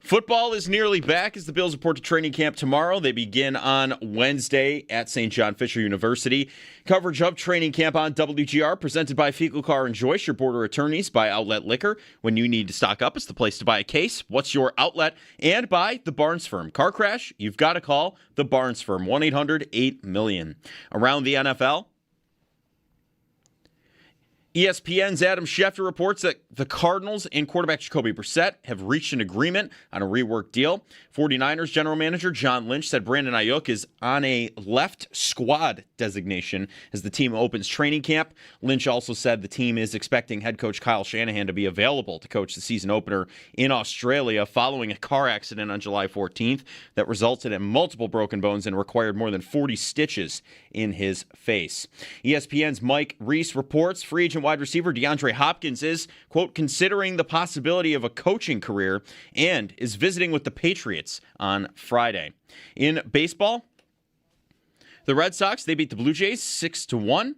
Football is nearly back as the Bills report to training camp tomorrow. They begin on Wednesday at St. John Fisher University. Coverage of training camp on WGR, presented by Fecal Car and Joyce, your border attorneys, by Outlet Liquor. When you need to stock up, it's the place to buy a case. What's your outlet? And by The Barnes Firm. Car crash? You've got to call The Barnes Firm, 1-800-8-million. Around the NFL, ESPN's Adam Schefter reports that the Cardinals and quarterback Jacoby Brissett have reached an agreement on a reworked deal. 49ers general manager John Lynch said Brandon Ayuk is on a left squad designation as the team opens training camp. Lynch also said the team is expecting head coach Kyle Shanahan to be available to coach the season opener in Australia following a car accident on July 14th that resulted in multiple broken bones and required more than 40 stitches in his face. ESPN's Mike Reese reports free agent wide receiver DeAndre Hopkins is, quote, considering the possibility of a coaching career and is visiting with the Patriots on Friday. In baseball, the Red Sox, they beat the Blue Jays 6-1.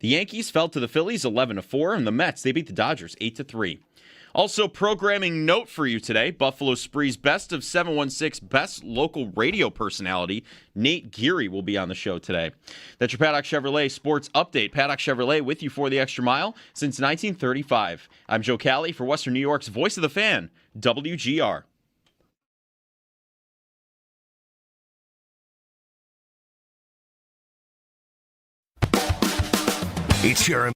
The Yankees fell to the Phillies 11-4, and the Mets, they beat the Dodgers 8-3. Also, programming note for you today, Buffalo Spree's Best of 716 Best Local Radio Personality, Nate Geary, will be on the show today. That's your Paddock Chevrolet Sports Update. Paddock Chevrolet with you for the extra mile since 1935. I'm Joe Cali for Western New York's Voice of the Fan, WGR. It's your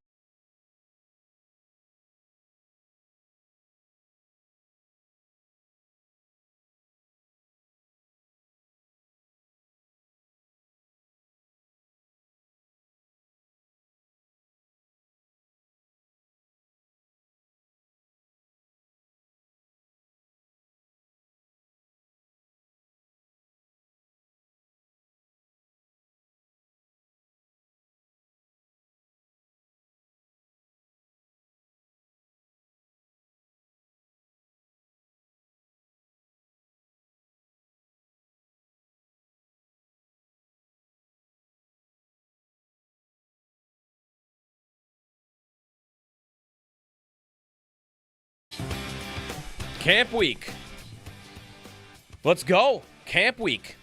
Camp week. Let's go. Camp week.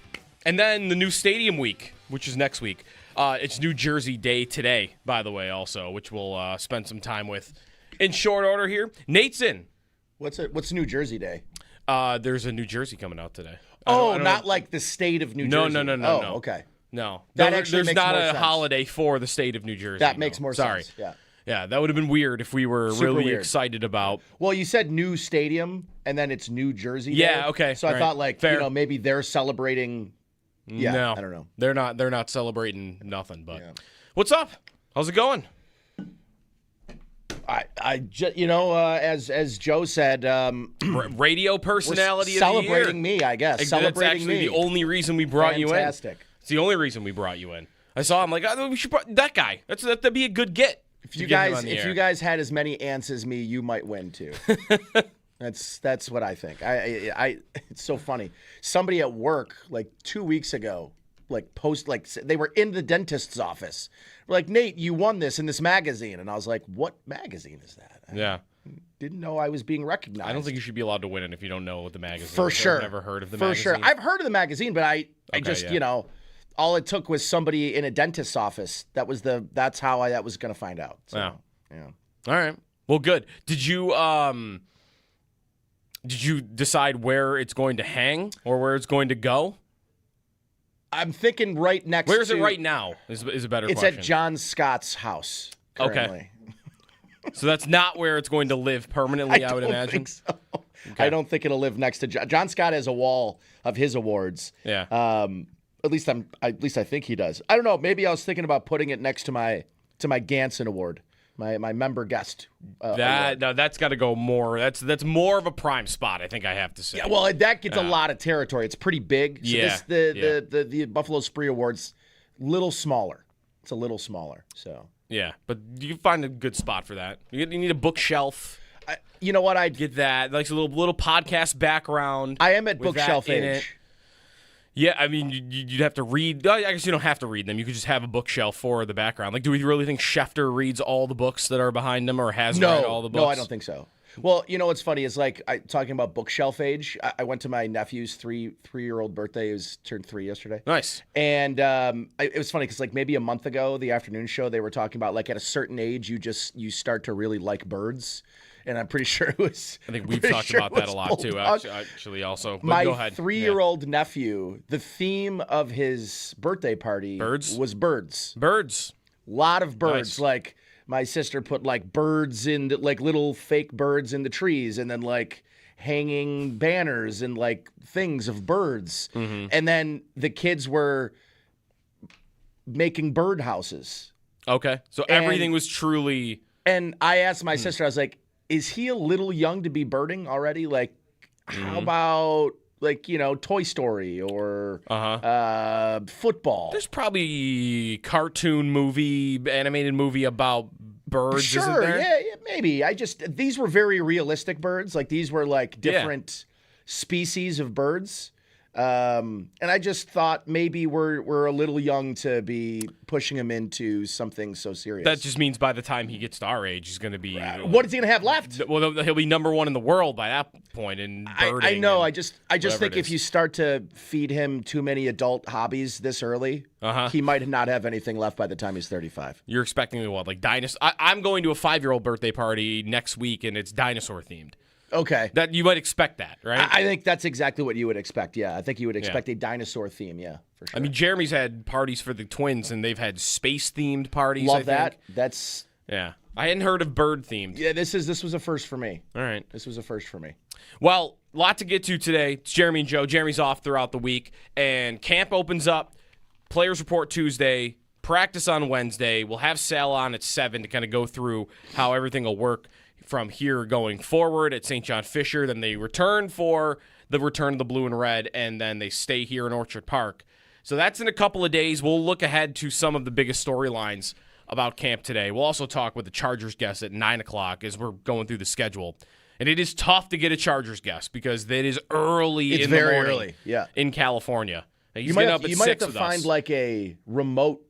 And then the new stadium week, which is next week. It's New Jersey Day today, by the way, also, which we'll spend some time with in short order here. Nate's in. What's New Jersey Day? There's a New Jersey coming out today. Oh, not like the state of New Jersey. No. Oh, okay. No. That actually There's makes not more a sense. holiday for the state of New Jersey. That makes more Sorry. sense. Yeah. Yeah, that would have been weird if we were Super really weird. excited about. Well, you said new stadium, and then it's New Jersey Day. Yeah, okay, So I right. thought, like, Fair. maybe they're celebrating. Yeah, No, I don't know. They're not celebrating nothing. But Yeah. What's up? How's it going? As Joe said, Radio personality of the year. celebrating me, I guess. That's Celebrating actually me. the only reason we brought you in. Fantastic. It's the only reason we brought you in. I saw him like, oh, we should put that guy. That'd be a good get. If you guys had as many ants as me, you might win too. That's what I think. It's so funny. Somebody at work like 2 weeks ago, they were in the dentist's office. We're like, Nate, you won this in this magazine, and I was like, what magazine is that? Yeah. Didn't know I was being recognized. I don't think you should be allowed to win it if you don't know what the magazine For is. sure. I've never heard of the For magazine. sure. I've heard of the magazine, but I just, yeah. all it took was somebody in a dentist's office. That's how I was going to find out. So, Wow. Yeah. All right. Well, good. Did you decide where it's going to hang or where it's going to go? I'm thinking right next Where is to... it right now is a better It's question. at John Scott's house currently. So that's not where it's going to live permanently, I would imagine. Think so. I don't think it'll live next to John Scott has a wall of his awards. Yeah. At least I think he does. I don't know. Maybe I was thinking about putting it next to my Ganson award, my member guest. Award. That's got to go more. That's more of a prime spot, I think I have to say. Yeah, well, that gets a lot of territory. It's pretty big. So Yeah, the Buffalo Spree Awards, little smaller. It's a little smaller. So yeah, but you can find a good spot for that. You need a bookshelf. you know what? I'd Get that, like a little podcast background. I am at with that bookshelf in age. it. Yeah, I mean, you'd have to read. I guess you don't have to read them. You could just have a bookshelf for the background. Like, do we really think Schefter reads all the books that are behind him, or has read all the books? No, I don't think so. Well, you know what's funny is like talking about bookshelf age. I went to my nephew's three-year-old birthday. He turned 3 yesterday. Nice. And it was funny because like maybe a month ago, the afternoon show, they were talking about like at a certain age, you start to really like birds. And I'm pretty sure it was. I think we've talked about that a lot too. Actually, also. But my go ahead. 3-year-old nephew, the theme of his birthday party was birds. Birds. A lot of birds. Nice. Like my sister put like birds in like little fake birds in the trees, and then like hanging banners and like things of birds. Mm-hmm. And then the kids were making bird houses. Okay. So everything was truly. And I asked my sister, I was like, is he a little young to be birding already? Like, how about like, Toy Story or football? There's probably animated movie about birds, Sure, isn't there? yeah, maybe. These were very realistic birds. Like these were like different species of birds. And I just thought maybe we're a little young to be pushing him into something so serious. That just means by the time he gets to our age, he's going to be. What is he gonna have left? Well, he'll be number 1 in the world by that point in birding. I know. I just think if is. you start to feed him too many adult hobbies this early, he might not have anything left by the time he's 35. You're expecting what, like dinosaur? I'm going to a 5-year-old birthday party next week, and it's dinosaur themed. Okay. That you might expect that, right? I think that's exactly what you would expect. Yeah, I think you would expect a dinosaur theme. Yeah, for sure. I mean, Jeremy's had parties for the twins, and they've had space-themed parties. Love I think. that. That's I hadn't heard of bird-themed. yeah. This was a first for me. All right. This was a first for me. Well, lot to get to today. It's Jeremy and Joe. Jeremy's off throughout the week, and camp opens up. Players report Tuesday. Practice on Wednesday. We'll have Sal on at 7 to kind of go through how everything will work from here going forward at St. John Fisher. Then they return for the return of the blue and red, and then they stay here in Orchard Park. So that's in a couple of days. We'll look ahead to some of the biggest storylines about camp today. We'll also talk with the Chargers guest at 9 o'clock as we're going through the schedule. And it is tough to get a Chargers guest because it is early It's in the very morning early. Yeah. in California. He's You might getting have, up at you might have 6 to with find us. like a remote.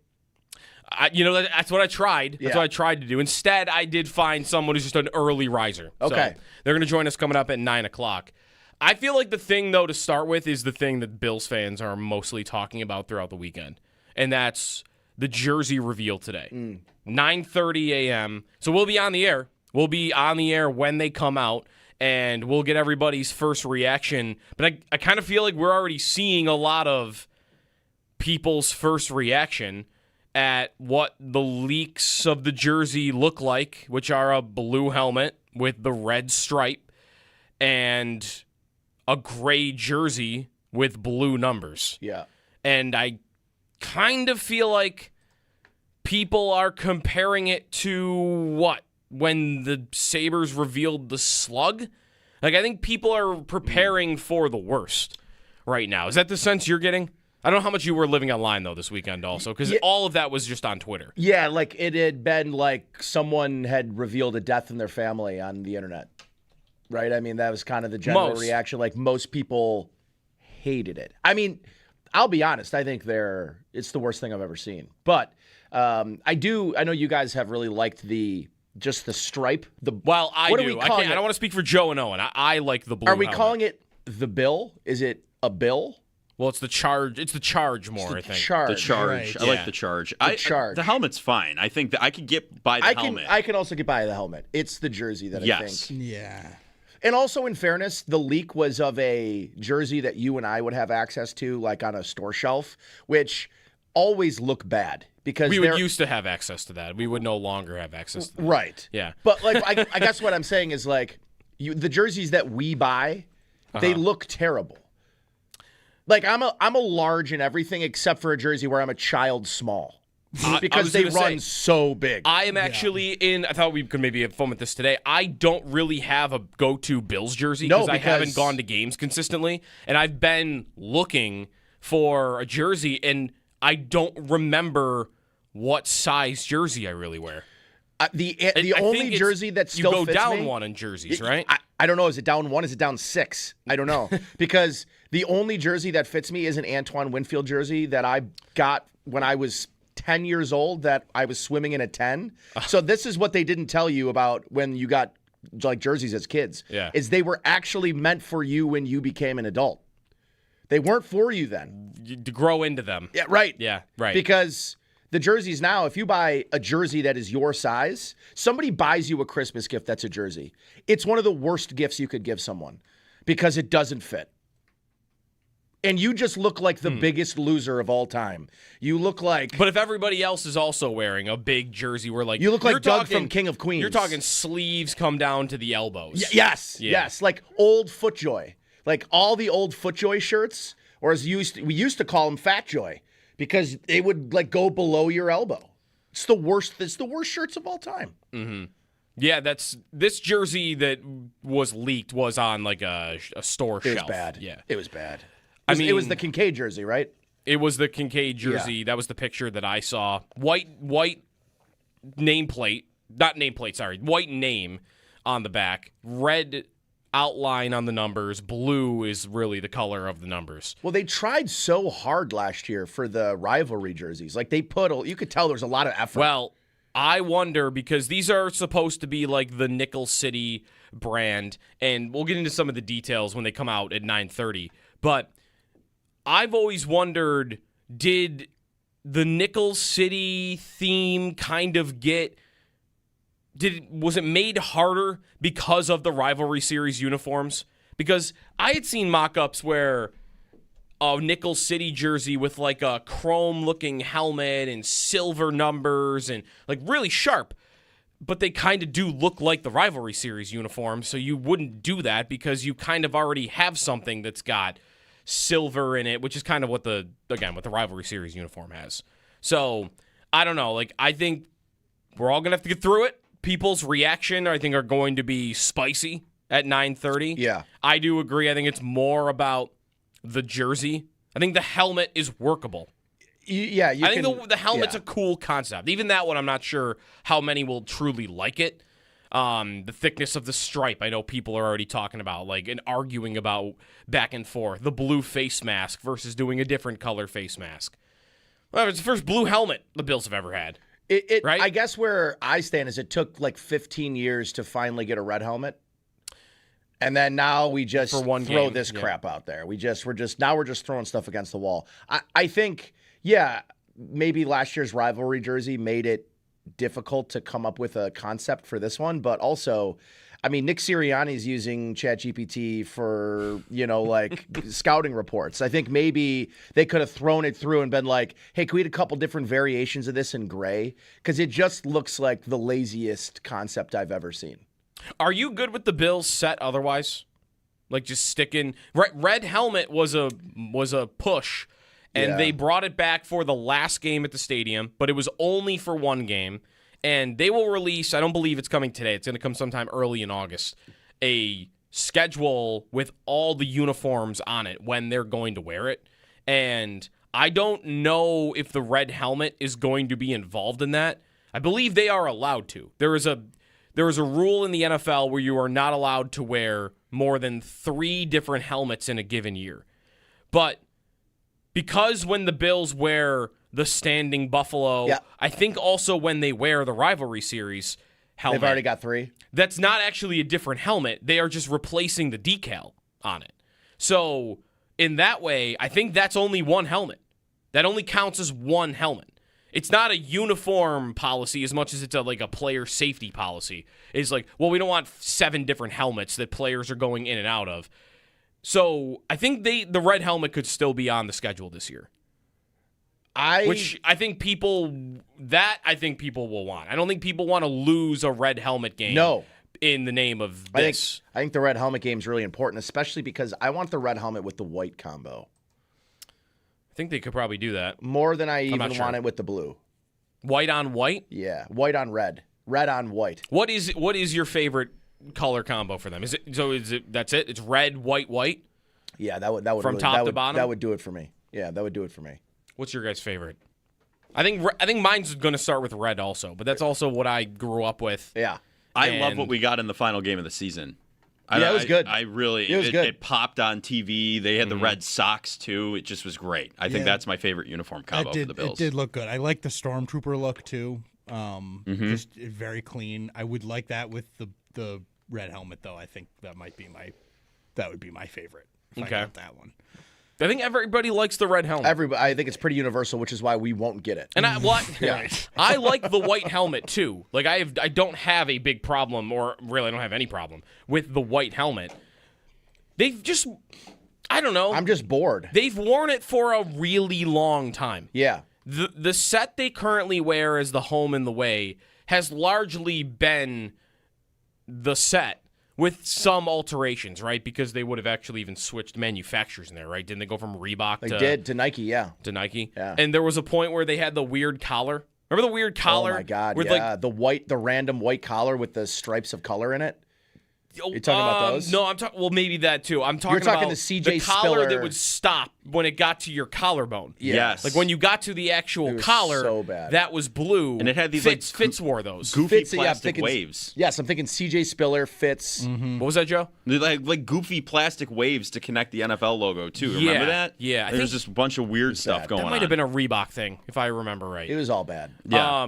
That's what I tried. That's Yeah. what I tried to do. Instead, I did find someone who's just an early riser. Okay. So they're going to join us coming up at 9 o'clock. I feel like the thing, though, to start with is the thing that Bills fans are mostly talking about throughout the weekend, and that's the jersey reveal today. 9:30 a.m. So we'll be on the air. We'll be on the air when they come out, and we'll get everybody's first reaction. But I kind of feel like we're already seeing a lot of people's first reaction at what the leaks of the jersey look like, which are a blue helmet with the red stripe and a gray jersey with blue numbers. Yeah. And I kind of feel like people are comparing it to what? When the Sabres revealed the slug? Like, I think people are preparing for the worst right now. Is that the sense you're getting? I don't know how much you were living online, though, this weekend also, because all of that was just on Twitter. Yeah, like it had been like someone had revealed a death in their family on the internet, right? I mean, that was kind of the general reaction. Like most people hated it. I mean, I'll be honest. I think it's the worst thing I've ever seen. But I know you guys have really liked just the stripe. Well, I what do. Are we calling I don't want to speak for Joe and Owen. I like the blue Are we helmet. calling it the bill? Is it a bill? Well, it's the charge. It's the charge more, I think. The charge. Right. I like the charge. Charge. The helmet's fine. I think that I could get by the helmet. I can also get by the helmet. It's the jersey that I think. Yeah. And also, in fairness, the leak was of a jersey that you and I would have access to, like on a store shelf, which always look bad because We would used to have access to that. We would no longer have access to that. right. Yeah. But like, I guess what I'm saying is like, the jerseys that we buy, they look terrible. Like I'm a large in everything except for a jersey where I'm a child small. Because they run so big. I am actually I thought we could maybe have fun with this today. I don't really have a go-to Bills jersey because I haven't gone to games consistently. And I've been looking for a jersey, and I don't remember what size jersey I really wear. The only jersey that still you go fits down me, one in jerseys, right? I don't know. Is it down 1? Is it down 6? I don't know. Because the only jersey that fits me is an Antoine Winfield jersey that I got when I was 10 years old that I was swimming in a 10. So this is what they didn't tell you about when you got like jerseys as kids. Yeah. Is they were actually meant for you when you became an adult. They weren't for you then. To grow into them. Yeah, right. Yeah, right. Because the jerseys now, if you buy a jersey that is your size, somebody buys you a Christmas gift that's a jersey. It's one of the worst gifts you could give someone because it doesn't fit. And you just look like the biggest loser of all time. You look like... But if everybody else is also wearing a big jersey where, like... You look like Doug from King of Queens. You're talking sleeves come down to the elbows. Yes. Like old FootJoy. Like all the old FootJoy shirts, or as we used to call them Fat Joy, because they would like go below your elbow. It's the worst shirts of all time. Mm-hmm. Yeah, this jersey that was leaked was on like a store shelf. It was bad. Yeah. It was bad. It was the Kincaid jersey, right? It was the Kincaid jersey. Yeah. That was the picture that I saw. White nameplate. Not nameplate, sorry. White name on the back. Red outline on the numbers. Blue is really the color of the numbers. Well, they tried so hard last year for the rivalry jerseys. Like you could tell there's a lot of effort. Well, I wonder because these are supposed to be like the Nickel City brand, and we'll get into some of the details when they come out at 9:30. But I've always wondered, did the Nickel City theme kind of was it made harder because of the rivalry series uniforms? Because I had seen mock-ups where a Nickel City jersey with like a chrome-looking helmet and silver numbers and like really sharp, but they kind of do look like the rivalry series uniform, so you wouldn't do that because you kind of already have something that's got silver in it, which is kind of what the rivalry series uniform has. So I don't know. Like I think we're all gonna have to get through it. People's reaction, I think, are going to be spicy at 9:30. Yeah, I do agree. I think it's more about the jersey. I think the helmet is workable. I think the helmet's a cool concept. Even that one, I'm not sure how many will truly like it. The thickness of the stripe, I know people are already talking about, like, and arguing about back and forth. The blue face mask versus doing a different color face mask. Well, it's the first blue helmet the Bills have ever had. Right? I guess where I stand is it took like 15 years to finally get a red helmet. And then now we just throw this crap out there. We're just throwing stuff against the wall. I think, maybe last year's rivalry jersey made it difficult to come up with a concept for this one, but also, I mean, Nick Sirianni's using ChatGPT for, like scouting reports. I think maybe they could have thrown it through and been like, hey, can we get a couple different variations of this in gray? Because it just looks like the laziest concept I've ever seen. Are you good with the Bills set otherwise? Like just sticking red helmet was a push, and they brought it back for the last game at the stadium, but it was only for one game. And they will release, I don't believe it's coming today, it's going to come sometime early in August, a schedule with all the uniforms on it when they're going to wear it. And I don't know if the red helmet is going to be involved in that. I believe they are allowed to. There is a rule in the NFL where you are not allowed to wear more than 3 different helmets in a given year. But because when the Bills wear the standing buffalo, I think also when they wear the rivalry series helmet, they've already got 3. That's not actually a different helmet. They are just replacing the decal on it. So in that way, I think that's only one helmet. That only counts as one helmet. It's not a uniform policy as much as it's a player safety policy. It's like, well, we don't want 7 different helmets that players are going in and out of. So I think the red helmet could still be on the schedule this year. Which I think people will want. I don't think people want to lose a red helmet game. No. In the name of this. I think the red helmet game is really important, especially because I want the red helmet with the white combo. I think they could probably do that. More than I even want it with the blue. White on white? Yeah, white on red. Red on white. What is your favorite color combo for them? Is it that's it? It's red, white, white? Yeah, that would from really, top to bottom? That would do it for me. Yeah, that would do it for me. What's your guys' favorite? I think mine's going to start with red also, but that's also what I grew up with. Yeah. I love what we got in the final game of the season. It was good. I really, it popped on TV. They had the red socks, too. It just was great. I think that's my favorite uniform combo for the Bills. It did look good. I like the Stormtrooper look, too. Just very clean. I would like that with the red helmet, though. I think that would be my favorite. If Okay. I got that one. I think everybody likes the red helmet. I think it's pretty universal, which is why we won't get it. And I like the white helmet too. Like I don't have a big problem, or really I don't have any problem with the white helmet. They've just, I don't know. I'm just bored. They've worn it for a really long time. Yeah. The set they currently wear as the home and the way has largely been the set with some alterations, right? Because they would have actually even switched manufacturers in there, right? Didn't they go from Reebok to Nike, yeah. to Nike? Yeah. And there was a point where they had the weird collar. Remember the weird collar? Oh my God, with yeah. The random white collar with the stripes of color in it. You're talking about those? No, I'm talking. Well, maybe that too. I'm talking. You're talking about the CJ the collar Spiller. that would stop when it got to your collarbone. Yes. Like when you got to the actual It was collar, so bad. that was blue. And it had these, Fitz wore those. Goofy Fitz, yeah, I'm plastic thinking- waves. Yes, I'm thinking CJ Spiller, Fitz. What was that, Joe? They're like goofy plastic waves to connect the NFL logo too. Remember Yeah, that? yeah, I There's think- just a bunch of weird stuff bad. going That on. might have been a Reebok thing, if I remember right. It was all bad. Yeah.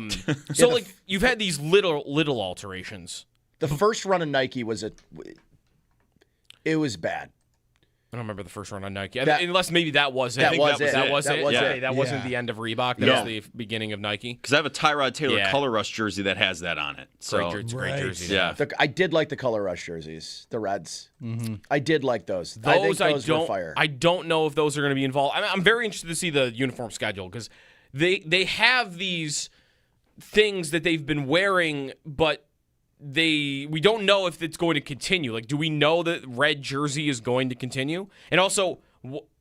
So like you've had these little alterations. The first run of Nike was it was bad. I don't remember the first run on Nike. That- Unless maybe that was it. That I think was it. That was That it. was Okay, it. that wasn't Yeah. the end of Reebok. That No. was the beginning of Nike. Because I have a Tyrod Taylor Yeah. Color Rush jersey that has that on it. So It's a great Right. jersey. yeah. I did like the Color Rush jerseys, the Reds. I did like those. I think those were fire. I don't know if those are going to be involved. I'm very interested to see the uniform schedule because they have these things that they've been wearing, but we don't know if it's going to continue. Like, do we know that red jersey is going to continue? And also,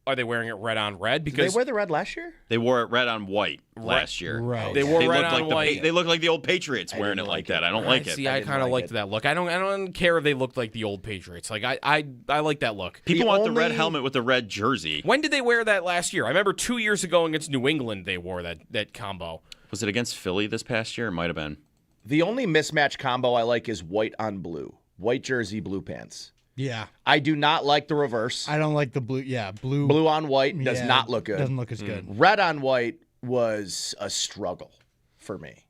are they wearing it red on red? Did Because they wear the red last year? They wore it red on white last year. Right. they wore They red look on like white. they look like the old Patriots wearing it didn't like like that. it. I don't like it. See, I didn't kind of like liked it. that look. I don't care if they look like the old Patriots. Like I like that look. People The want the red only- helmet with the red jersey. When did they wear that last year? I remember 2 years ago against New England, they wore that combo. Was it against Philly this past year? It might have been. The only mismatch combo I like is white on blue. White jersey, blue pants. Yeah. I do not like the reverse. I don't like the blue. Yeah, blue. Blue on white does yeah, not look good. Doesn't look as good. Red on white was a struggle for me.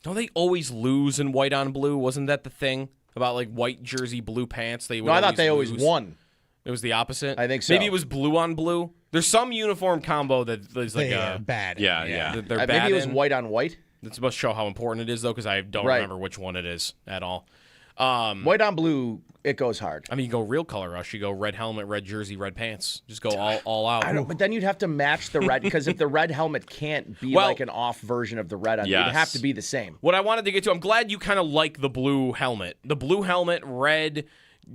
Don't they always lose in white on blue? Wasn't that the thing about like white jersey, blue pants? They would No, I thought they always lose? won. It was the opposite. I think so. Maybe it was blue on blue. There's some uniform combo that is like They are bad. Yeah. that they're bad Maybe it was in. white on white. This must show how important it is though, because I don't Right. remember which one it is at all. White on blue, it goes hard. I mean, you go real color rush. You go red helmet, red jersey, red pants. Just go all out. I don't, but then you'd have to match the red because if the red helmet can't be Well- like an off version of the red on, Yes. it'd have to be the same. What I wanted to get to, I'm glad you kind of like the blue helmet. The blue helmet, red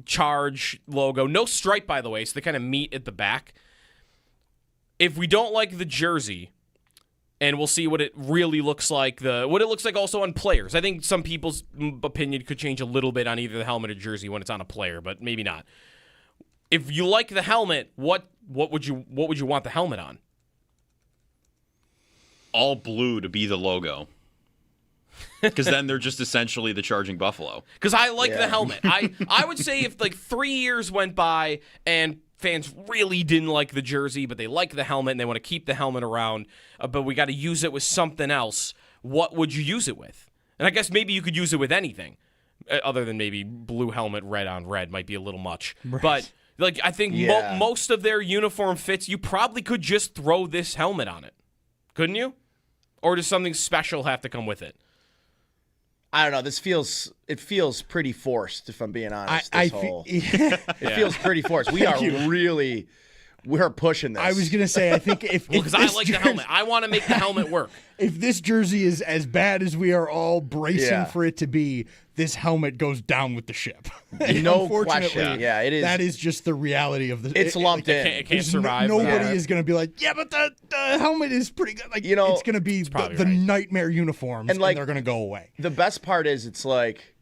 charge logo. No stripe, by the way, so they kind of meet at the back. If we don't like the jersey, and we'll see what it really looks like, what it looks like also on players. I think some people's opinion could change a little bit on either the helmet or jersey when it's on a player, but maybe not. If you like the helmet, what would you want the helmet on? All blue to be the logo. Because then they're just essentially the Charging Buffalo. Because I like the Yeah. helmet. I would say if like 3 years went by and fans really didn't like the jersey, but they like the helmet and they want to keep the helmet around, but we got to use it with something else, what would you use it with? And I guess maybe you could use it with anything, other than maybe blue helmet, red on red might be a little much. Right. But like I think Yeah. most of their uniform fits, you probably could just throw this helmet on it, couldn't you? Or does something special have to come with it? I don't know. It feels pretty forced, if I'm being honest. I It feels pretty forced. We are we're pushing this. I was gonna say, I think if Because I like the helmet. I want to make the helmet work. if this jersey is as bad as we are all bracing Yeah. for it to be, this helmet goes down with the ship. No Unfortunately, question. Yeah, it is. That is just the reality of the. It's lumped in. It can't There's survive. nobody that. is going to be like, yeah, but the helmet is pretty good. Like, You know, it's going to be probably the right. nightmare uniforms, and like- they're going to go away. The best part is it's like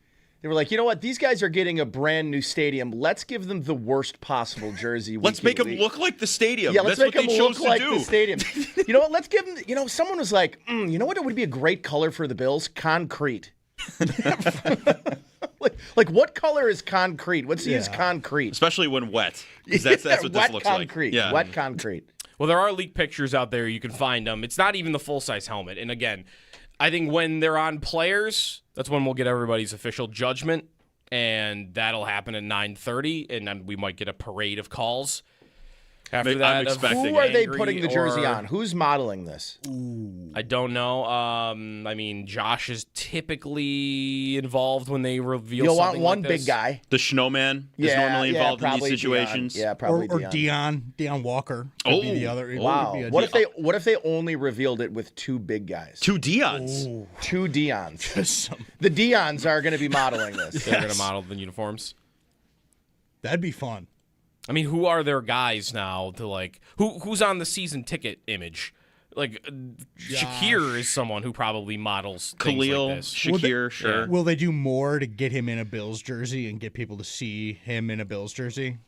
they were like, you know what? These guys are getting a brand new stadium. Let's give them the worst possible jersey. Let's make them look like the stadium. Yeah, let's That's make what them they chose look like to do. the stadium. You know what? Let's give them. You know, someone was like, you know what? It would be a great color for the Bills. Concrete. like what color is concrete? Let's use concrete. Especially when wet. 'Cause that's what this wet looks concrete. like. Yeah. Wet concrete. Well, there are leaked pictures out there. You can find them. It's not even the full-size helmet. And again, I think when they're on players, that's when we'll get everybody's official judgment. and that'll happen at 9:30, and then we might get a parade of calls. After I'm that, expecting Who are they angry putting the jersey or- on? Who's modeling this? I don't know. I mean, Josh is typically involved when they reveal You'll something want one like big this. guy. The Snowman is normally involved in these probably situations. Dion. Yeah, Or, probably or Dion. Dion Walker. Could be the other. It Wow. could be a What if they only revealed it with two big guys? Two Deons. Two Dions. Some- The Dions are going to be modeling this. They're going to model the uniforms. That'd be fun. I mean, who are their guys now to like who's on the season ticket image? Like Shakir is someone who probably models things Khalil, like this. Shakir, sure. Will they do more to get him in a Bills jersey and get people to see him in a Bills jersey?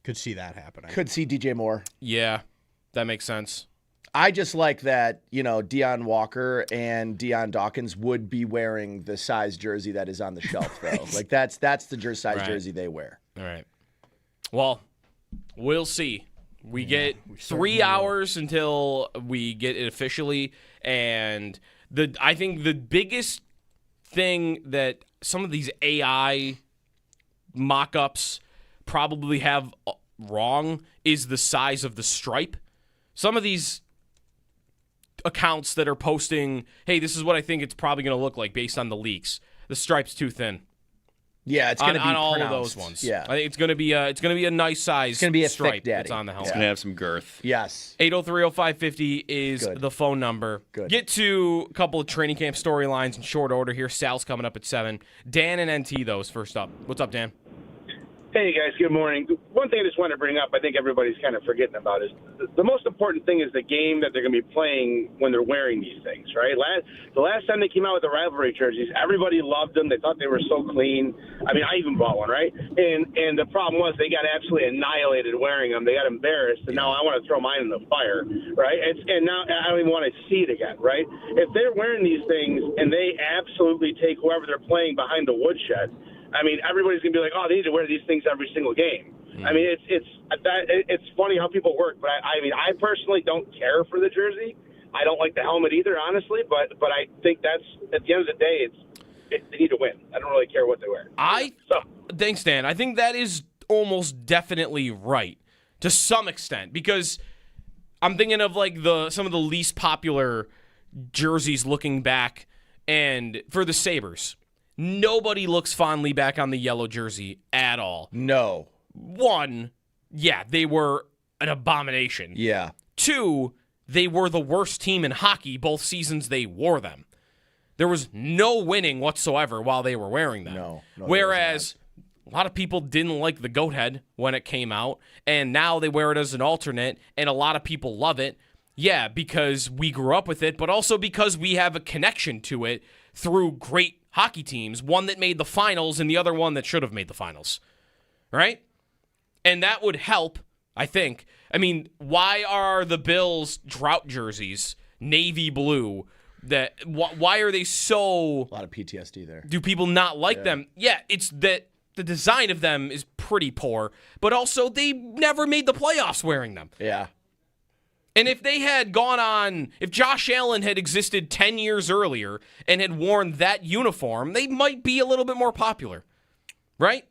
Could see that happening. Could see DJ Moore. Yeah, that makes sense. I just like that, Deion Walker and Deion Dawkins would be wearing the size jersey that is on the shelf, though. Like, that's the size Right. jersey they wear. All right. Well, we'll see. We get 3 hours until we get it officially, and I think the biggest thing that some of these AI mock-ups probably have wrong is the size of the stripe. Some of these accounts that are posting, hey, this is what I think it's probably going to look like based on the leaks. The stripe's too thin. Yeah, it's going to be on all of pronounced. those ones. Yeah, I think it's going to be a nice size. It's gonna be a stripe thick daddy. that's on the helmet. It's going to have some girth. yes. 803-0550 is Good. the phone number. Good. Get to a couple of training camp storylines in short order here. Sal's coming up at 7. Dan and NT, those first up. What's up, Dan? Hey, guys. Good morning. One thing I just want to bring up, I think everybody's kind of forgetting about, is the most important thing is the game that they're going to be playing when they're wearing these things, right? The last time they came out with the rivalry jerseys, everybody loved them. They thought they were so clean. I mean, I even bought one, right? And the problem was they got absolutely annihilated wearing them. They got embarrassed, and now I want to throw mine in the fire, right? And now I don't even want to see it again, right? If they're wearing these things and they absolutely take whoever they're playing behind the woodshed, I mean, everybody's gonna be like, "Oh, they need to wear these things every single game." I mean, it's funny how people work, but I mean, I personally don't care for the jersey. I don't like the helmet either, honestly. But I think that's at the end of the day, they need to win. I don't really care what they wear. Thanks, Dan. I think that is almost definitely right to some extent because I'm thinking of like some of the least popular jerseys looking back, and for the Sabres. Nobody looks fondly back on the yellow jersey at all. No. One, yeah, they were an abomination. Yeah. Two, they were the worst team in hockey both seasons they wore them. There was no winning whatsoever while they were wearing them. No, Whereas a lot of people didn't like the goat head when it came out, and now they wear it as an alternate, and a lot of people love it. Yeah, because we grew up with it, but also because we have a connection to it through great hockey teams, one that made the finals and the other one that should have made the finals, right? And that would help, I think. I mean, why are the Bills drought jerseys navy blue? Why are they so... A lot of PTSD there. Do people not like them? Yeah, it's that the design of them is pretty poor, but also they never made the playoffs wearing them. Yeah. And if they had gone on, if Josh Allen had existed 10 years earlier and had worn that uniform, they might be a little bit more popular, right?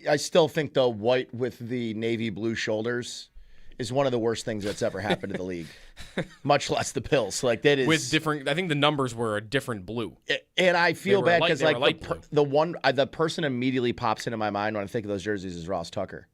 I still think the white with the navy blue shoulders is one of the worst things that's ever happened to the league, much less the Bills. Like that is With different, I think the numbers were a different blue. And I feel bad because they were like light the person immediately pops into my mind when I think of those jerseys is Ross Tucker.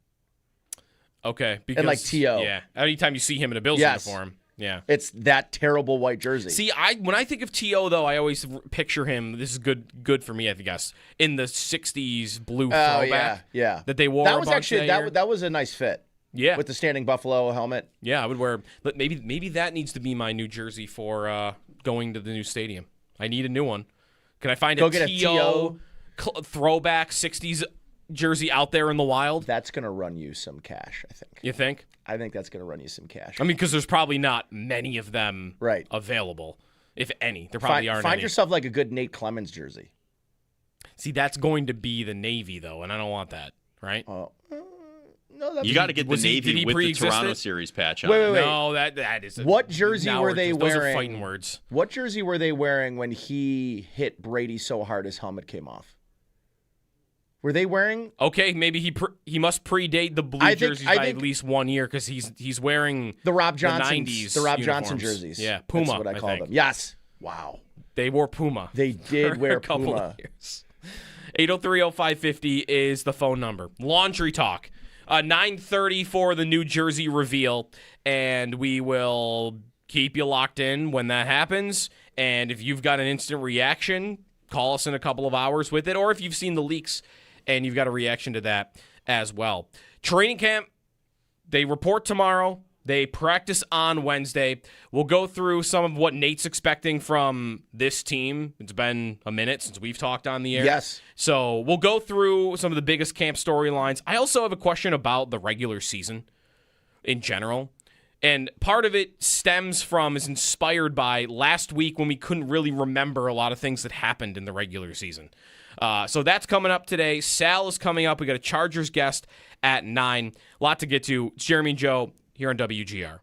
Okay. Because, like T.O. Yeah. Anytime you see him in a Bills uniform. Yeah. It's that terrible white jersey. See, when I think of T.O., though, I always picture him, this is good for me, I guess, in the 60s blue throwback yeah. that they wore That a was bunch actually that year. that was a nice fit. Yeah. With the standing buffalo helmet. Yeah, I would wear. But maybe that needs to be my new jersey for going to the new stadium. I need a new one. Can I find Go a get a T.O. throwback 60s jersey out there in the wild? That's going to run you some cash, I think. You think? I think that's going to run you some cash. I mean, because there's probably not many of them Right. available, if any. There probably aren't Find any. yourself like a good Nate Clemens jersey. See, that's going to be the Navy, though, and I don't want that, right? No, that's You got to get the did Navy he with the pre-exist Toronto it? series patch on. Wait. No, that is. What jersey now were they those are wearing? fighting words. What jersey were they wearing when he hit Brady so hard his helmet came off? Were they wearing? Okay, maybe he must predate the blue jerseys by at least 1 year because he's wearing The Rob Johnson, the 90s the Rob uniforms. Johnson jerseys. Yeah, Puma. That's what I call think. them. Yes. Wow. They wore Puma. They did for wear a couple Puma. of years. 803-0550 is the phone number. Laundry talk. 9:30 for the New Jersey reveal, and we will keep you locked in when that happens. And if you've got an instant reaction, call us in a couple of hours with it, or if you've seen the leaks and you've got a reaction to that as well. Training camp, they report tomorrow. They practice on Wednesday. We'll go through some of what Nate's expecting from this team. It's been a minute since we've talked on the air. Yes. So we'll go through some of the biggest camp storylines. I also have a question about the regular season in general. And part of it is inspired by last week when we couldn't really remember a lot of things that happened in the regular season. So that's coming up today. Sal is coming up. We got a Chargers guest at 9. A lot to get to. It's Jeremy and Joe here on WGR.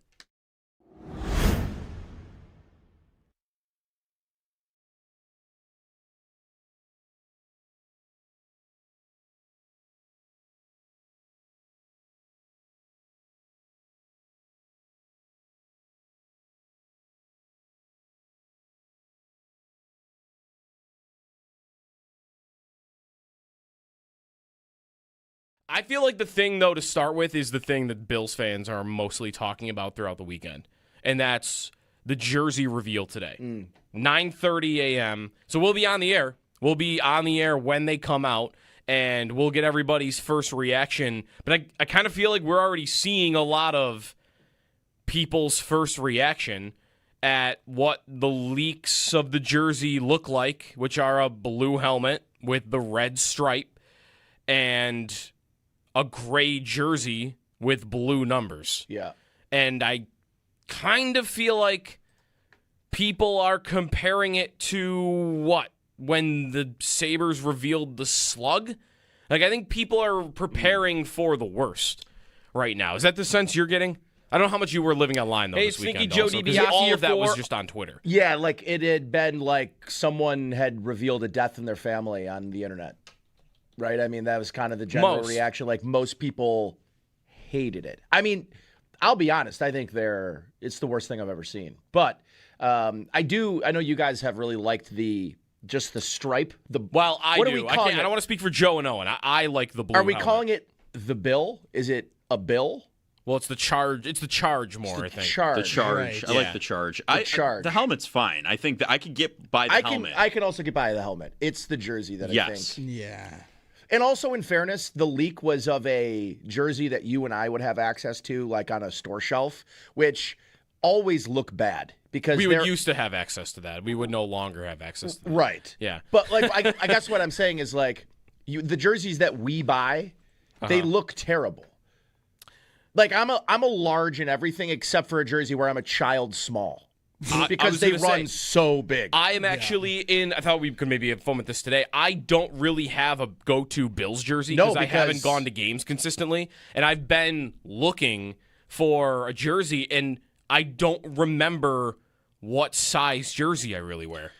I feel like the thing, though, to start with is the thing that Bills fans are mostly talking about throughout the weekend, and that's the jersey reveal today. 9:30 a.m. So we'll be on the air. We'll be on the air when they come out, and we'll get everybody's first reaction. But I kind of feel like we're already seeing a lot of people's first reaction at what the leaks of the jersey look like, which are a blue helmet with the red stripe and a gray jersey with blue numbers. Yeah. And I kind of feel like people are comparing it to what? When the Sabres revealed the slug? Like, I think people are preparing for the worst right now. Is that the sense you're getting? I don't know how much you were living online, though, Hey, this Sneaky weekend. Joe Also, 'cause DiBiase all here of that was for- just on Twitter. Yeah, like it had been like someone had revealed a death in their family on the internet. Right? I mean, that was kind of the general Most. reaction. Like, most people hated it. I mean, I'll be honest. I think it's the worst thing I've ever seen. But I know you guys have really liked just the stripe. Well, what are we calling I don't want to speak for Joe and Owen. I like the blue Are we helmet. calling it the bill? Is it a bill? Well, it's the charge. It's the charge more, I think. Charge. The charge. Right. I Yeah. like the charge. charge. The helmet's fine. I think that I could get by the helmet. I can also get by the helmet. It's the jersey that I Yes. think. Yeah. And also, in fairness, the leak was of a jersey that you and I would have access to, like on a store shelf, which always look bad because We would used to have access to that. We would no longer have access to that. right. Yeah. But like, I guess what I'm saying is like, the jerseys that we buy, they look terrible. Like I'm a large in everything except for a jersey where I'm a child small. Because was they gonna run say, so big. I am actually I thought we could maybe have fun with this today. I don't really have a go-to Bills jersey No, I haven't because- gone to games consistently, and I've been looking for a jersey, and I don't remember what size jersey I really wear.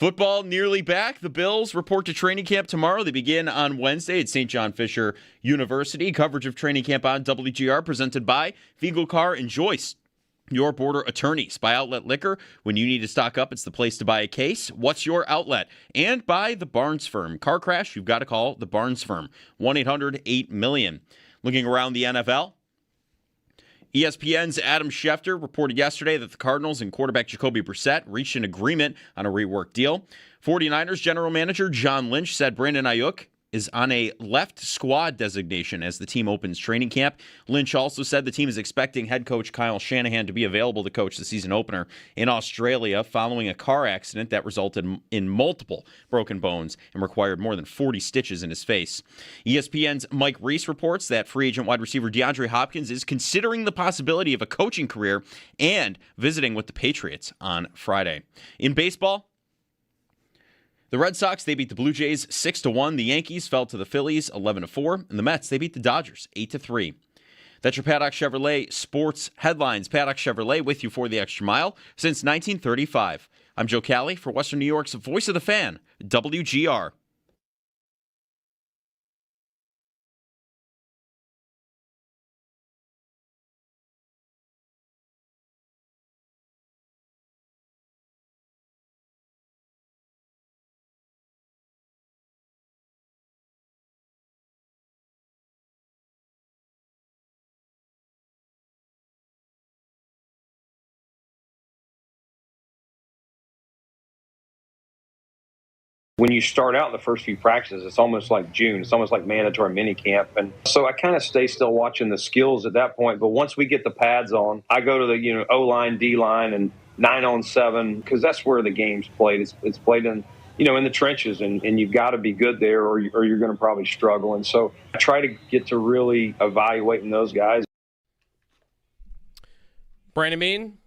Football nearly back. The Bills report to training camp tomorrow. They begin on Wednesday at St. John Fisher University. Coverage of training camp on WGR presented by Fiegel Car and Joyce, your border attorneys. By Outlet Liquor. When you need to stock up, it's the place to buy a case. What's your outlet? And by the Barnes Firm. Car crash, you've got to call the Barnes Firm. 1-800-8-million. Looking around the NFL. ESPN's Adam Schefter reported yesterday that the Cardinals and quarterback Jacoby Brissett reached an agreement on a rework deal. 49ers general manager John Lynch said Brandon Ayuk is on a left squad designation as the team opens training camp. Lynch also said the team is expecting head coach Kyle Shanahan to be available to coach the season opener in Australia following a car accident that resulted in multiple broken bones and required more than 40 stitches in his face. ESPN's Mike Reese reports that free agent wide receiver DeAndre Hopkins is considering the possibility of a coaching career and visiting with the Patriots on Friday. In baseball, the Red Sox, they beat the Blue Jays 6-1. The Yankees fell to the Phillies 11-4. And the Mets, they beat the Dodgers 8-3. That's your Paddock Chevrolet sports headlines. Paddock Chevrolet with you for the extra mile since 1935. I'm Joe Cali for Western New York's Voice of the Fan, WGR. When you start out in the first few practices, it's almost like June. It's almost like mandatory mini camp. And so I kind of stay still watching the skills at that point. But once we get the pads on, I go to the O-line, D-line, and 9-on-7 because that's where the game's played. It's played in in the trenches, and you've got to be good there or you're going to probably struggle. And so I try to get to really evaluating those guys. Brandon Bean,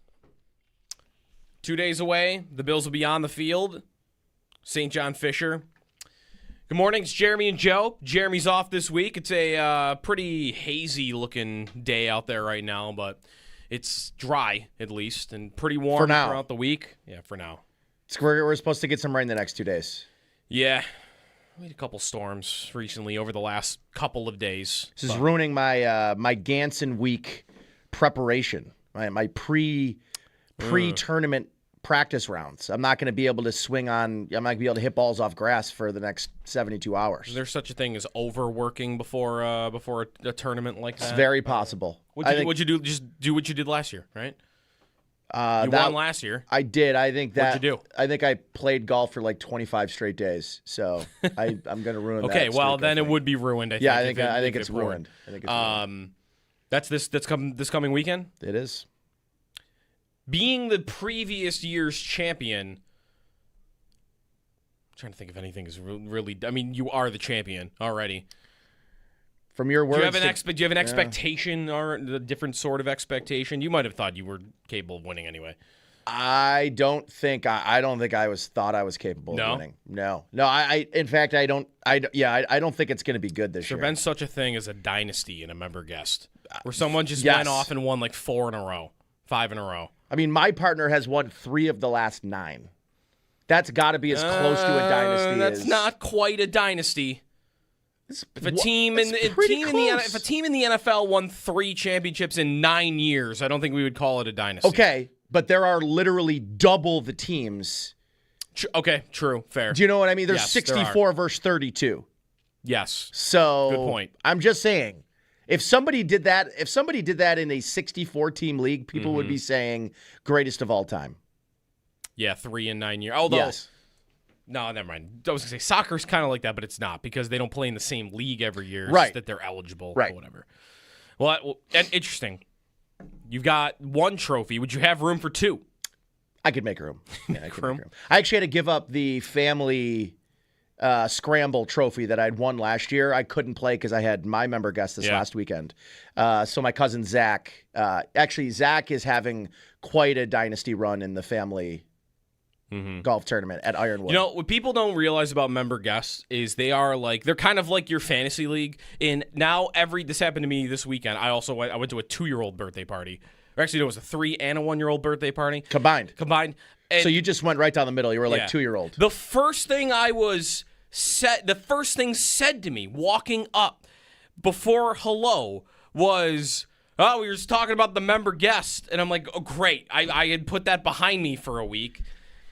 2 days away. The Bills will be on the field. St. John Fisher. Good morning. It's Jeremy and Joe. Jeremy's off this week. It's a pretty hazy-looking day out there right now, but it's dry, at least, and pretty warm For now. throughout the week. Yeah, for now. We're supposed to get some rain the next 2 days. Yeah. We had a couple storms recently over the last couple of days. This is ruining my my Ganson week preparation, my pre-tournament practice rounds. I'm not going to be able to I'm not going to be able to hit balls off grass for the next 72 hours. Is there such a thing as overworking before a tournament like that? It's very possible. What'd you do? Just do what you did last year, right? You won last year. I did. I think that. What'd you do? I think I played golf for like 25 straight days. So I'm going to ruin that. Okay, well streak, then I it think. would be ruined. I think it's ruined. I think it's ruined. That's this coming weekend. It is. Being the previous year's champion, I'm trying to think if anything is really. I mean, you are the champion already. From your words, do you have an expectation or a different sort of expectation? You might have thought you were capable of winning anyway. I don't think I thought I was capable of winning. No. In fact, I don't think it's going to be good this year. There's been such a thing as a dynasty in a member guest, where someone just went off and won like 4 in a row, 5 in a row. I mean, my partner has won 3 of the last 9. That's got to be as close to a dynasty. That's not quite a dynasty. If a team in the NFL won 3 championships in 9 years, I don't think we would call it a dynasty. Okay, but there are literally double the teams. Okay, true, fair. Do you know what I mean? There's Yes, 64 versus 32. Yes. So good point. I'm just saying, if somebody did that in a 64 team league, people would be saying greatest of all time. Yeah, 3 in 9 years. Although, yes. No, never mind. I was going to say soccer's kind of like that, but it's not because they don't play in the same league every year. It's right. just that they're eligible right. or whatever. Well, and interesting. You've got 1 trophy. Would you have room for 2? I could make room. Yeah, I could make room. I actually had to give up the family scramble trophy that I'd won last year. I couldn't play because I had my member guest this last weekend. So my cousin Zach, Zach is having quite a dynasty run in the family golf tournament at Ironwood. You know, what people don't realize about member guests is they're kind of like your fantasy league. And now this happened to me this weekend. I went to a 2-year-old birthday party Or actually, it was a 3 and a 1-year-old birthday party Combined. And So you just went right down the middle. You were like yeah. 2-year-old. The first thing said to me walking up before hello was, "Oh, we were just talking about the member guest," and I'm like, "Oh, great! I had put that behind me for a week.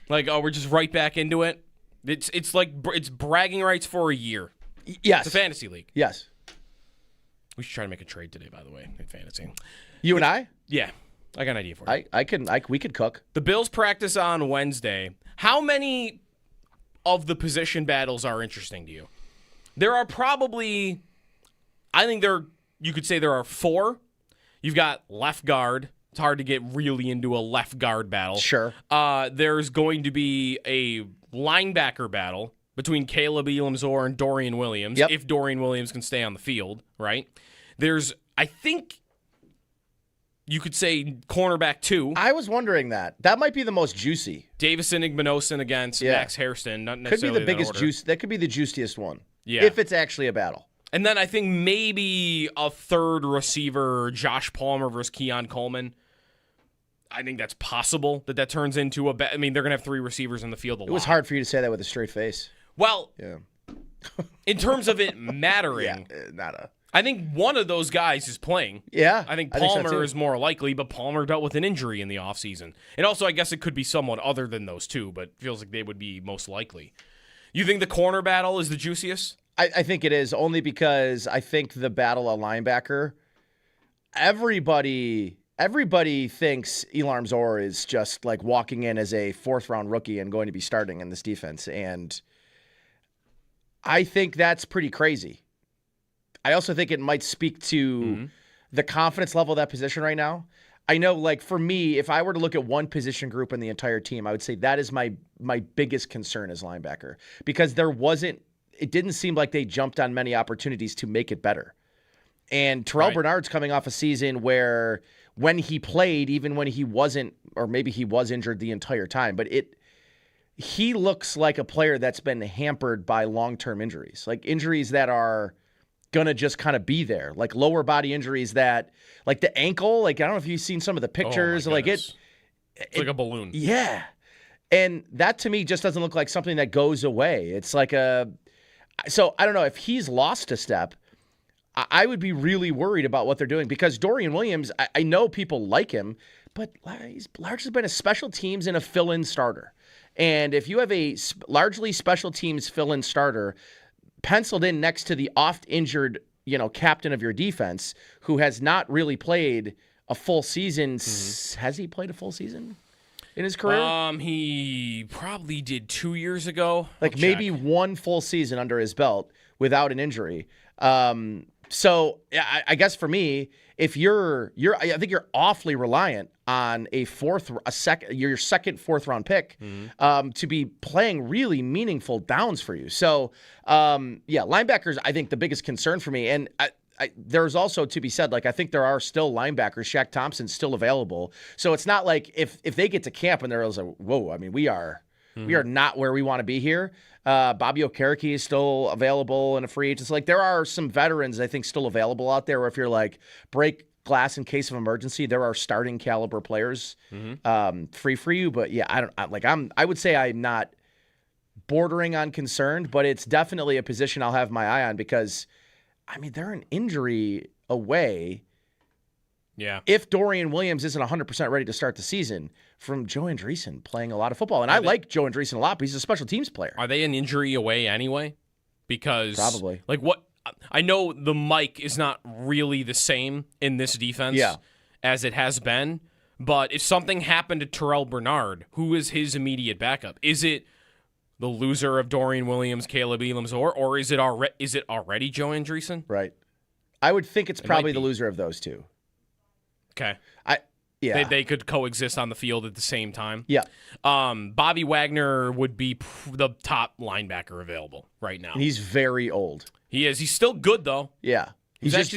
Like, oh, we're just right back into it. It's like it's bragging rights for a year. Yes. It's a fantasy league. Yes. We should try to make a trade today, by the way, in fantasy. You and I? Yeah, I got an idea for you. We could cook. The Bills practice on Wednesday. How many of the position battles are interesting to you? There are probably, you could say there are 4. You've got left guard. It's hard to get really into a left guard battle. Sure. There's going to be a linebacker battle between Caleb Elamsor and Dorian Williams, if Dorian Williams can stay on the field, right? There's, I think, you could say cornerback 2. I was wondering that. That might be the most juicy. Davison Igbinosun against Max Hairston. Not Could be necessarily the biggest order. juice. That could be the juiciest one. Yeah. If it's actually a battle. And then I think maybe a third receiver, Josh Palmer versus Keon Coleman. I think that's possible that turns into a I mean, they're going to have 3 receivers in the field a lot. It was hard for you to say that with a straight face. Well, Yeah. in terms of it mattering, I think one of those guys is playing. Yeah. I think so Palmer too. is more likely, but Palmer dealt with an injury in the offseason. And also, I guess it could be someone other than those 2, but feels like they would be most likely. You think the corner battle is the juiciest? I think it is, only because I think the battle of linebacker, everybody thinks Elarm Zor is just like walking in as a 4th-round rookie and going to be starting in this defense. And I think that's pretty crazy. I also think it might speak to the confidence level of that position right now. I know, like, for me, if I were to look at one position group in the entire team, I would say that is my biggest concern as linebacker, because it didn't seem like they jumped on many opportunities to make it better. And Terrell Bernard's coming off a season where when he played, even when he wasn't, or maybe he was injured the entire time, but he looks like a player that's been hampered by long-term injuries, like injuries that are going to just kind of be there, like lower body injuries that, like the ankle, like I don't know if you've seen some of the pictures, like it's like a balloon. Yeah. And that to me just doesn't look like something that goes away. It's like so I don't know if he's lost a step. I would be really worried about what they're doing, because Dorian Williams, I know people like him, but he's largely been a special teams and a fill-in starter. And if you have a largely special teams fill-in starter penciled in next to the oft-injured, captain of your defense, who has not really played a full season, has he played a full season in his career? He probably did 2 years ago. Like maybe one full season under his belt without an injury. So I guess for me, if I think you're awfully reliant on your second 4th-round pick to be playing really meaningful downs for you. So linebackers, I think the biggest concern for me, and there's also to be said, like I think there are still linebackers. Shaq Thompson's still available, so it's not like if they get to camp and they're like, whoa, I mean we are not where we want to be here. Bobby Okereke is still available and a free agent. Like there are some veterans I think still available out there where if you're like break glass in case of emergency, there are starting caliber players free for you. But yeah, I would say I'm not bordering on concerned, but it's definitely a position I'll have my eye on, because I mean they're an injury away. Yeah. If Dorian Williams isn't 100% ready to start the season, from Joe Andreessen playing a lot of football. And I like Joe Andreessen a lot, but he's a special teams player. Are they an injury away anyway? Because probably. Like what I know the mic is not really the same in this defense as it has been, but if something happened to Terrell Bernard, who is his immediate backup? Is it the loser of Dorian Williams, Caleb Elamsor, or is it already Joe Andreessen? Right. I would think it's probably the loser of those two. Okay. Yeah. They could coexist on the field at the same time. Yeah. Bobby Wagner would be the top linebacker available right now. And he's very old. He is. He's still good though. Yeah. He was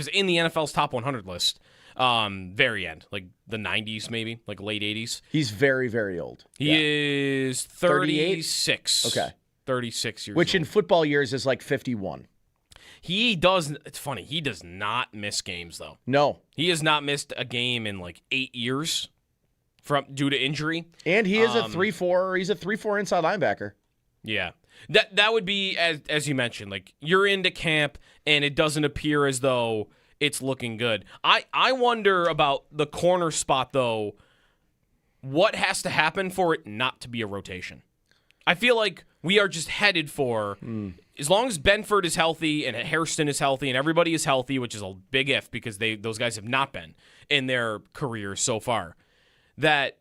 in the NFL's top 100 list. Very end, like the 90s maybe, like late 80s. He's very, very old. He is 36. 38? Okay. 36 years Which old. in football years is like 51. He does. It's funny. He does not miss games though. No. He has not missed a game in like 8 years due to injury. And he is a 3-4. He's a 3-4 inside linebacker. Yeah. That would be, as you mentioned, like you're into camp and it doesn't appear as though it's looking good. I wonder about the corner spot, though. What has to happen for it not to be a rotation? I feel like we are just headed for, as long as Benford is healthy and Hairston is healthy and everybody is healthy, which is a big if because those guys have not been in their careers so far, that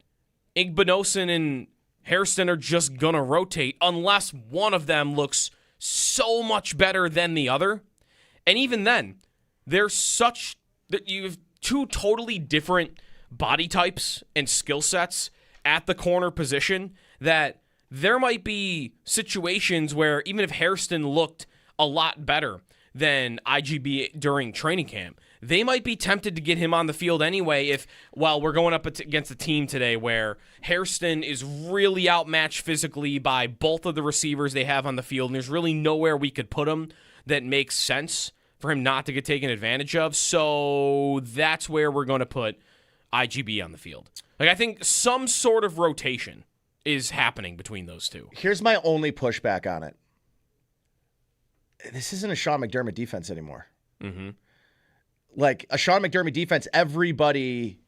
Igbinosun and Hairston are just going to rotate unless one of them looks so much better than the other. And even then, there's such that you have two totally different body types and skill sets at the corner position that there might be situations where even if Hairston looked a lot better than IGB during training camp, they might be tempted to get him on the field anyway while we're going up against a team today where Hairston is really outmatched physically by both of the receivers they have on the field, and there's really nowhere we could put him that makes sense for him not to get taken advantage of. So that's where we're going to put IGB on the field. Like, I think some sort of rotation is happening between those two. Here's my only pushback on it. This isn't a Sean McDermott defense anymore. Mm-hmm. Like a Sean McDermott defense, everybody,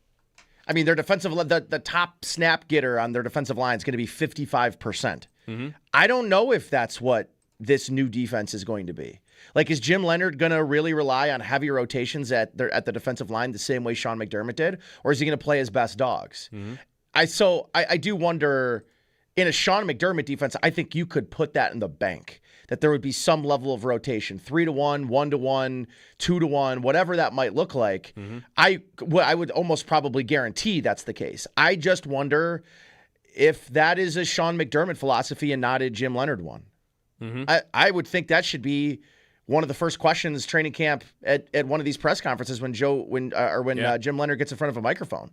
I mean, their defensive, the top snap getter on their defensive line is going to be 55%. Mm-hmm. I don't know if that's what this new defense is going to be. Like, is Jim Leonard going to really rely on heavy rotations at the defensive line the same way Sean McDermott did? Or is he going to play his best dogs? Mm-hmm. I do wonder, in a Sean McDermott defense, I think you could put that in the bank, that there would be some level of rotation, 3-1, 1-1, 2-1, whatever that might look like. Mm-hmm. I would almost probably guarantee that's the case. I just wonder if that is a Sean McDermott philosophy and not a Jim Leonard one. Mm-hmm. I would think that should be one of the first questions training camp at one of these press conferences when Jim Leonard gets in front of a microphone,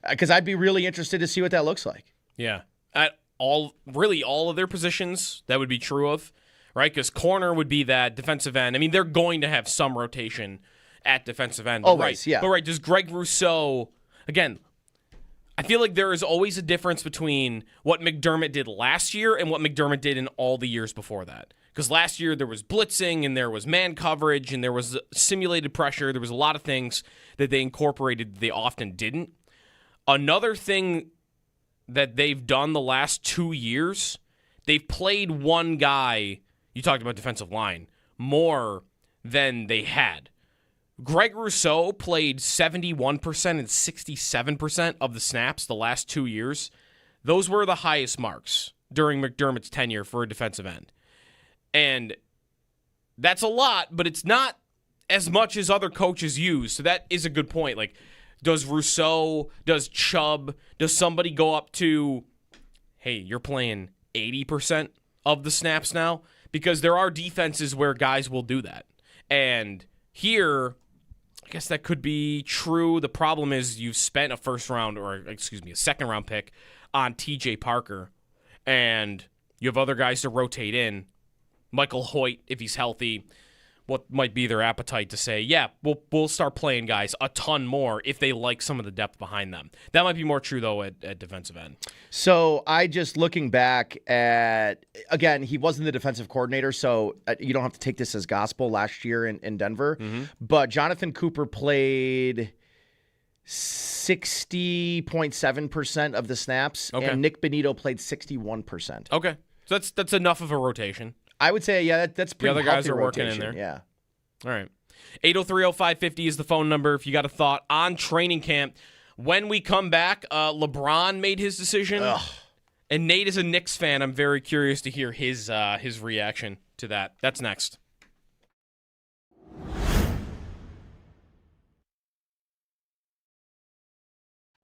because I'd be really interested to see what that looks like. Yeah, at all of their positions that would be true of, right? Because corner would be that defensive end. I mean, they're going to have some rotation at defensive end. Always, right. yeah. But right, does Greg Rousseau again? I feel like there is always a difference between what McDermott did last year and what McDermott did in all the years before that. Because last year there was blitzing and there was man coverage and there was simulated pressure. There was a lot of things that they incorporated that they often didn't. Another thing that they've done the last 2 years, they've played one guy, you talked about defensive line, more than they had. Greg Rousseau played 71% and 67% of the snaps the last 2 years. Those were the highest marks during McDermott's tenure for a defensive end. And that's a lot, but it's not as much as other coaches use. So that is a good point. Like, does Rousseau, does Chubb, does somebody go up to, hey, you're playing 80% of the snaps now? Because there are defenses where guys will do that. And here, I guess that could be true. The problem is you've spent a second round pick on TJ Parker, and you have other guys to rotate in. Michael Hoyt, if he's healthy, what might be their appetite to say, yeah, we'll start playing guys a ton more if they like some of the depth behind them. That might be more true, though, at defensive end. So I just looking back at, again, he wasn't the defensive coordinator, so you don't have to take this as gospel last year in Denver. Mm-hmm. But Jonathan Cooper played 60.7% of the snaps, Okay. and Nick Benito played 61%. Okay, so that's enough of a rotation. I would say, yeah, that's pretty The other guys healthy are working in rotation, there. Yeah. All right. 803-0550 is the phone number if you got a thought on training camp. When we come back, LeBron made his decision. Ugh. And Nate is a Knicks fan. I'm very curious to hear his reaction to that. That's next.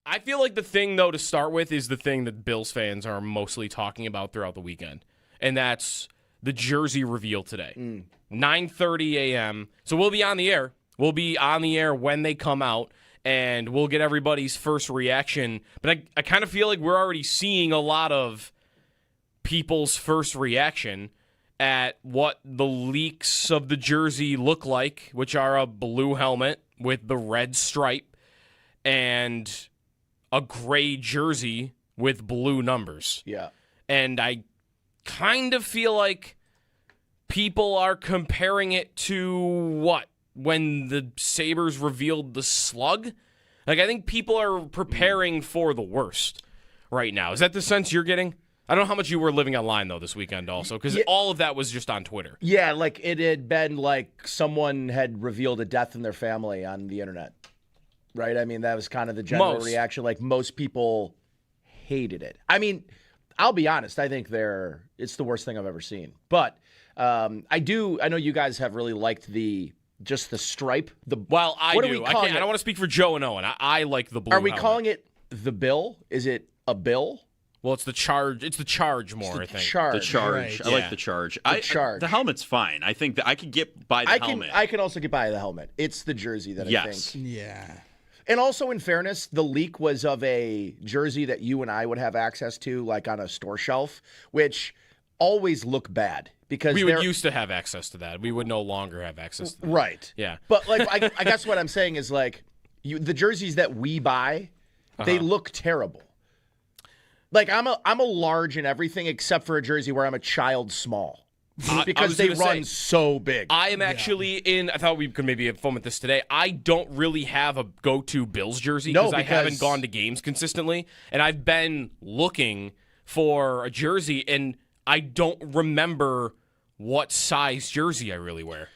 I feel like the thing, though, to start with is the thing that Bills fans are mostly talking about throughout the weekend. And that's the jersey reveal today. 9:30 a.m. So we'll be on the air. We'll be on the air when they come out, and we'll get everybody's first reaction. But I kind of feel like we're already seeing a lot of people's first reaction. at what the leaks of the jersey look like, which are a blue helmet with the red stripe and a gray jersey with blue numbers. Yeah. And I kind of feel like people are comparing it to what? When the Sabres revealed the slug? Like, I think people are preparing for the worst right now. Is that the sense you're getting? I don't know how much you were living online, though, this weekend also, because all of that was just on Twitter. Yeah, like it had been like someone had revealed a death in their family on the internet, right? I mean, that was kind of the general reaction. Like, most people hated it. I mean, I'll be honest. I think it's the worst thing I've ever seen. But I know you guys have really liked just the stripe. Well, I do. I don't want to speak for Joe and Owen. I like the blue. Are we helmet. calling it the bill? Is it a bill? Well, it's the charge. It's the charge more, I think. The charge. Right. I like the charge. The helmet's fine. I think that I could get by the helmet. I can also get by the helmet. It's the jersey that I think. Yeah. And also, in fairness, the leak was of a jersey that you and I would have access to, like on a store shelf, which always look bad. Because we would used to have access to that. We would no longer have access to that. Right. Yeah. But like I guess what I'm saying is like the jerseys that we buy, they look terrible. Like I'm a large in everything except for a jersey where I'm a child small. Because they run so big. I am actually I thought we could maybe foment this today. I don't really have a go-to Bills jersey because I haven't gone to games consistently. And I've been looking for a jersey and I don't remember what size jersey I really wear.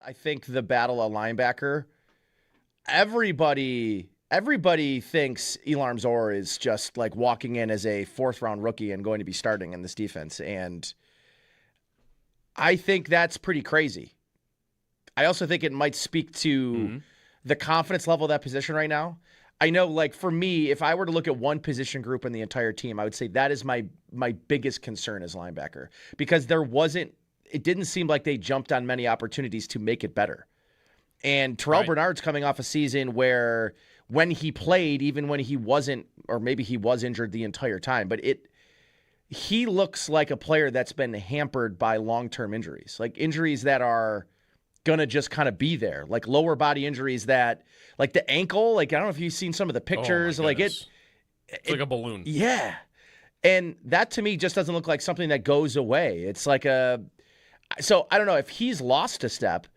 I think the battle of linebacker, everybody thinks Elarm Zor is just like walking in as a 4th-round rookie and going to be starting in this defense. And I think that's pretty crazy. I also think it might speak to the confidence level of that position right now. I know, like, for me, if I were to look at one position group in the entire team, I would say that is my biggest concern as linebacker, because it didn't seem like they jumped on many opportunities to make it better. And Terrell Bernard's coming off a season where when he played, even when he wasn't, or maybe he was injured the entire time, but he looks like a player that's been hampered by long-term injuries, like injuries that are going to just kind of be there, like lower body injuries that, like the ankle, like I don't know if you've seen some of the pictures, like it's like a balloon. Yeah. And that to me just doesn't look like something that goes away. It's like so I don't know if he's lost a step.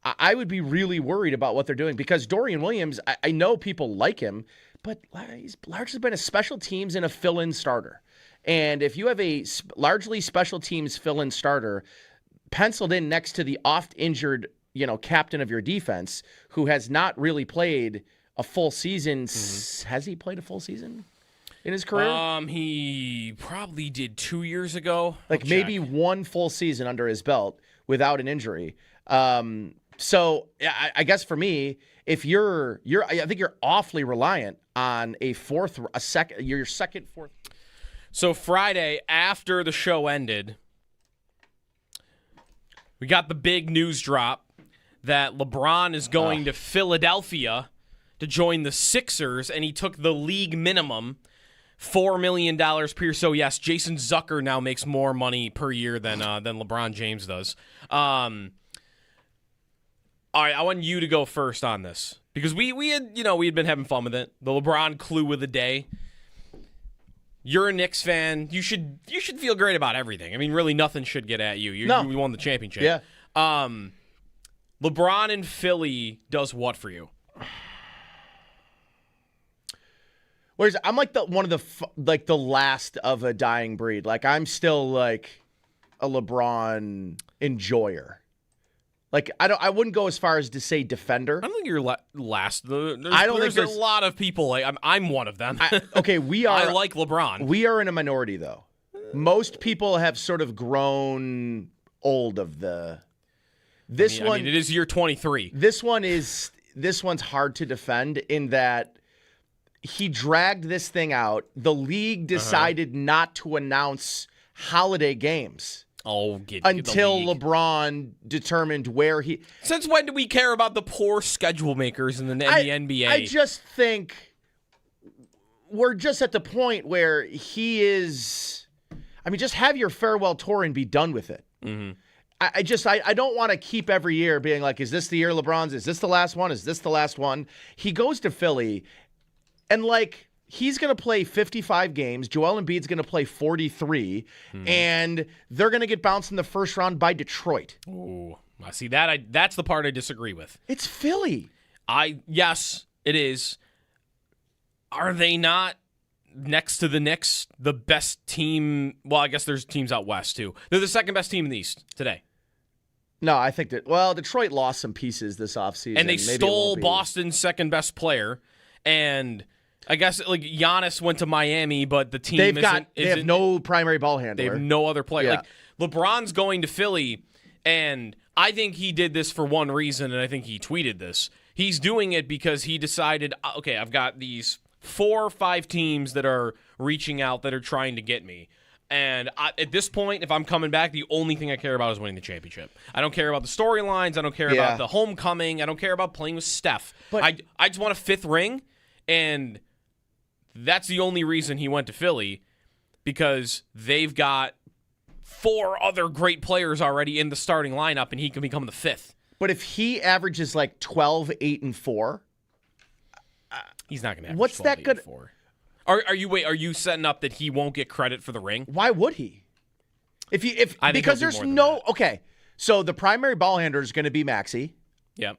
I would be really worried about what they're doing, because Dorian Williams, I know people like him, but he's largely been a special teams and a fill-in starter. And if you have a largely special teams fill-in starter penciled in next to the oft-injured, captain of your defense, who has not really played a full season, has he played a full season in his career? He probably did 2 years ago. Like maybe one full season under his belt without an injury. So I guess for me, if I think you're awfully reliant on your second, fourth. So Friday, after the show ended, we got the big news drop that LeBron is going to Philadelphia to join the Sixers, and he took the league minimum, $4 million per year. So yes, Jason Zucker now makes more money per year than LeBron James does. All right, I want you to go first on this, because we had been having fun with it. The LeBron clue of the day. You're a Knicks fan. You should feel great about everything. I mean, really, nothing should get at you. You won the championship. Yeah. LeBron in Philly does what for you? Whereas I'm like the last of a dying breed. Like I'm still like a LeBron enjoyer. Like I wouldn't go as far as to say defender. I don't think you're last. I don't think there's a lot of people. Like, I'm one of them. We are. I like LeBron. We are in a minority though. Most people have sort of grown old of the. This one. It is year 23. This one's hard to defend in that he dragged this thing out. The league decided not to announce holiday games. Until LeBron determined where he. Since when do we care about the poor schedule makers in the NBA? I just think we're just at the point where he is. I mean, just have your farewell tour and be done with it. Mm-hmm. I don't want to keep every year being like, is this the year LeBron's? Is this the last one? Is this the last one? He goes to Philly, and like. He's going to play 55 games. Joel Embiid's going to play 43, and they're going to get bounced in the first round by Detroit. Ooh, I see that. That's the part I disagree with. It's Philly. Yes, it is. Are they not next to the Knicks the best team? Well, I guess there's teams out west too. They're the second best team in the East today. No, I think that. Well, Detroit lost some pieces this offseason, and they stole Boston's second best player, and. I guess like Giannis went to Miami, but the team they have no primary ball handler. They have no other player. Yeah. Like LeBron's going to Philly, and I think he did this for one reason, and I think he tweeted this. He's doing it because he decided, okay, I've got these 4 or 5 teams that are reaching out that are trying to get me. And at this point, if I'm coming back, the only thing I care about is winning the championship. I don't care about the storylines. I don't care about the homecoming. I don't care about playing with Steph. But I just want a 5th ring, and that's the only reason he went to Philly, because they've got 4 other great players already in the starting lineup, and he can become the 5th. But if he averages like 12, 8, and 4, he's not going to average what's 12, that 8, good? And 4. Are you setting up that he won't get credit for the ring? Why would he? Because there's no okay. So the primary ball handler is going to be Maxey. Yep.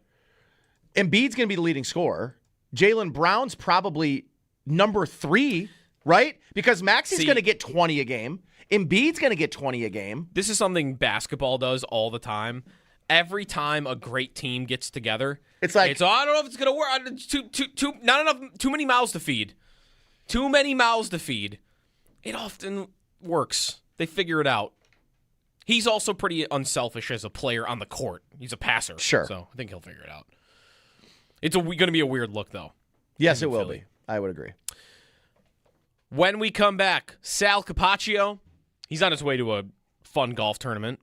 Embiid's going to be the leading scorer. Jaylen Brown's probably number 3, right? Because Maxey's going to get 20 a game. Embiid's going to get 20 a game. This is something basketball does all the time. Every time a great team gets together, it's like, I don't know if it's going to work. Not enough. Too many mouths to feed. Too many mouths to feed. It often works. They figure it out. He's also pretty unselfish as a player on the court. He's a passer. Sure. So I think he'll figure it out. It's going to be a weird look, though. Yes, it will be. I would agree. When we come back, Sal Capaccio, he's on his way to a fun golf tournament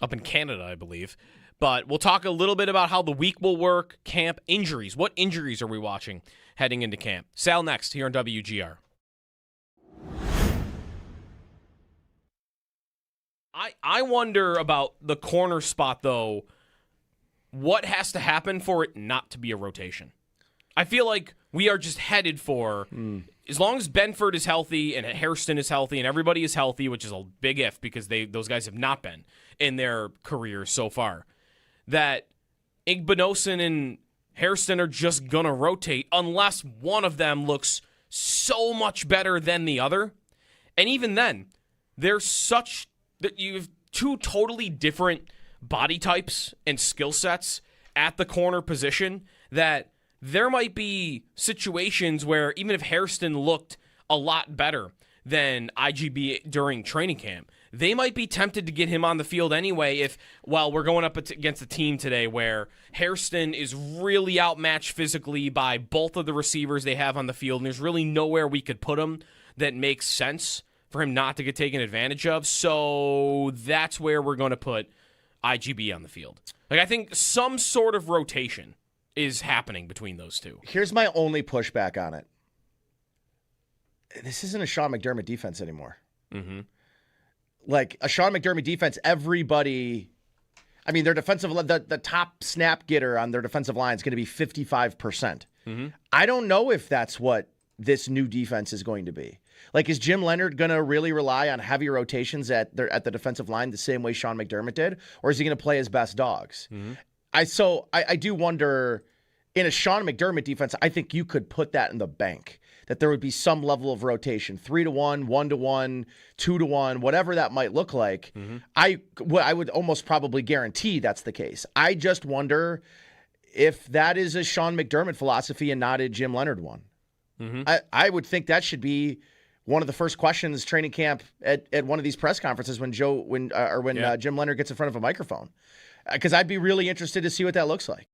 up in Canada, I believe. But we'll talk a little bit about how the week will work, camp, injuries. What injuries are we watching heading into camp? Sal next here on WGR. I wonder about the corner spot, though. What has to happen for it not to be a rotation? I feel like we are just headed for, as long as Benford is healthy and Hairston is healthy and everybody is healthy, which is a big if because those guys have not been in their careers so far, that Igbinosun and Hairston are just going to rotate unless one of them looks so much better than the other. And even then, there's such that you have 2 totally different body types and skill sets at the corner position that there might be situations where even if Hairston looked a lot better than IGB during training camp, they might be tempted to get him on the field anyway we're going up against a team today where Hairston is really outmatched physically by both of the receivers they have on the field, and there's really nowhere we could put him that makes sense for him not to get taken advantage of. So that's where we're going to put IGB on the field. Like, I think some sort of rotation is happening between those two. Here's my only pushback on it. This isn't a Sean McDermott defense anymore. Mm-hmm. Like, a Sean McDermott defense, everybody... I mean, their defensive... The top snap getter on their defensive line is going to be 55%. Mm-hmm. I don't know if that's what this new defense is going to be. Like, is Jim Leonard going to really rely on heavy rotations at the defensive line the same way Sean McDermott did? Or is he going to play his best dogs? Mm-hmm. I do wonder, in a Sean McDermott defense, I think you could put that in the bank, that there would be some level of rotation, 3-1, 1-1, 2-1, whatever that might look like. I would almost probably guarantee that's the case. I just wonder if that is a Sean McDermott philosophy and not a Jim Leonard one. I would think that should be one of the first questions training camp at one of these press conferences when Jim Leonard gets in front of a microphone. Because I'd be really interested to see what that looks like.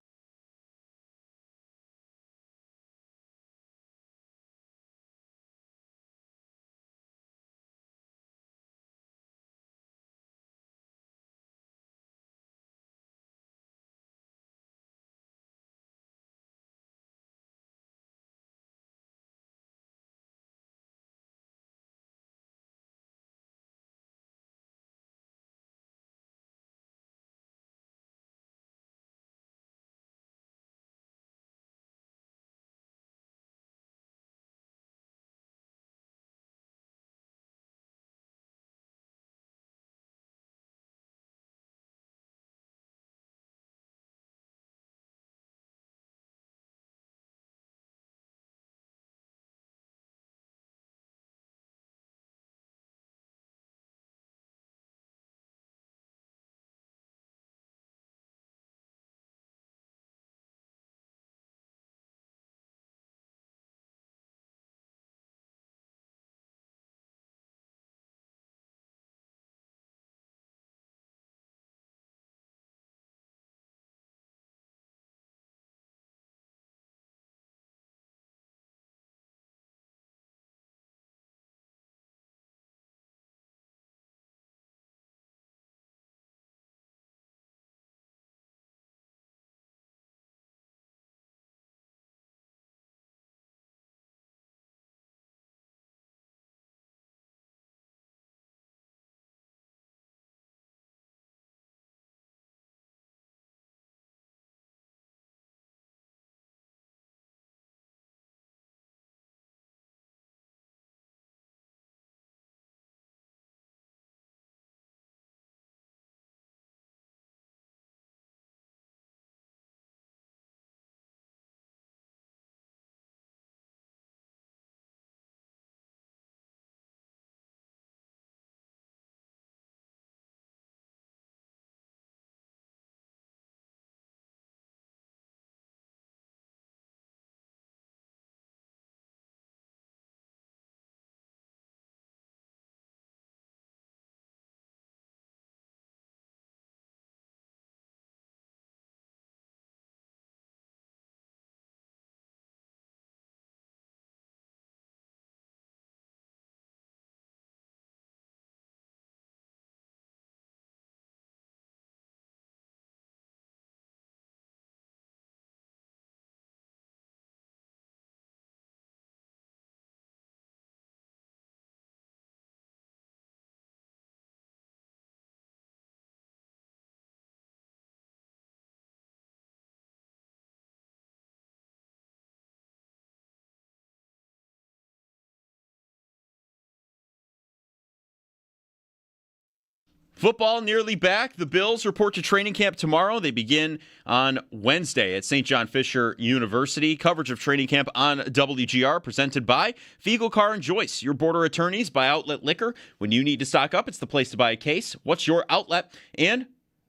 Football nearly back. The Bills report to training camp tomorrow. They begin on Wednesday at St. John Fisher University. Coverage of training camp on WGR presented by Fiegel Car and Joyce, your border attorneys by Outlet Liquor. When you need to stock up, it's the place to buy a case. What's your outlet? And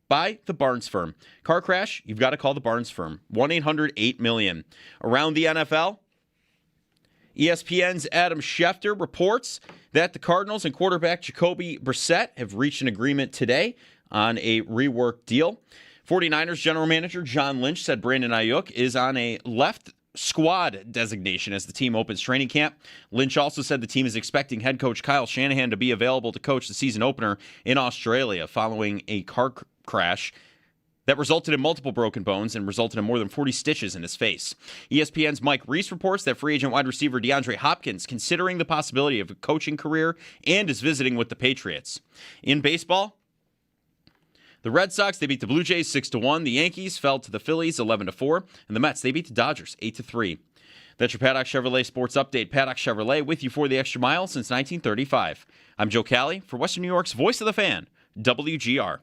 by the Barnes Firm. Car crash, you've got to call the Barnes Firm. 1-800-8-million. Around the NFL, ESPN's Adam Schefter reports that the Cardinals and quarterback Jacoby Brissett have reached an agreement today on a reworked deal. 49ers general manager John Lynch said Brandon Ayuk is on a left squad designation as the team opens training camp. Lynch also said the team is expecting head coach Kyle Shanahan to be available to coach the season opener in Australia following a car crash that resulted in multiple broken bones and resulted in more than 40 stitches in his face. ESPN's Mike Reese reports that free agent wide receiver DeAndre Hopkins considering the possibility of a coaching career and is visiting with the Patriots. In baseball, the Red Sox, they beat the Blue Jays 6-1. The Yankees fell to the Phillies 11-4. And the Mets, they beat the Dodgers 8-3. That's your Paddock Chevrolet Sports Update. Paddock Chevrolet with you for the extra mile since 1935. I'm Joe Cali for Western New York's Voice of the Fan, WGR.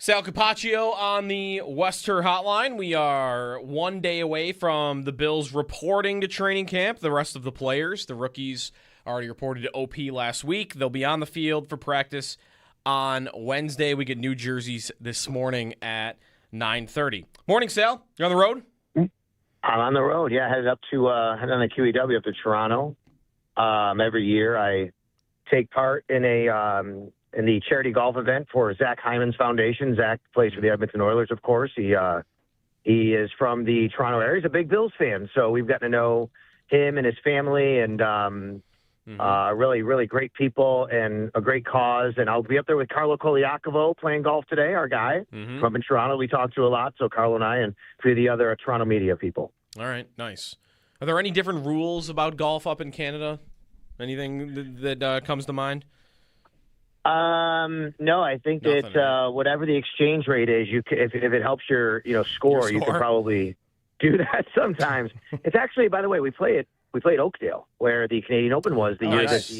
Sal Capaccio on the Wester Hotline. We are 1 day away from the Bills reporting to training camp. The rest of the players, the rookies, already reported to OP last week. They'll be on the field for practice on Wednesday. We get new jerseys this morning at 9:30. Morning, Sal. You're on the road? I'm on the road, yeah. Headed on the QEW up to Toronto. Every year I take part in the charity golf event for Zach Hyman's foundation. Zach plays for the Edmonton Oilers, of course. He is from the Toronto area. He's a big Bills fan, so we've gotten to know him and his family, and really, really great people and a great cause. And I'll be up there with Carlo Koliakovo playing golf today, our guy from up in Toronto. We talk to a lot, so Carlo and I and a few of the other Toronto media people. All right, nice. Are there any different rules about golf up in Canada? Anything that comes to mind? No, I think that whatever the exchange rate is, if it helps your score, you can probably do that sometimes. It's actually, by the way, we played Oakdale, where the Canadian Open was the year that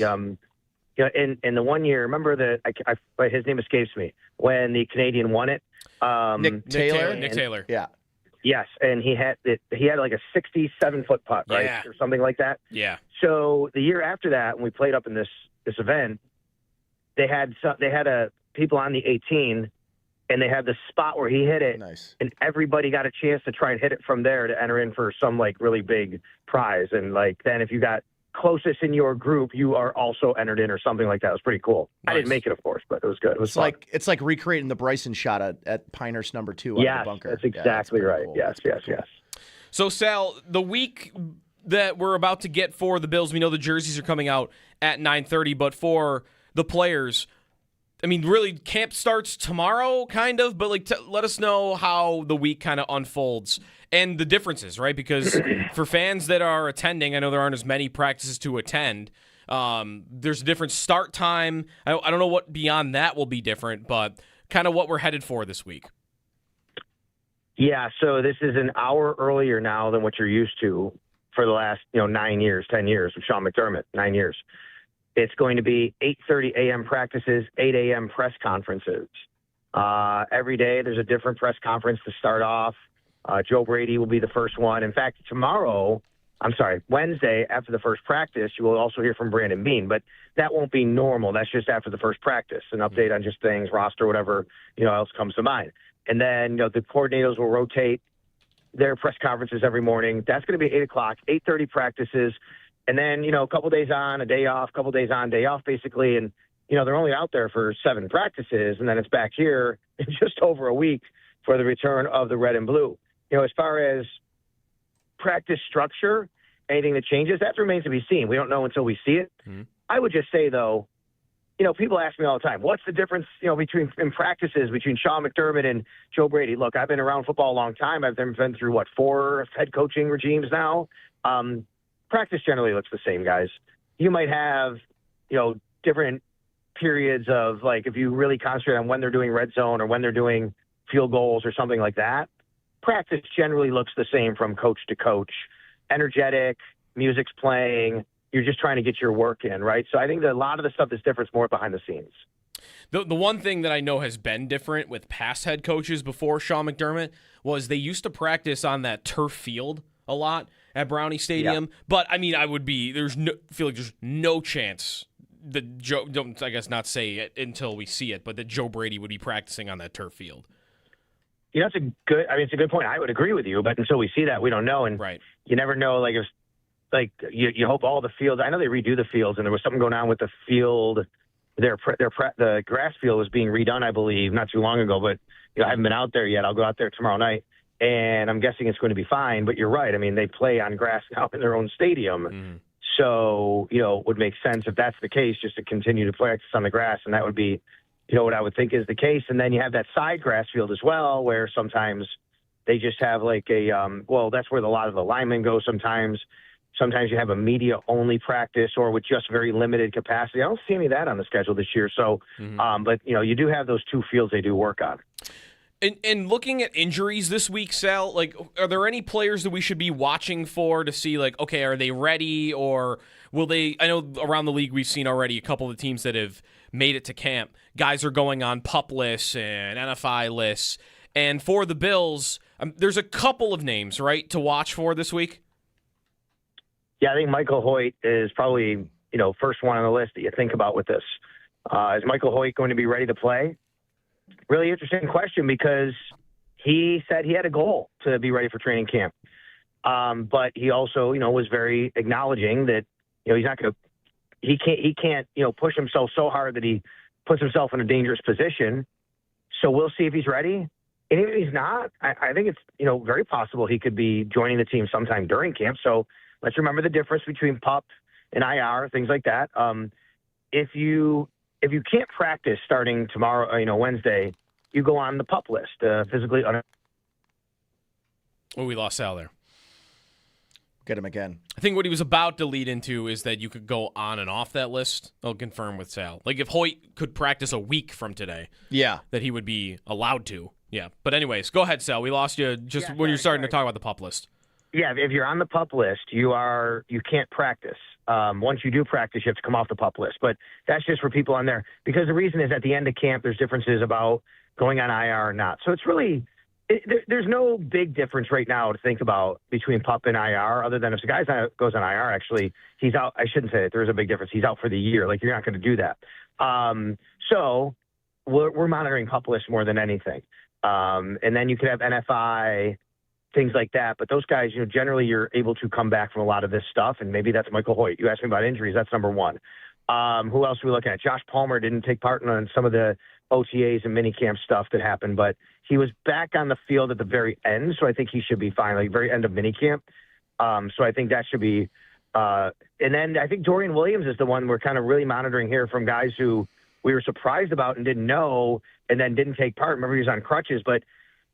in the 1 year. Remember his name escapes me when the Canadian won it. Nick Taylor. Nick Taylor. Yeah. Yes, and he had like a 67-foot putt, right, or something like that. Yeah. So the year after that, when we played up in this event, they had people on the 18, and they had the spot where he hit it, and everybody got a chance to try and hit it from there to enter in for some like really big prize. And like then if you got closest in your group, you are also entered in or something like that. It was pretty cool. Nice. I didn't make it, of course, but it was good. It was fun. It's like recreating the Bryson shot at Pinehurst number 2 out of the bunker. That's exactly right. Cool. Yes. So, Sal, the week that we're about to get for the Bills, we know the jerseys are coming out at 9:30, but for the players, I mean, really, camp starts tomorrow, kind of, but like, let us know how the week kind of unfolds and the differences, right? Because for fans that are attending, I know there aren't as many practices to attend. There's a different start time. I don't know what beyond that will be different, but kind of what we're headed for this week. Yeah, so this is an hour earlier now than what you're used to for the last 9 years, 10 years with Sean McDermott, 9 years. It's going to be 8:30 a.m. practices, 8 a.m. press conferences. Every day there's a different press conference to start off. Joe Brady will be the first one. In fact, Wednesday, after the first practice, you will also hear from Brandon Beane, but that won't be normal. That's just after the first practice, an update on just things, roster, whatever, else comes to mind. And then, the coordinators will rotate their press conferences every morning. That's going to be 8 o'clock, 8:30 practices. And then, a couple days on, a day off, couple days on, day off, basically. And, they're only out there for 7 practices, and then it's back here in just over a week for the return of the red and blue. As far as practice structure, anything that changes, that remains to be seen. We don't know until we see it. Mm-hmm. I would just say, though, people ask me all the time, what's the difference, between Sean McDermott and Joe Brady? Look, I've been around football a long time. I've been through, 4 head coaching regimes now. Practice generally looks the same, guys. You might have, different periods of, like, if you really concentrate on when they're doing red zone or when they're doing field goals or something like that, practice generally looks the same from coach to coach. Energetic, music's playing. You're just trying to get your work in, right? So I think that a lot of the stuff that's different is more behind the scenes. The one thing that I know has been different with past head coaches before Sean McDermott was they used to practice on that turf field a lot at Brownie Stadium. Yeah. But I mean, feel like there's no chance that Joe, don't I guess not say it until we see it, but that Joe Brady would be practicing on that turf field. It's a good point. I would agree with you, but until we see that, we don't know. And right. You never know. Like, you hope all the fields. I know they redo the fields, and there was something going on with the field. The grass field was being redone, I believe, not too long ago. But I haven't been out there yet. I'll go out there tomorrow night, and I'm guessing it's going to be fine. But you're right. I mean, they play on grass now in their own stadium, so it would make sense if that's the case, just to continue to practice on the grass, and that would be, what I would think is the case. And then you have that side grass field as well, where sometimes they just have like that's where a lot of the linemen go sometimes. Sometimes you have a media-only practice or with just very limited capacity. I don't see any of that on the schedule this year. So, but, you do have those 2 fields they do work on. And looking at injuries this week, Sal, like, are there any players that we should be watching for to see, like, okay, are they ready, or will they? I know around the league we've seen already a couple of the teams that have made it to camp. Guys are going on PUP lists and NFI lists, and for the Bills, there's a couple of names, right, to watch for this week. Yeah, I think Michael Hoyt is probably first one on the list that you think about with this. Is Michael Hoyt going to be ready to play? Really interesting question, because he said he had a goal to be ready for training camp. But he also, was very acknowledging that, he's not going to, he can't, push himself so hard that he puts himself in a dangerous position. So we'll see if he's ready. And even if he's not, I think it's, very possible he could be joining the team sometime during camp. So let's remember the difference between PUP and IR, things like that. If you can't practice starting tomorrow, Wednesday, you go on the PUP list, physically. We lost Sal there. Get him again. I think what he was about to lead into is that you could go on and off that list. I'll confirm with Sal. Like, if Hoyt could practice a week from today, that he would be allowed to. Yeah. But anyways, go ahead, Sal. We lost you when you're starting to talk about the PUP list. Yeah, if you're on the PUP list, you can't practice. Once you do practice, you have to come off the PUP list. But that's just for people on there. Because the reason is at the end of camp, there's differences about going on IR or not. So it's really there's no big difference right now to think about between PUP and IR, other than if the guy goes on IR, actually, he's out. I shouldn't say it. There is a big difference. He's out for the year. Like, you're not going to do that. So we're monitoring PUP list more than anything. And then you could have NFI, things like that. But those guys, generally you're able to come back from a lot of this stuff, and maybe that's Michael Hoyt. You asked me about injuries. That's number one. Who else are we looking at? Josh Palmer didn't take part in some of the OTAs and minicamp stuff that happened, but he was back on the field at the very end, so I think he should be fine, like very end of minicamp. So I think that should be and then I think Dorian Williams is the one we're kind of really monitoring here from guys who we were surprised about and didn't know and then didn't take part. Remember, he was on crutches, but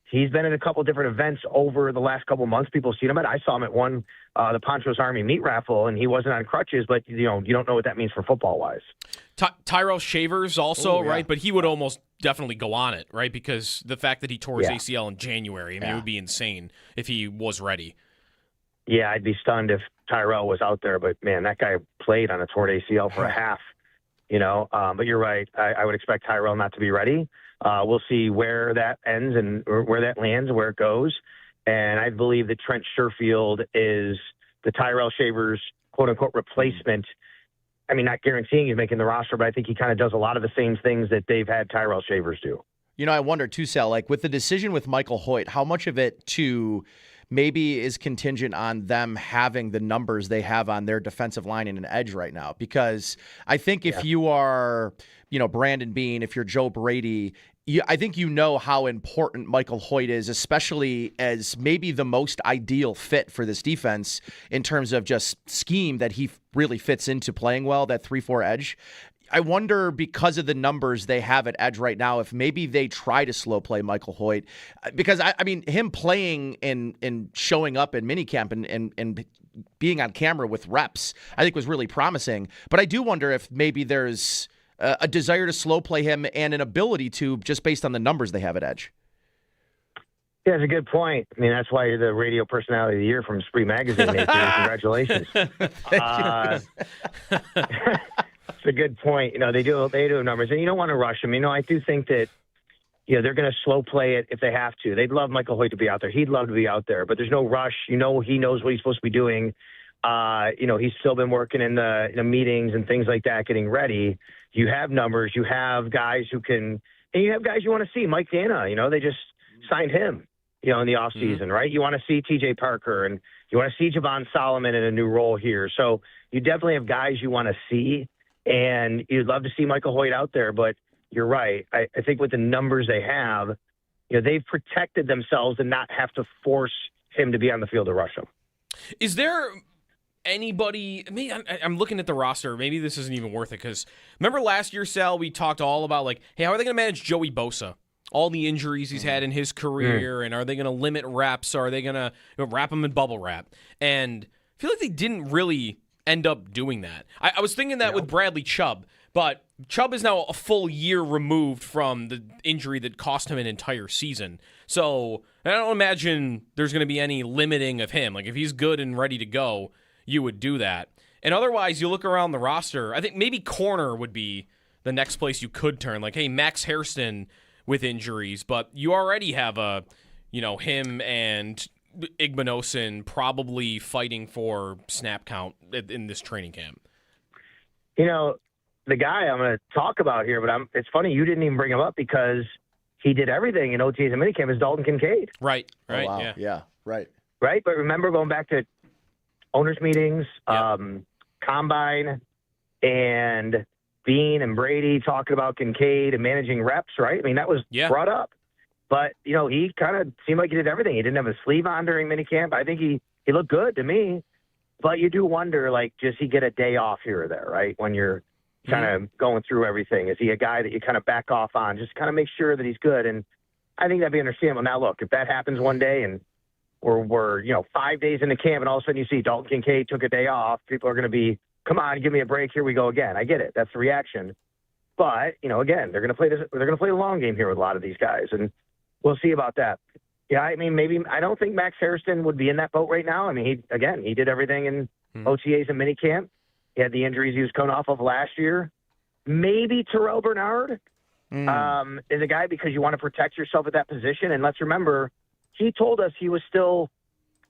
he's been at a couple different events over the last couple months. People have seen him at. I saw him at one, the Ponchos Army meat raffle, and he wasn't on crutches, but you don't know what that means for football-wise. Tyrell Shavers also, right? But he would almost definitely go on it, right? Because the fact that he tore his ACL in January, it would be insane if he was ready. Yeah, I'd be stunned if Tyrell was out there, but man, that guy played on a torn ACL for a half, But you're right. I would expect Tyrell not to be ready. We'll see where that ends and where that lands, where it goes. And I believe that Trent Sherfield is the Tyrell Shavers, quote-unquote, replacement. I mean, not guaranteeing he's making the roster, but I think he kind of does a lot of the same things that they've had Tyrell Shavers do. I wonder, too, Sal, like with the decision with Michael Hoyt, how much of it, too, maybe is contingent on them having the numbers they have on their defensive line in an edge right now? Because I think if you are, Brandon Beane, if you're Joe Brady, I think how important Michael Hoyt is, especially as maybe the most ideal fit for this defense in terms of just scheme that he really fits into playing well, that 3-4 edge. I wonder, because of the numbers they have at edge right now, if maybe they try to slow play Michael Hoyt. Because, I mean, him playing and showing up in minicamp and being on camera with reps, I think was really promising. But I do wonder if maybe there's a desire to slow play him and an ability to, just based on the numbers they have at edge. Yeah, that's a good point. I mean, that's why you're the radio personality of the year from Spree Magazine, Nathan. Congratulations. It's a good point. They do numbers, and you don't want to rush them. I do think that, they're going to slow play it if they have to. They'd love Michael Hoyt to be out there. He'd love to be out there, but there's no rush. He knows what he's supposed to be doing. He's still been working in the meetings and things like that, getting ready. You have numbers. You have guys who can, and you have guys you want to see. Mike Dana, they just signed him, in the offseason, right? You want to see TJ Parker, and you want to see Javon Solomon in a new role here. So you definitely have guys you want to see, and you'd love to see Michael Hoyt out there. But you're right. I think with the numbers they have, they've protected themselves and not have to force him to be on the field to rush him. Is there anybody? Maybe I'm looking at the roster. Maybe this isn't even worth it, because remember last year, Sal, we talked all about hey, how are they going to manage Joey Bosa? All the injuries he's had in his career, and are they going to limit reps? Or are they going to wrap him in bubble wrap? And I feel like they didn't really end up doing that. I was thinking that with Bradley Chubb, but Chubb is now a full year removed from the injury that cost him an entire season. So I don't imagine there's going to be any limiting of him. Like, if he's good and ready to go, you would do that. And otherwise, you look around the roster, I think maybe corner would be the next place you could turn. Like, hey, Max Hairston with injuries, but you already have him and Igbinosun probably fighting for snap count in this training camp. The guy I'm going to talk about here, but it's funny you didn't even bring him up because he did everything in OTAs and minicamp is Dalton Kincaid. Right. Oh, wow. Yeah, right. Right, but remember going back to owners' meetings, combine, and Bean and Brady talking about Kincaid and managing reps, right? I mean, that was brought up. But, he kind of seemed like he did everything. He didn't have a sleeve on during minicamp. I think he looked good to me. But you do wonder, like, does he get a day off here or there, right, when you're kind of going through everything? Is he a guy that you kind of back off on, just kind of make sure that he's good? And I think that'd be understandable. Now, look, if that happens one day and we're 5 days into camp and all of a sudden you see Dalton Kincaid took a day off, people are going to be, come on, give me a break. Here we go again. I get it. That's the reaction. But, again, they're going to play this. They're going to play the long game here with a lot of these guys, and we'll see about that. Yeah, I mean, maybe I don't think Max Hairston would be in that boat right now. I mean, he did everything in OTAs and minicamp. He had the injuries he was coming off of last year. Maybe Terrell Bernard is a guy because you want to protect yourself at that position. And let's remember, he told us he was still,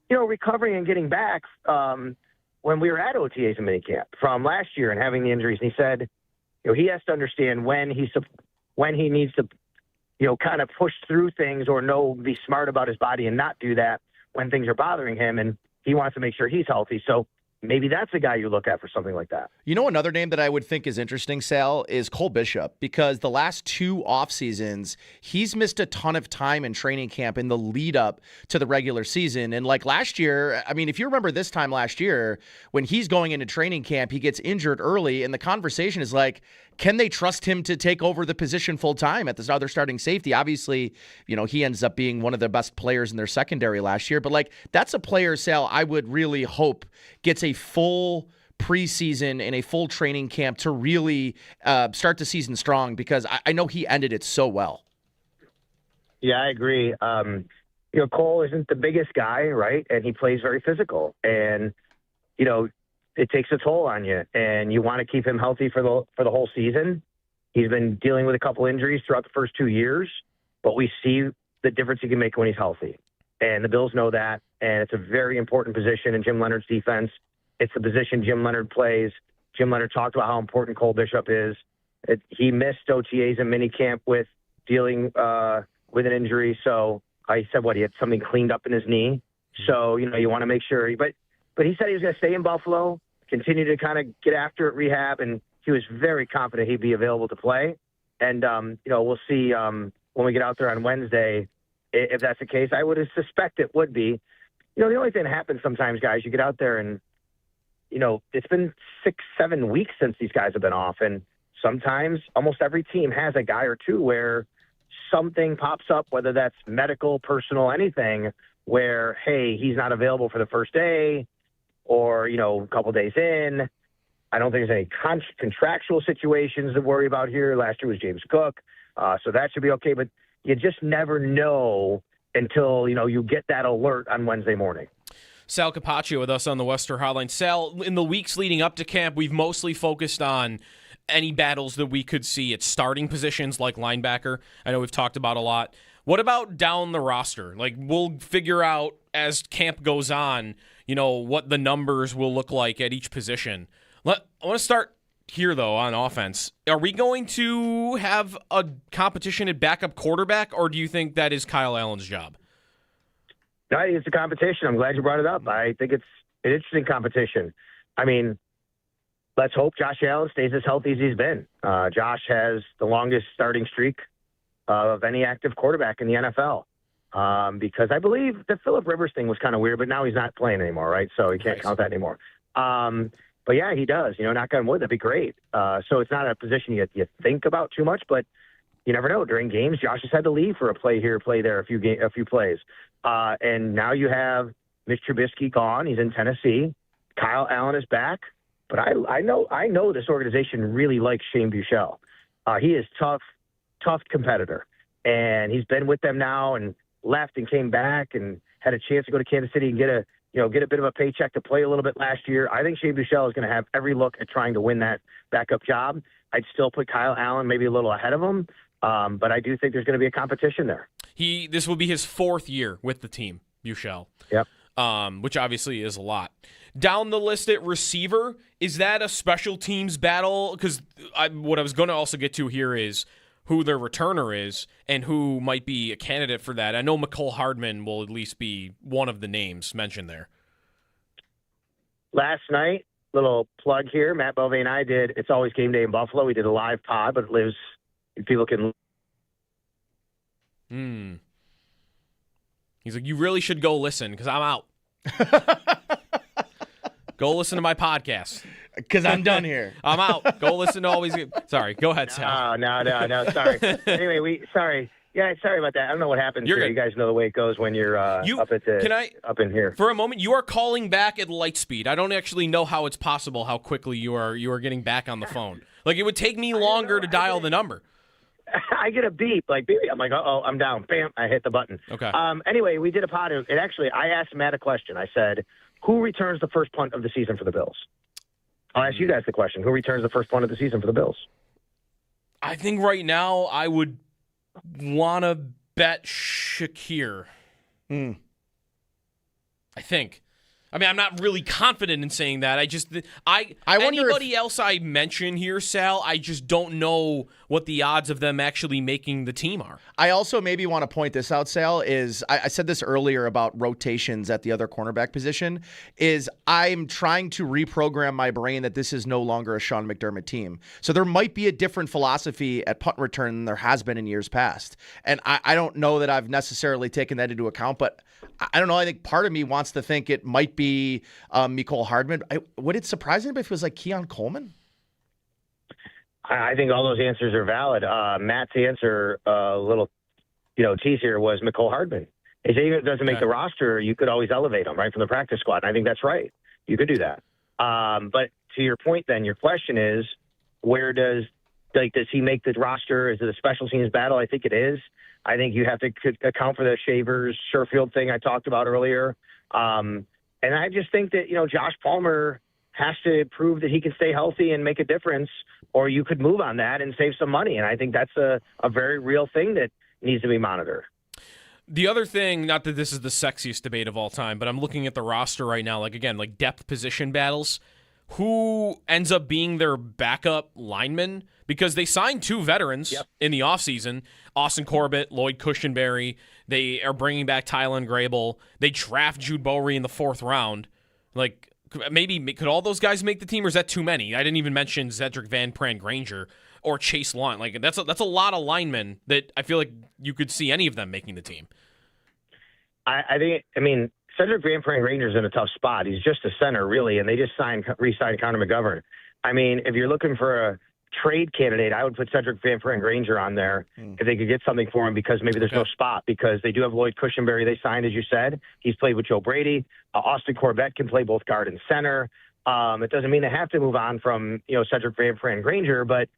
recovering and getting back when we were at OTAs and minicamp from last year and having the injuries. And he said, he has to understand when he needs to, kind of push through things or be smart about his body and not do that when things are bothering him. And he wants to make sure he's healthy. So maybe that's a guy you look at for something like that. Another name that I would think is interesting, Sal, is Cole Bishop, because the last 2 off seasons, he's missed a ton of time in training camp in the lead up to the regular season. And like last year, I mean, if you remember this time last year, when he's going into training camp, he gets injured early. And the conversation is like, can they trust him to take over the position full time at this other starting safety? Obviously, he ends up being one of the best players in their secondary last year. But like, that's a player, Sal, I would really hope gets a full preseason and a full training camp to really start the season strong, because I know he ended it so well. Yeah, I agree. Cole isn't the biggest guy, right? And he plays very physical. And, it takes a toll on you, and you want to keep him healthy for the whole season. He's been dealing with a couple injuries throughout the first 2 years, but we see the difference he can make when he's healthy. And the Bills know that, and it's a very important position in Jim Leonard's defense. It's the position Jim Leonard plays. Jim Leonard talked about how important Cole Bishop is. He missed OTAs and minicamp with dealing with an injury. So he said he had something cleaned up in his knee. So, you want to make sure. But he said he was going to stay in Buffalo, continue to kind of get after it, rehab, and he was very confident he'd be available to play. And, we'll see when we get out there on Wednesday if that's the case. I would suspect it would be. The only thing that happens sometimes, guys, you get out there and, it's been 6-7 weeks since these guys have been off. And sometimes almost every team has a guy or two where something pops up, whether that's medical, personal, anything, where, hey, he's not available for the first day or, a couple days in. I don't think there's any contractual situations to worry about here. Last year was James Cook. So that should be okay. But you just never know until, you get that alert on Wednesday morning. Sal Capaccio with us on the Western Hotline. Sal, in the weeks leading up to camp, we've mostly focused on any battles that we could see at starting positions like linebacker. I know we've talked about a lot. What about down the roster? Like, we'll figure out as camp goes on, what the numbers will look like at each position. I want to start here, though, on offense. Are we going to have a competition at backup quarterback, or do you think that is Kyle Allen's job? No, I think it's a competition. I'm glad you brought it up. I think it's an interesting competition. I mean, let's hope Josh Allen stays as healthy as he's been. Josh has the longest starting streak of any active quarterback in the NFL. Because I believe the Phillip Rivers thing was kind of weird, but now he's not playing anymore, right? So he can't count that anymore. But yeah, he does. Knock on wood, that'd be great. So it's not a position you think about too much, but you never know. During games, Josh has had to leave for a play here, play there, a few plays. And now you have Mitch Trubisky gone. He's in Tennessee. Kyle Allen is back. but I know this organization really likes Shane Buechele. He is tough competitor, and he's been with them now and left and came back and had a chance to go to Kansas City and get a bit of a paycheck to play a little bit last year. I think Shane Buechele is going to have every look at trying to win that backup job. I'd still put Kyle Allen maybe a little ahead of him, but I do think there's going to be a competition there. This will be his 4th year with the team, Buechele. Yep. Which obviously is a lot. Down the list at receiver, is that a special teams battle? Because what I was going to also get to here is who their returner is and who might be a candidate for that. I know Mecole Hardman will at least be one of the names mentioned there. Last night, little plug here, Matt Bove and I did It's Always Game Day in Buffalo. We did a live pod, but it lives, people can. He's like, you really should go listen because I'm out. Go listen to my podcast. Because I'm done here. I'm out. Go listen to Always. Sorry, go ahead, Sal. No. Sorry. Anyway, sorry. Yeah, sorry about that. I don't know what happens here. You guys know the way it goes when you're up in here. For a moment, you are calling back at light speed. I don't actually know how it's possible how quickly you are getting back on the phone. Like, it would take me longer to dial the number. I get a beep, like, beep. I'm like, I'm down. Bam, I hit the button. Okay. Anyway, we did a pod, and actually, I asked Matt a question. I said, who returns the first punt of the season for the Bills? I'll ask you guys the question. Who returns the first punt of the season for the Bills? I think right now I would want to bet Shakir. I think. I mean, I'm not really confident in saying that. I wonder anybody else I mention here, Sal, I just don't know what the odds of them actually making the team are. I also maybe want to point this out, Sal, is I said this earlier about rotations at the other cornerback position, is I'm trying to reprogram my brain that this is no longer a Sean McDermott team. So there might be a different philosophy at punt return than there has been in years past. And I don't know that I've necessarily taken that into account, but I don't know. I think part of me wants to think it might be Mecole Hardman. Would it surprise anybody if it was like Keon Coleman? I think all those answers are valid. Matt's answer, a little, tease here, was Mecole Hardman. He said even if it doesn't make the roster, you could always elevate him right from the practice squad. And I think that's right. You could do that. But to your point, then your question is, does he make the roster? Is it a special teams battle? I think it is. I think you have to account for the Shavers, Sherfield thing I talked about earlier. And I just think that, Josh Palmer has to prove that he can stay healthy and make a difference, or you could move on that and save some money. And I think that's a very real thing that needs to be monitored. The other thing, not that this is the sexiest debate of all time, but I'm looking at the roster right now, like depth position battles. Who ends up being their backup lineman? Because they signed 2 veterans in the offseason, Austin Corbett, Lloyd Cushenberry. They are bringing back Tylen Grable. They draft Jude Bowery in the 4th round. Like, maybe could all those guys make the team, or is that too many? I didn't even mention Cedric Van Pran Granger or Chase Lunt. Like, that's a lot of linemen that I feel like you could see any of them making the team. I mean, Cedric Van Pran Granger's in a tough spot. He's just a center, really, and they just re-signed Connor McGovern. I mean, if you're looking for a trade candidate, I would put Cedric Van Pran Granger on there if they could get something for him, because maybe there's no spot, because they do have Lloyd Cushenberry they signed, as you said. He's played with Joe Brady. Austin Corbett can play both guard and center. It doesn't mean they have to move on from, Cedric Van Pran Granger, but,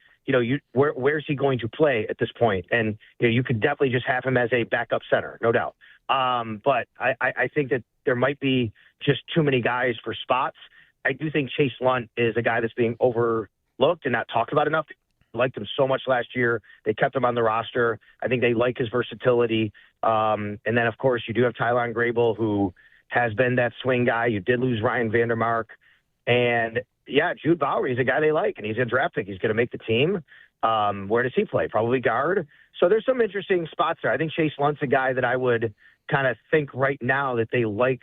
where's he going to play at this point? And, you could definitely just have him as a backup center, no doubt. But I think that there might be just too many guys for spots. I do think Chase Lunt is a guy that's being overlooked and not talked about enough. They liked him so much last year. They kept him on the roster. I think they like his versatility. And then, of course, you do have Tylen Grable, who has been that swing guy. You did lose Ryan Vandermark. And, Jude Bowery is a guy they like, and he's a draft pick. He's going to make the team. Where does he play? Probably guard. So there's some interesting spots there. I think Chase Lunt's a guy that I would kind of think right now that they like,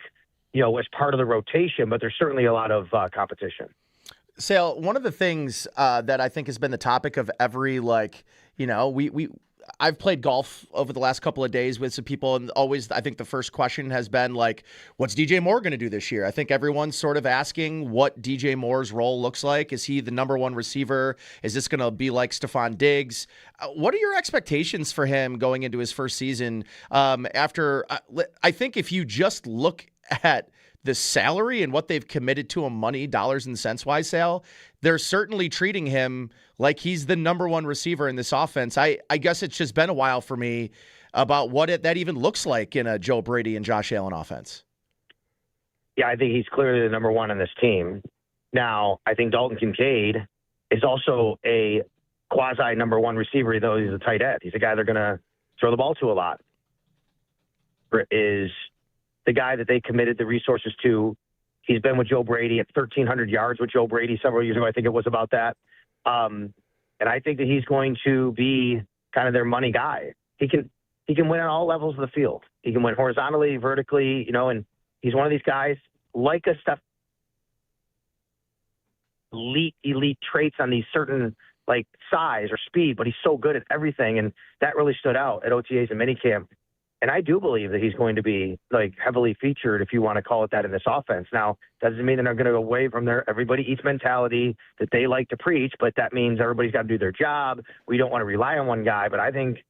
as part of the rotation, but there's certainly a lot of competition. Sale, one of the things that I think has been the topic of every, I've played golf over the last couple of days with some people, and always I think the first question has been like, what's DJ Moore going to do this year? I think everyone's sort of asking what DJ Moore's role looks like. Is he the number 1 receiver? Is this going to be like Stephon Diggs? What are your expectations for him going into his first season? I think if you just look at the salary and what they've committed to him money, dollars and cents wise, Sal, they're certainly treating him like he's the number one receiver in this offense. I guess it's just been a while for me about what that even looks like in a Joe Brady and Josh Allen offense. Yeah, I think he's clearly the number one on this team. Now, I think Dalton Kincaid is also a quasi number one receiver, though he's a tight end. He's a guy they're going to throw the ball to a lot. Is the guy that they committed the resources to. He's been with Joe Brady at 1,300 yards with Joe Brady several years ago. I think it was about that. And I think that he's going to be kind of their money guy. He can win on all levels of the field. He can win horizontally, vertically, and he's one of these guys like a stuff elite traits on these certain like size or speed, but he's so good at everything. And that really stood out at OTAs and minicamp. And I do believe that he's going to be like heavily featured, if you want to call it that, in this offense. Now, doesn't mean they're not going to go away from their everybody eats mentality that they like to preach, but that means everybody's got to do their job. We don't want to rely on one guy, but I think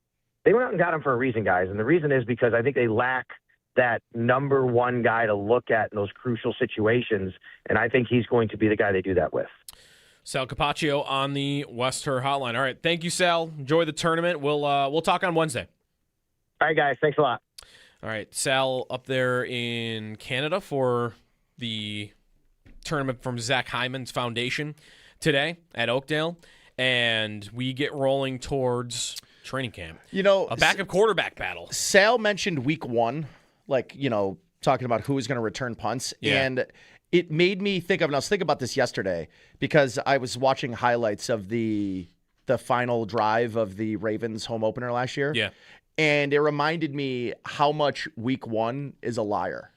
they went out and got him for a reason, guys. And the reason is because I think they lack that number one guy to look at in those crucial situations. And I think he's going to be the guy they do that with. Sal Capaccio on the West Her Hotline. All right, thank you, Sal. Enjoy the tournament. We'll talk on Wednesday. All right, guys. Thanks a lot. All right, Sal up there in Canada for the tournament from Zach Hyman's Foundation today at Oakdale, and we get rolling towards training camp. A backup quarterback battle. Sal mentioned week one, talking about who is going to return punts, and it made me think of, and I was thinking about this yesterday because I was watching highlights of the final drive of the Ravens home opener last year. Yeah. And it reminded me how much week one is a liar.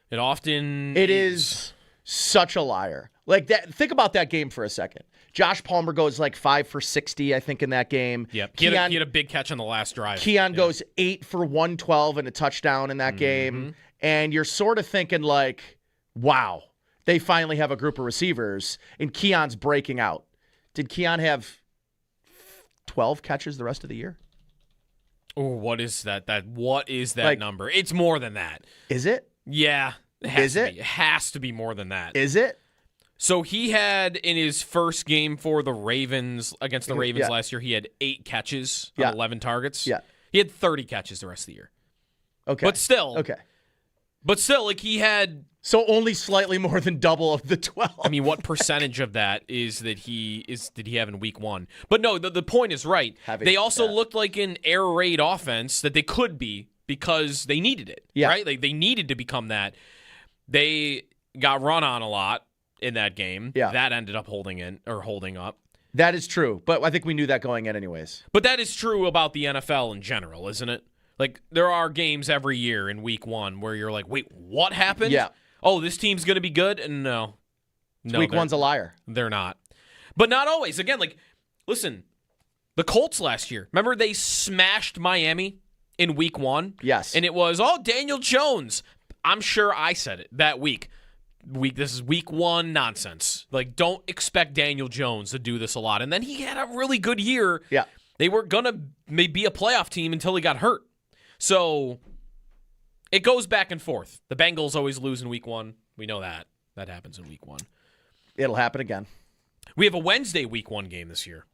It is such a liar. Like that. Think about that game for a second. Josh Palmer goes like 5 for 60, I think, in that game. Yep. He had a big catch on the last drive. Keon goes 8 for 112 and a touchdown in that game. And you're sort of thinking like, wow, they finally have a group of receivers, and Keon's breaking out. Did Keon have 12 catches the rest of the year? Oh, what is that? What is that number? It's more than that. Is it? Yeah. It has to be more than that. Is it? So he had, in his first game for the Ravens, against the Ravens last year, he had 8 catches on 11 targets. Yeah. He had 30 catches the rest of the year. Okay. But still. Okay. He had... So only slightly more than double of the 12. I mean, what percentage of that did he have in week one? But no, the point is right. They also looked like an air raid offense that they could be because they needed it. Yeah. Right? Like they needed to become that. They got run on a lot in that game. Yeah. That ended up holding up. That is true, but I think we knew that going in anyways. But that is true about the NFL in general, isn't it? Like there are games every year in week one where you're like, wait, what happened? Yeah. Oh, this team's going to be good? And no, week one's a liar. They're not. But not always. Again, listen, the Colts last year, remember they smashed Miami in week one? Yes. And it was, Daniel Jones. I'm sure I said it that week. This is week one nonsense. Don't expect Daniel Jones to do this a lot. And then he had a really good year. Yeah. They were going to be a playoff team until he got hurt. So... it goes back and forth. The Bengals always lose in week one. We know that. That happens in week one. It'll happen again. We have a Wednesday week one game this year.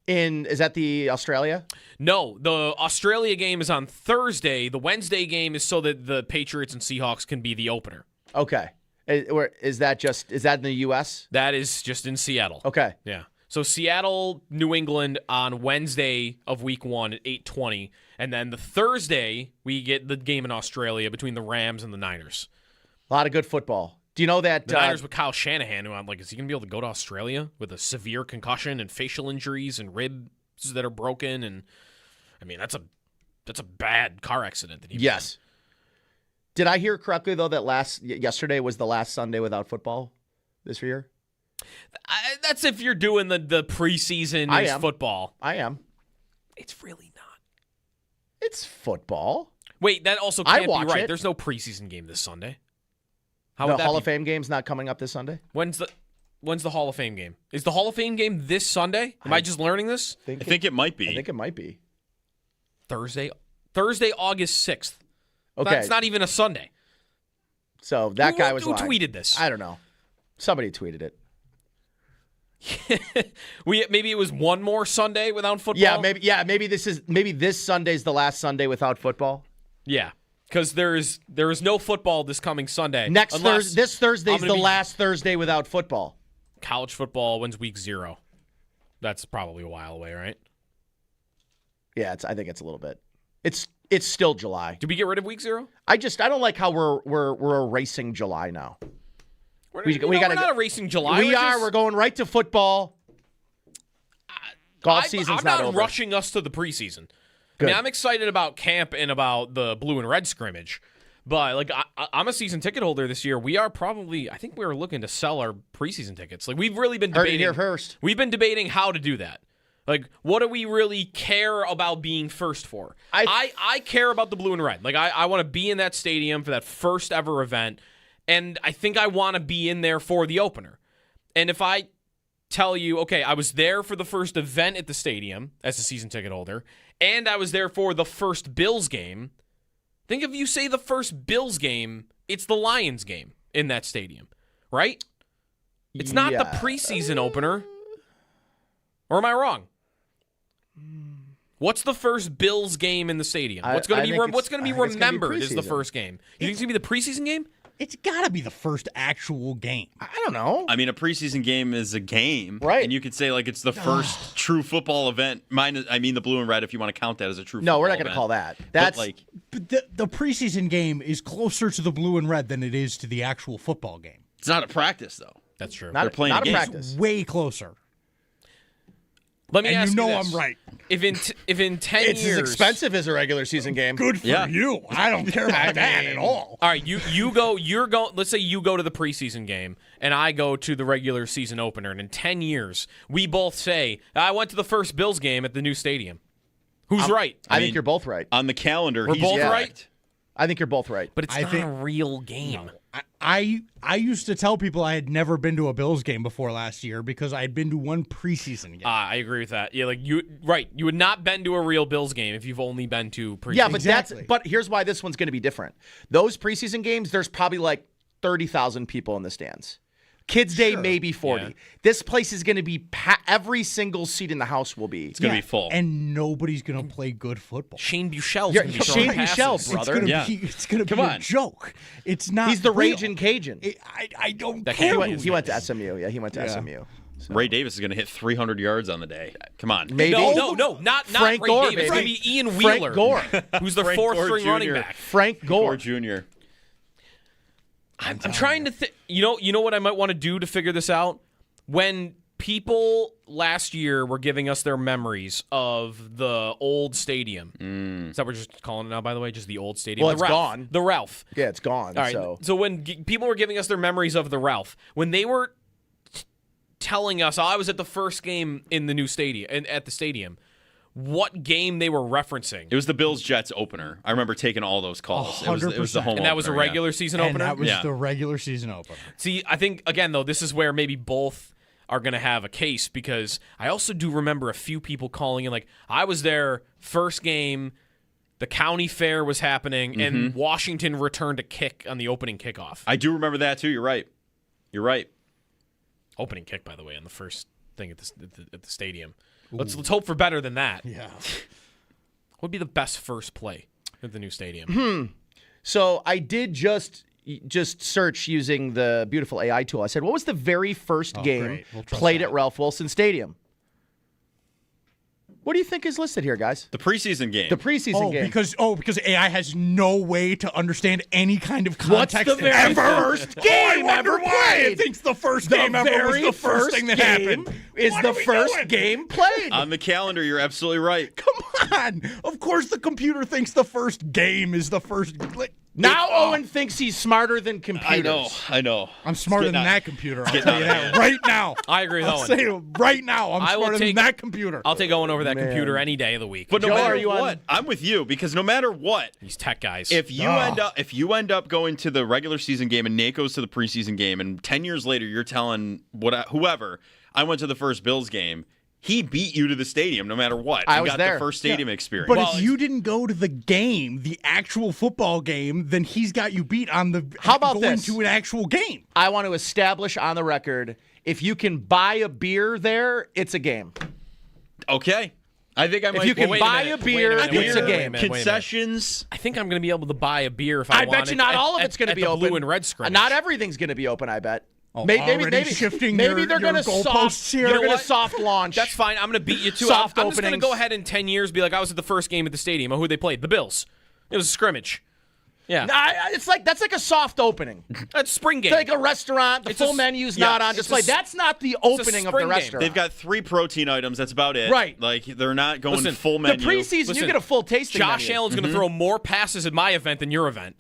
Is that the Australia? No, the Australia game is on Thursday. The Wednesday game is so that the Patriots and Seahawks can be the opener. Okay. Is that in the U.S.? That is just in Seattle. Okay. Yeah. So Seattle, New England on Wednesday of week one at 8:20. And then the Thursday, we get the game in Australia between the Rams and the Niners. A lot of good football. Do you know that... The Niners with Kyle Shanahan, who I'm like, is he going to be able to go to Australia with a severe concussion and facial injuries and ribs that are broken? And, I mean, that's a bad car accident that he Yes. Did I hear correctly, though, that yesterday was the last Sunday without football this year? That's if you're doing the preseason is football. I am. It's really not. It's football. Wait, that also can't be right. It. There's no preseason game this Sunday. The Hall of Fame game's not coming up this Sunday? When's the Hall of Fame game? Is the Hall of Fame game this Sunday? Am I just learning this? I think it might be. I think it might be. Thursday, August 6th. Okay. That's not even a Sunday. So that guy was who lying. tweeted this? I don't know. Somebody tweeted it. Maybe it was one more Sunday without football. Maybe this Sunday's the last Sunday without football. Yeah, because there is no football this coming Sunday. This Thursday's the last Thursday without football. College football wins week 0. That's probably a while away, right? Yeah, I think it's a little bit. It's still July. Did we get rid of week 0? I don't like how we're erasing July now. We're not erasing July. We're going right to football. Golf season's not over. I'm not rushing us to the preseason. Good. I mean, I'm excited about camp and about the blue and red scrimmage. But like, I'm a season ticket holder this year. I think we're looking to sell our preseason tickets. Like, we've really been debating. Heard it here first. We've been debating how to do that. Like, what do we really care about being first for? I care about the blue and red. Like, I want to be in that stadium for that first ever event, and I think I want to be in there for the opener. And if I tell you, okay, I was there for the first event at the stadium as a season ticket holder, and I was there for the first Bills game, think if you say the first Bills game, it's the Lions game in that stadium, right? It's not the preseason opener. Or am I wrong? What's the first Bills game in the stadium? What's going to be remembered as the first game? You think it's going to be the preseason game? It's got to be the first actual game. I don't know. I mean, a preseason game is a game. Right. And you could say, like, it's the first true football event. The blue and red, if you want to count that as a true football event. No, we're not going to call that. That's But the preseason game is closer to the blue and red than it is to the actual football game. It's not a practice, though. That's true. They're playing not a game. practice. Way closer. Let me ask you this. I'm right. If in 10 it's years, as expensive as a regular season game. Good for you. I don't care about that at all. All right, you go. Let's say you go to the preseason game, and I go to the regular season opener. And in 10 years, we both say I went to the first Bills game at the new stadium. Who's right? I think you're both right. On the calendar, We're he's both correct. right. I think you're both right. But it's not a real game. I used to tell people I had never been to a Bills game before last year because I had been to one preseason game. I agree with that. Yeah, like you would not been to a real Bills game if you've only been to preseason. Yeah, but Exactly. but here's why this one's going to be different. Those preseason games, there's probably like 30,000 people in the stands. Kids Day, maybe 40. Yeah. This place is going to be every single seat in the house will be. It's going to be full. And nobody's going to play good football. Shane Buechele's Yeah, going to be Shane throwing passes. Buechele, brother. It's going to be a joke. It's not. He's the real. Raging Cajun. I don't That care. He went to SMU. Yeah, he went to SMU. So. Ray Davis is going to hit 300 yards on the day. Come on. Maybe. No, not Frank Ray Gore, Davis. It's going to baby. be Ian Frank Wheeler, Gore. who's the Frank fourth Gore string Jr. running back. Frank Gore. Jr. I'm trying to think. You know what I might want to do to figure this out? When people last year were giving us their memories of the old stadium. Is that what we're just calling it now, by the way? Just the old stadium? Well, the it's Ralph. gone. The Ralph. Yeah, it's gone. All right. So when people were giving us their memories of the Ralph, when they were telling us, I was at the first game in the new stadium, at the stadium, what game they were referencing? It was the Bills-Jets opener. I remember taking all those calls. It was the home And that was a opener, regular season And opener? that was Yeah. the regular season opener. See, I think, again, though, this is where maybe both are going to have a case because I also do remember a few people calling in, like, I was there first game, the county fair was happening, and Washington returned a kick on the opening kickoff. I do remember that, too. You're right. Opening kick, by the way, on the first thing at the stadium. Let's hope for better than that. Yeah. What would be the best first play at the new stadium? So I did just search using the beautiful AI tool. I said, what was the very first game great. We'll trust played that. at Ralph Wilson Stadium? What do you think is listed here, guys? The preseason game. The preseason game. Because AI has no way to understand any kind of What's context the very ever. first game I wonder ever why it played? thinks the first game ever was the first thing that game happened. is What the are we first doing? game played. On the calendar, you're absolutely right. Come on. Of course the computer thinks the first game is the first. Now Owen thinks he's smarter than computers. I know. I'm smarter Getting than out- that computer. I'll getting tell you out of that hand. right now. I agree with I'll Owen. say it right now. I'm I will smarter than take- that computer. I'll take Owen over that Man. computer any day of the week. But no Joe, matter are you on- what, I'm with you because no matter what, These tech guys. if you end up going to the regular season game and Nate goes to the preseason game, and 10 years later you're telling whoever I went to the first Bills game, He beat you to the stadium no matter what. I You was got there. the first stadium experience. But Well, if you didn't go to the game, the actual football game, then he's got you beat on the How about going this? to an actual game. I want to establish on the record, if you can buy a beer there, it's a game. Okay. I think I might. If you can wait a buy minute, a wait a beer, minute, wait it's a a minute, game. wait a minute. concessions. I think I'm going to be able to buy a beer if I want bet you not all of it's going to be at the open. blue and red scrimmage. Not everything's going to be open, I bet. Already shifting maybe your- they're your going to goalposts soft. here. They're You know going to what? soft launch. That's fine. I'm going to beat you to it. Soft I'm just going to openings. go ahead in 10 years be like, I was at the first game at the stadium. Who they played? The Bills. It was a scrimmage. Yeah. It's like that's like a soft opening. That's spring game. It's like a restaurant. The It's full a- menu's yeah, not on it's display. a- That's not the it's a opening of the spring game. restaurant. They've got 3 protein items. That's about it. Right. Like they're not going Listen, full the menu. preseason. You get a full tasting. Josh menu. Allen's going to throw more passes at my event than your event.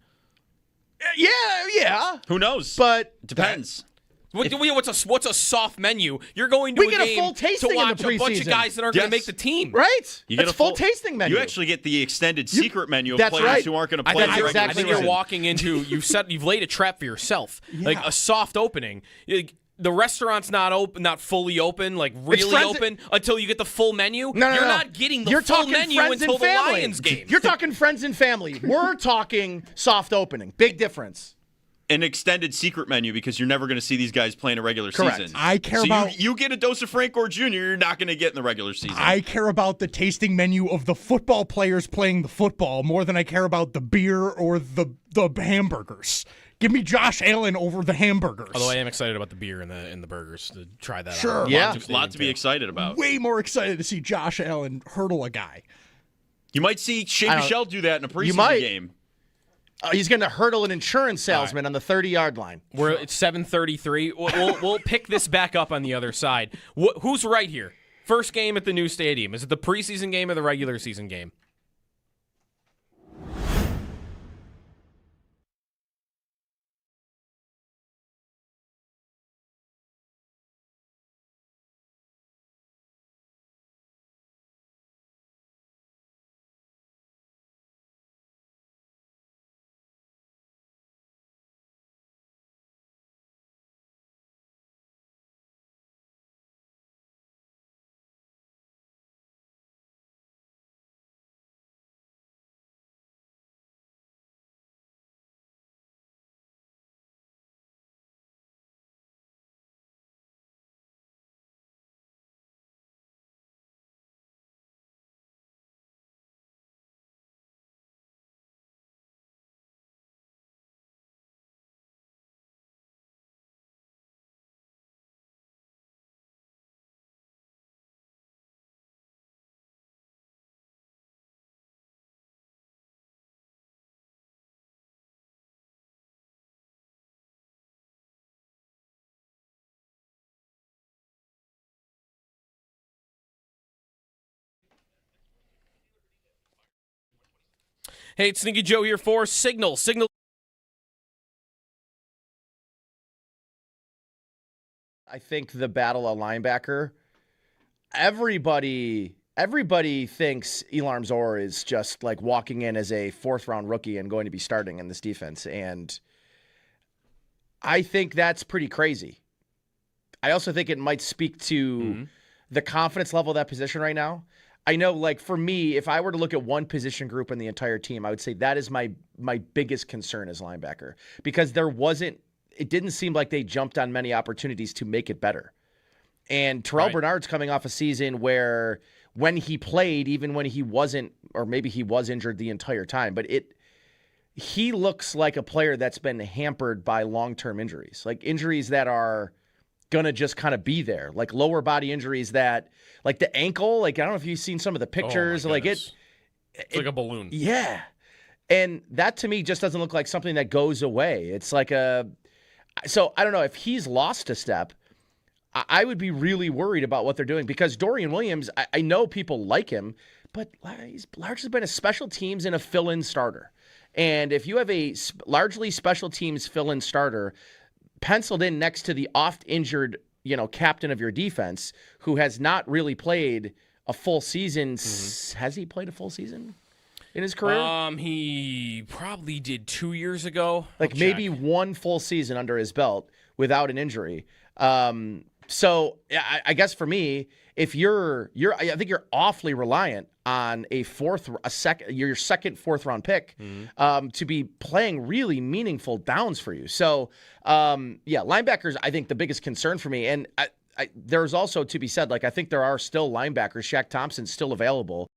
Yeah. Who knows? But Depends. What's a soft menu? You're going to We a get a game full tasting to in the watch a bunch of preseason. guys that aren't going Yes. to make the team. right, You it's get a full tasting menu. You actually get the extended secret menu of That's players right. who aren't going to I play. think, the you're, regular I think season. you're walking into you've laid a trap for yourself, like a soft opening. The restaurant's not open, not fully open, like really friends- open until you get the full menu. No, You're no. not getting the You're full talking menu friends until and the family. Lions game. You're talking friends and family. We're talking soft opening. Big difference. An extended secret menu because you're never going to see these guys play in a regular Correct. season. I care so about- you get a dose of Frank Gore Jr. You're not going to get in the regular season. I care about the tasting menu of the football players playing the football more than I care about the beer or the hamburgers. Give me Josh Allen over the hamburgers. Although I am excited about the beer and the burgers to try that. Sure. out. Yeah. a lot to be excited about. Way more excited to see Josh Allen hurdle a guy. You might see Shea I don't- Michelle do that in a preseason might. game. He's going to hurdle an insurance salesman on the 30-yard line. It's 7:33. We'll pick this back up on the other side. Who's right here? First game at the new stadium. Is it the preseason game or the regular season game? Hey, it's Sneaky Joe here for Signal. I think the battle of linebacker, everybody thinks Elarm Zor is just like walking in as a 4th-round rookie and going to be starting in this defense. And I think that's pretty crazy. I also think it might speak to the confidence level of that position right now. I know, like, for me, if I were to look at one position group in the entire team, I would say that is my biggest concern as linebacker, because it didn't seem like they jumped on many opportunities to make it better. And Terrell Bernard's coming off a season where when he played, even when he wasn't, or maybe he was injured the entire time, but he looks like a player that's been hampered by long-term injuries, like injuries that are going to just kind of be there, like lower body injuries that, like the ankle, like I don't know if you've seen some of the pictures, Oh my like goodness. It's like a balloon. Yeah. And that to me just doesn't look like something that goes away. It's like so I don't know if he's lost a step. I would be really worried about what they're doing, because Dorian Williams, I know people like him, but he's largely been a special teams and a fill-in starter. And if you have a largely special teams fill-in starter penciled in next to the oft-injured, captain of your defense, who has not really played a full season. Has he played a full season in his career? He probably did 2 years ago. Like maybe one full season under his belt. without an injury. So I guess for me, if I think you're awfully reliant on your second, fourth round pick to be playing really meaningful downs for you. So linebackers, I think the biggest concern for me, and there's also to be said, like I think there are still linebackers. Shaq Thompson's still available.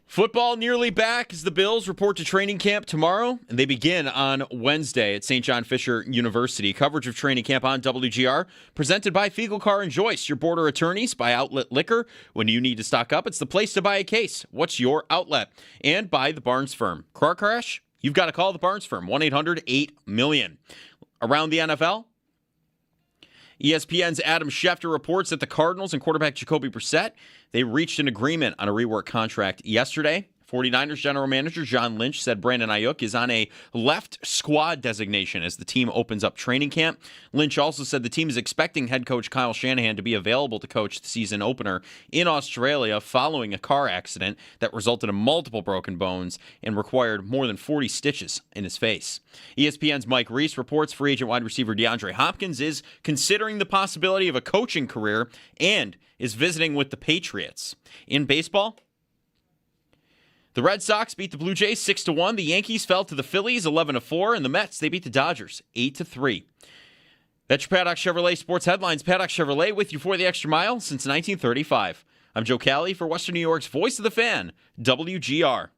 Football nearly back as the Bills report to training camp tomorrow, and they begin on Wednesday at St. John Fisher University. Coverage of training camp on WGR, presented by Fiegel Car and Joyce, your border attorneys, by Outlet Liquor. When you need to stock up, it's the place to buy a case. What's your outlet? And by the Barnes Firm. Car crash? You've got to call the Barnes Firm, 1-800-8-million. Around the NFL, ESPN's Adam Schefter reports that the Cardinals and quarterback Jacoby Brissett, they reached an agreement on a rework contract yesterday. 49ers general manager John Lynch said Brandon Ayuk is on a left squad designation as the team opens up training camp. Lynch also said the team is expecting head coach Kyle Shanahan to be available to coach the season opener in Australia following a car accident that resulted in multiple broken bones and required more than 40 stitches in his face. ESPN's Mike Reese reports free agent wide receiver DeAndre Hopkins is considering the possibility of a coaching career and is visiting with the Patriots. In baseball, the Red Sox beat the Blue Jays 6-1. The Yankees fell to the Phillies 11-4, and the Mets, they beat the Dodgers 8-3. That's your Paddock Chevrolet Sports Headlines. Paddock Chevrolet with you for the extra mile since 1935. I'm Joe Cali for Western New York's Voice of the Fan, WGR.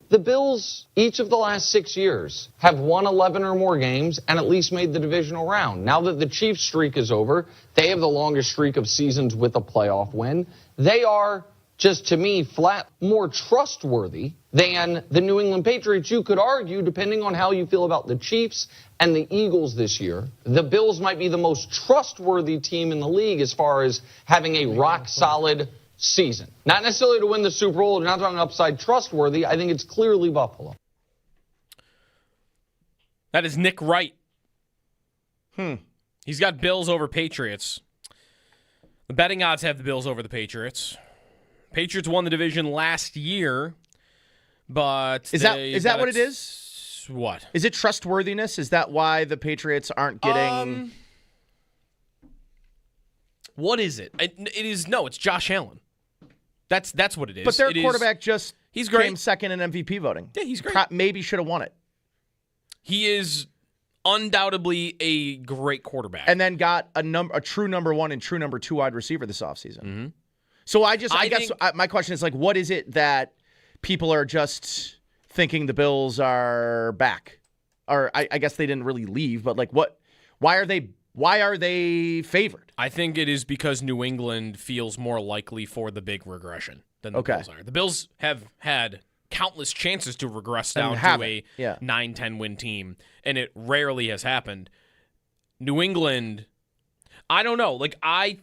The Bills, each of the last 6 years, have won 11 or more games and at least made the divisional round. Now that the Chiefs streak is over, they have the longest streak of seasons with a playoff win. They are, just to me, flat more trustworthy than the New England Patriots. You could argue, depending on how you feel about the Chiefs and the Eagles this year, the Bills might be the most trustworthy team in the league as far as having a rock-solid season. Not necessarily to win the Super Bowl. They're not talking upside trustworthy. I think it's clearly Buffalo. That is Nick Wright. He's got Bills over Patriots. The betting odds have the Bills over the Patriots. Patriots won the division last year, but is that what it is? What? Is it trustworthiness? Is that why the Patriots aren't getting... What is it? It is, no, it's Josh Allen. That's what it is. But their quarterback he's great. came second in MVP voting. Yeah, he's great. Maybe should have won it. He is undoubtedly a great quarterback. And then got a true number one and true number two wide receiver this offseason. Mm-hmm. So I guess my question is, like, what is it that people are just thinking the Bills are back? Or I guess they didn't really leave, but like why are they favored? I think it is because New England feels more likely for the big regression than the Bills are. The Bills have had countless chances to regress down to a 9-10 win team, and it rarely has happened. New England, I don't know. Like, I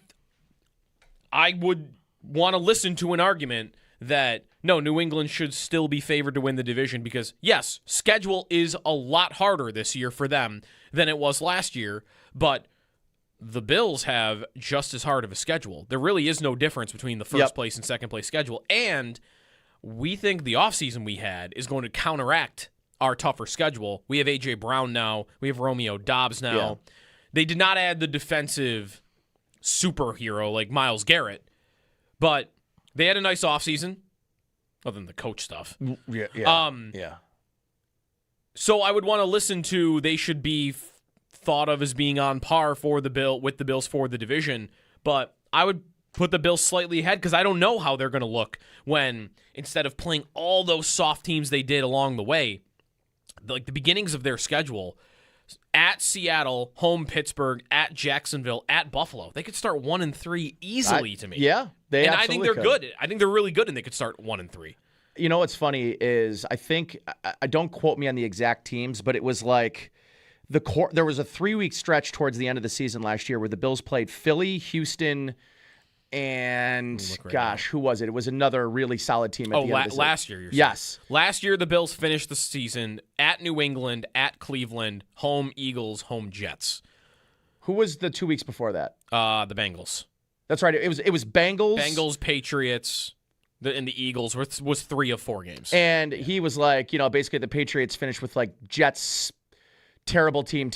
would want to listen to an argument that, no, New England should still be favored to win the division because, yes, schedule is a lot harder this year for them than it was last year, but the Bills have just as hard of a schedule. There really is no difference between the first place and second place schedule, and we think the offseason we had is going to counteract our tougher schedule. We have A.J. Brown now. We have Romeo Doubs now. Yeah. They did not add the defensive superhero like Myles Garrett, but they had a nice offseason, other than the coach stuff. Yeah. So I would want to listen to they should be thought of as being on par with the Bills for the division, but I would put the Bills slightly ahead because I don't know how they're going to look when, instead of playing all those soft teams they did along the way, like the beginnings of their schedule, at Seattle, home Pittsburgh, at Jacksonville, at Buffalo, they could start 1-3 easily to me. Yeah, I think they're good. I think they're really good, and they could start 1-3. You know what's funny is I think I don't quote me on the exact teams, but it was like there was a 3-week stretch towards the end of the season last year where the Bills played Philly, Houston, and who was it? It was another really solid team at the end of the season. Last year, yes. Last year, the Bills finished the season at New England, at Cleveland, home Eagles, home Jets. Who was the 2 weeks before that? The Bengals. That's right. It was Bengals. Bengals, Patriots, and the Eagles was 3 of 4 games. And he was like, basically the Patriots finished with like Jets, terrible team.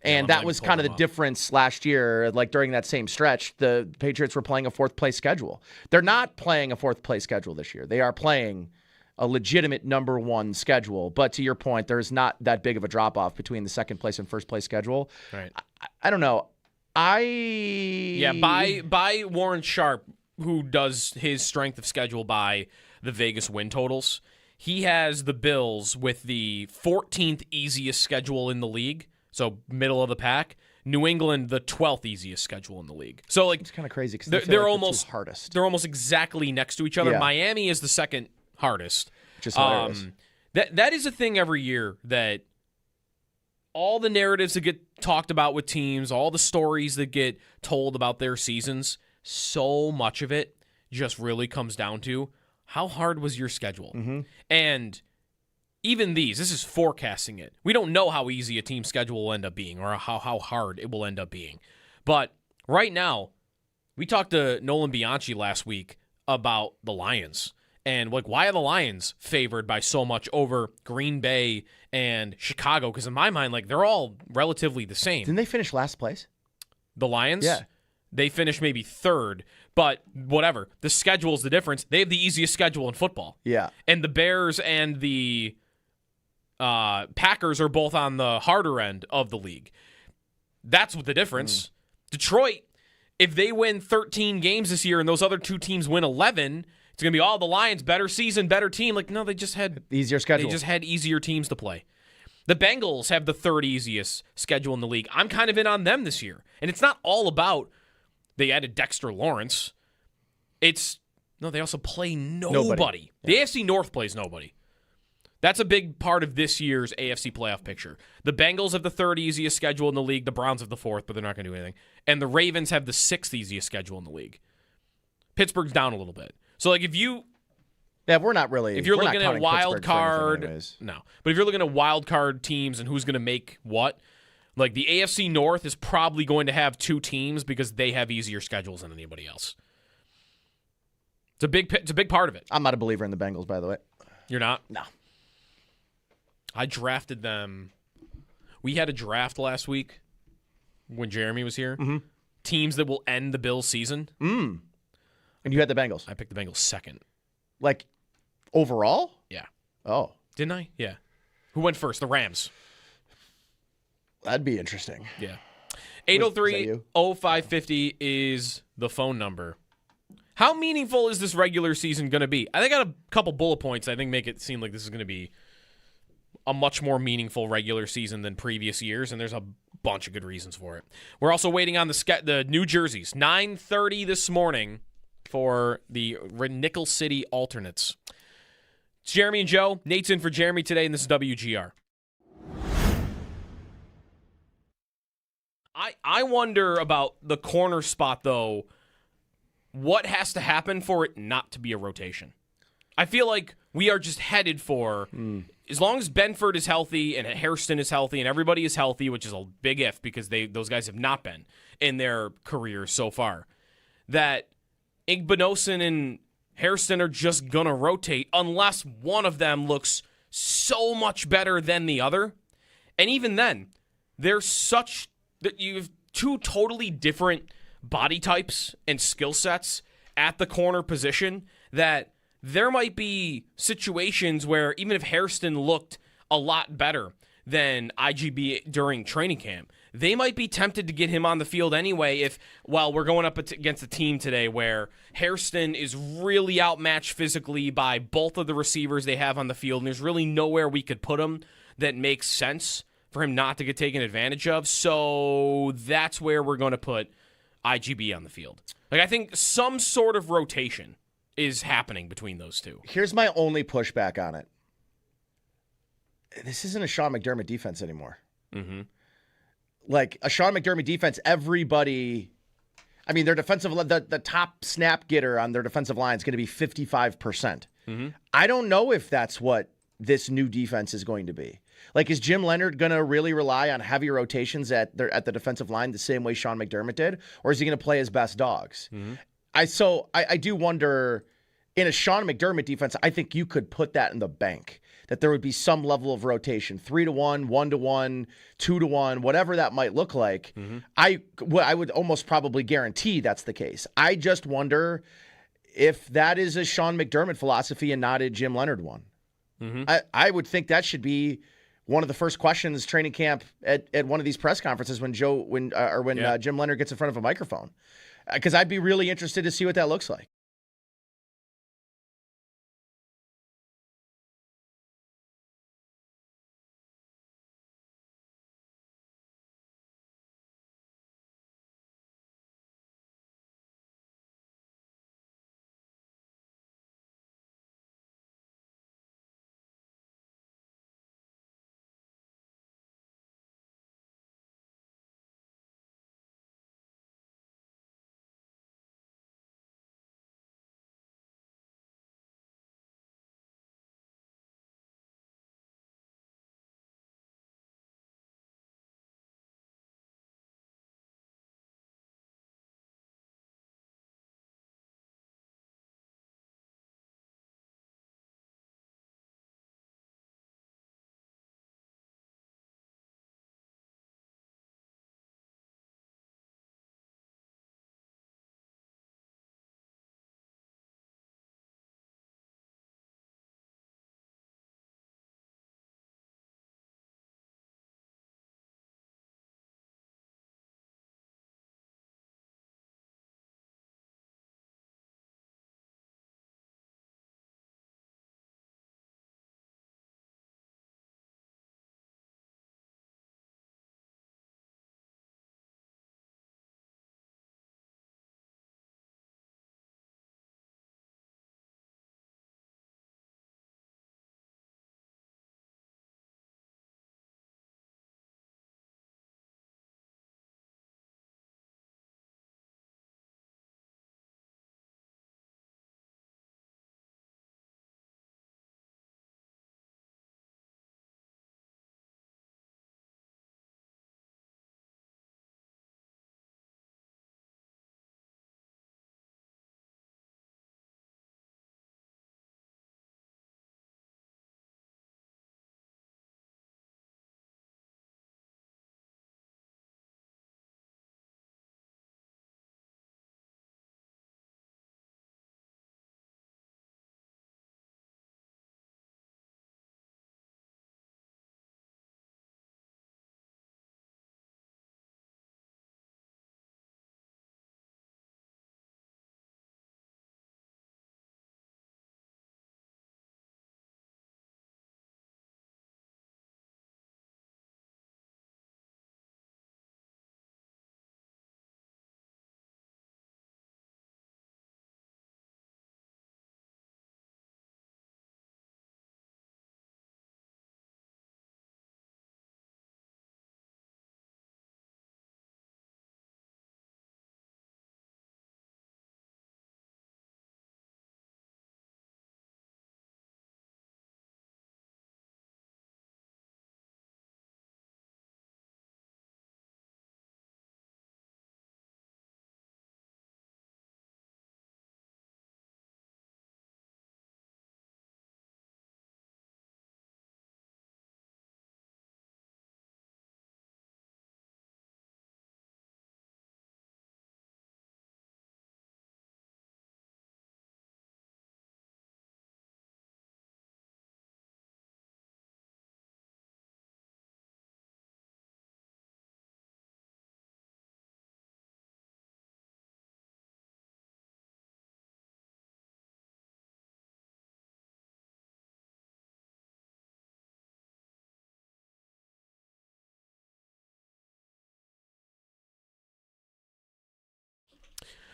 And that was kind of the difference last year. Like during that same stretch, the Patriots were playing a 4th place schedule. They're not playing a 4th place schedule this year. They are playing a legitimate number 1 schedule. But to your point, there's not that big of a drop off between the 2nd place and 1st place schedule. Right. I don't know. By Warren Sharp, who does his strength of schedule by the Vegas win totals, he has the Bills with the 14th easiest schedule in the league, so middle of the pack. New England, the 12th easiest schedule in the league. So like it's kind of crazy because they're almost the hardest. They're almost exactly next to each other. Yeah. Miami is the 2nd hardest. Just hilarious. That is a thing every year that all the narratives that get talked about with teams, all the stories that get told about their seasons, so much of it just really comes down to how hard was your schedule? Mm-hmm. And even this is forecasting it. We don't know how easy a team schedule will end up being or how hard it will end up being. But right now, we talked to Nolan Bianchi last week about the Lions. And like, why are the Lions favored by so much over Green Bay and Chicago? Because in my mind, like, they're all relatively the same. Didn't they finish last place? The Lions? Yeah. They finished maybe 3rd, but whatever. The schedule's the difference. They have the easiest schedule in football. Yeah. And the Bears and the Packers are both on the harder end of the league. That's what the difference. Detroit, if they win 13 games this year and those other 2 teams win 11, It's going to be, the Lions, better season, better team. Like, no, they just had Easier schedule. They just had easier teams to play. The Bengals have the third easiest schedule in the league. I'm kind of in on them this year. And it's not all about they added Dexter Lawrence. They also play nobody. The AFC North plays nobody. That's a big part of this year's AFC playoff picture. The Bengals have the third easiest schedule in the league. The Browns have the fourth, but they're not going to do anything. And the Ravens have the sixth easiest schedule in the league. Pittsburgh's down a little bit. So, like, if you're looking at wild card, no. But if you're looking at wild card teams and who's going to make what, like the AFC North is probably going to have two teams because they have easier schedules than anybody else. It's a big part of it. I'm not a believer in the Bengals, by the way. You're not? No. I drafted them. We had a draft last week when Jeremy was here. Mm-hmm. Teams that will end the Bills season. And you had the Bengals. I picked the Bengals second. Like, overall? Yeah. Oh. Didn't I? Yeah. Who went first? The Rams. That'd be interesting. Yeah. 803-0550 is the phone number. How meaningful is this regular season going to be? I got a couple bullet points I think make it seem like this is going to be a much more meaningful regular season than previous years, and there's a bunch of good reasons for it. We're also waiting on the new jerseys. 9:30 this morning for the Nickel City Alternates. It's Jeremy and Joe. Nate's in for Jeremy today, and this is WGR. I wonder about the corner spot, though. What has to happen for it not to be a rotation? I feel like we are just headed for, as long as Benford is healthy and Hairston is healthy and everybody is healthy, which is a big if because those guys have not been in their careers so far, that Igbinosun and Hairston are just going to rotate unless one of them looks so much better than the other. And even then, you have two totally different body types and skill sets at the corner position that there might be situations where even if Hairston looked a lot better than IGB during training camp, they might be tempted to get him on the field anyway we're going up against a team today where Hairston is really outmatched physically by both of the receivers they have on the field, and there's really nowhere we could put him that makes sense for him not to get taken advantage of. So that's where we're going to put IGB on the field. Like, I think some sort of rotation is happening between those two. Here's my only pushback on it. This isn't a Sean McDermott defense anymore. Mm-hmm. Like, a Sean McDermott defense, everybody... I mean, their defensive... The top snap getter on their defensive line is going to be 55%. Mm-hmm. I don't know if that's what this new defense is going to be. Like, is Jim Leonard going to really rely on heavy rotations at the defensive line the same way Sean McDermott did? Or is he going to play his best dogs? Mm-hmm. I do wonder, in a Sean McDermott defense, I think you could put that in the bank, that there would be some level of rotation, 3-1, 1-1, 2-1, whatever that might look like. Mm-hmm. I would almost probably guarantee that's the case. I just wonder if that is a Sean McDermott philosophy and not a Jim Leonard one. Mm-hmm. I would think that should be one of the first questions training camp at one of these press conferences when Jim Leonard gets in front of a microphone, because I'd be really interested to see what that looks like.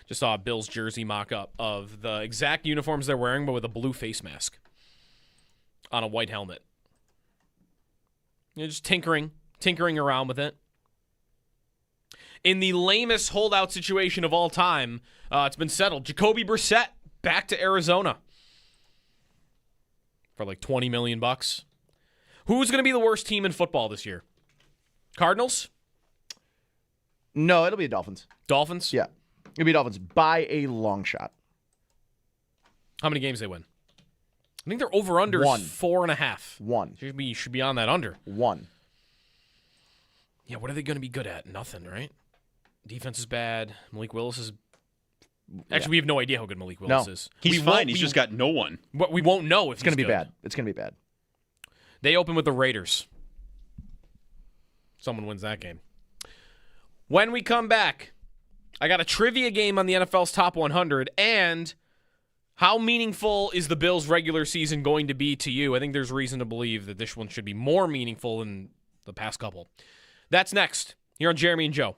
Just saw a Bills jersey mock-up of the exact uniforms they're wearing, but with a blue face mask on a white helmet. Just tinkering around with it. In the lamest holdout situation of all time, it's been settled. Jacoby Brissett back to Arizona for like $20 million. Who's going to be the worst team in football this year? Cardinals? No, it'll be Dolphins. Dolphins? Yeah. It'll be Dolphins by a long shot. How many games they win? I think they're over-under 4.5. 1. Should be on that under. 1. Yeah, what are they going to be good at? Nothing, right? Defense is bad. Malik Willis is... Actually, we have no idea how good Malik Willis is. He's fine. He's just got no one. But we won't know if It's going to be good. bad. It's going to be bad. They open with the Raiders. Someone wins that game. When we come back, I got a trivia game on the NFL's Top 100, and how meaningful is the Bills' regular season going to be to you? I think there's reason to believe that this one should be more meaningful than the past couple. That's next, here on Jeremy and Joe.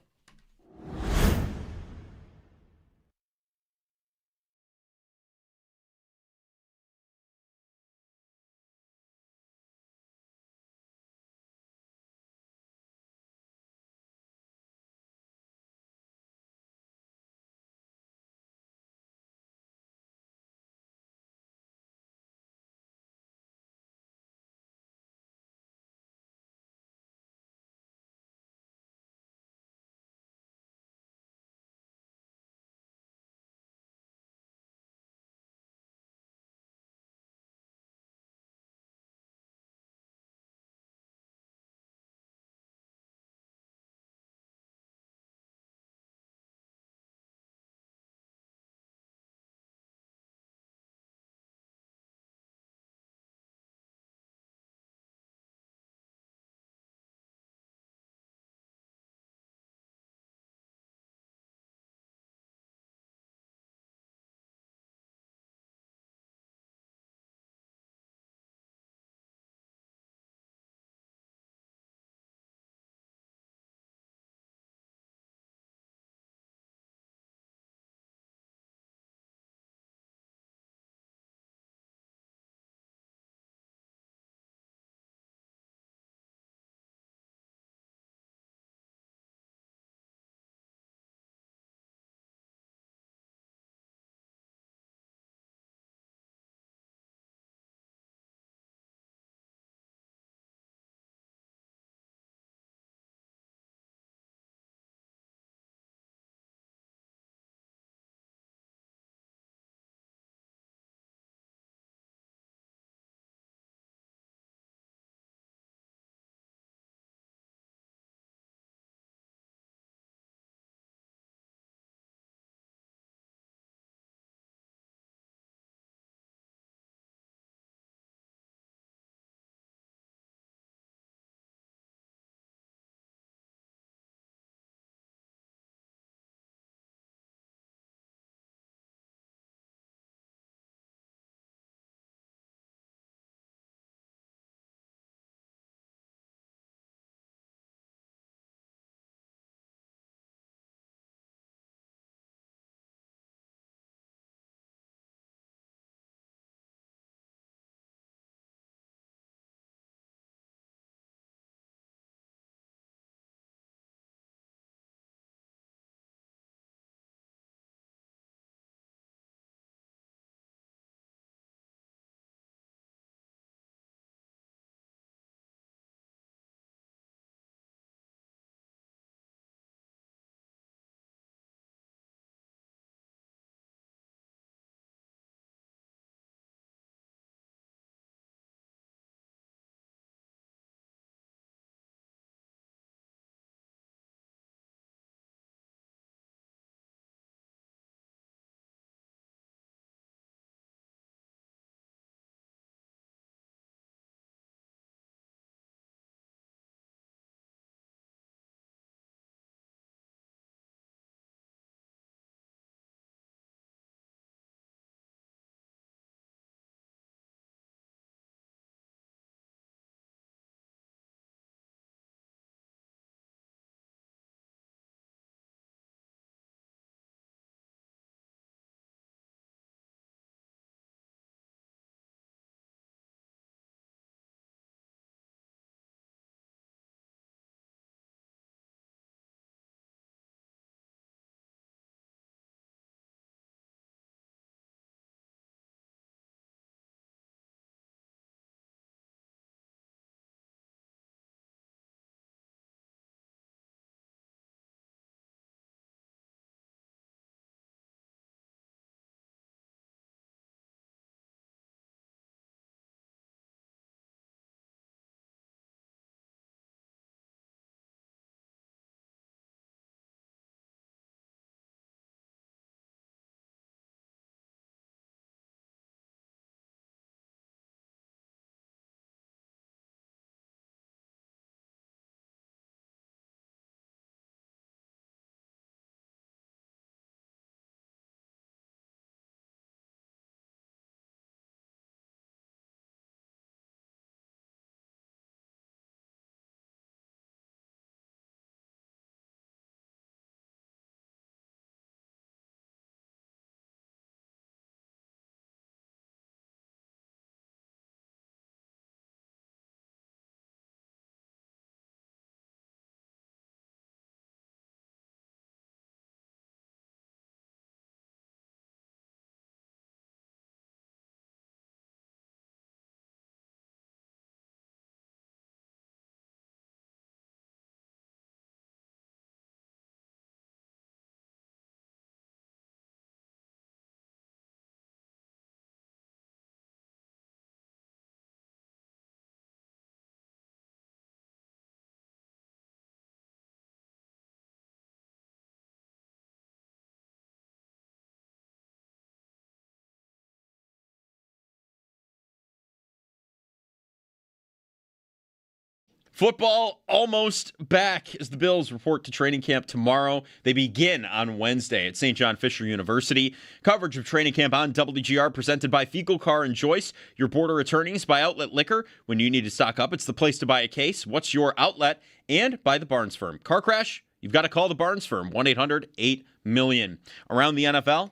Football almost back as the Bills report to training camp tomorrow. They begin on Wednesday at St. John Fisher University. Coverage of training camp on WGR presented by Fecal Car and Joyce, your border attorneys, by Outlet Liquor. When you need to stock up, it's the place to buy a case. What's your outlet? And by the Barnes Firm. Car crash? You've got to call the Barnes Firm, 1-800-8-MILLION. Around the NFL,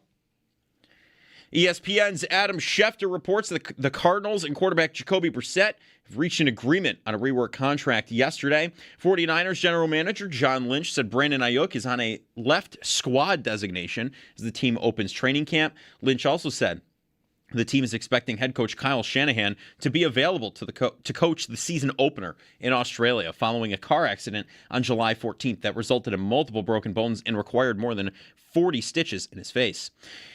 ESPN's Adam Schefter reports that the Cardinals and quarterback Jacoby Brissett have reached an agreement on a rework contract yesterday. 49ers general manager John Lynch said Brandon Ayuk is on a left squad designation as the team opens training camp. Lynch also said the team is expecting head coach Kyle Shanahan to be available to coach the season opener in Australia following a car accident on July 14th that resulted in multiple broken bones and required more than 40 stitches in his face.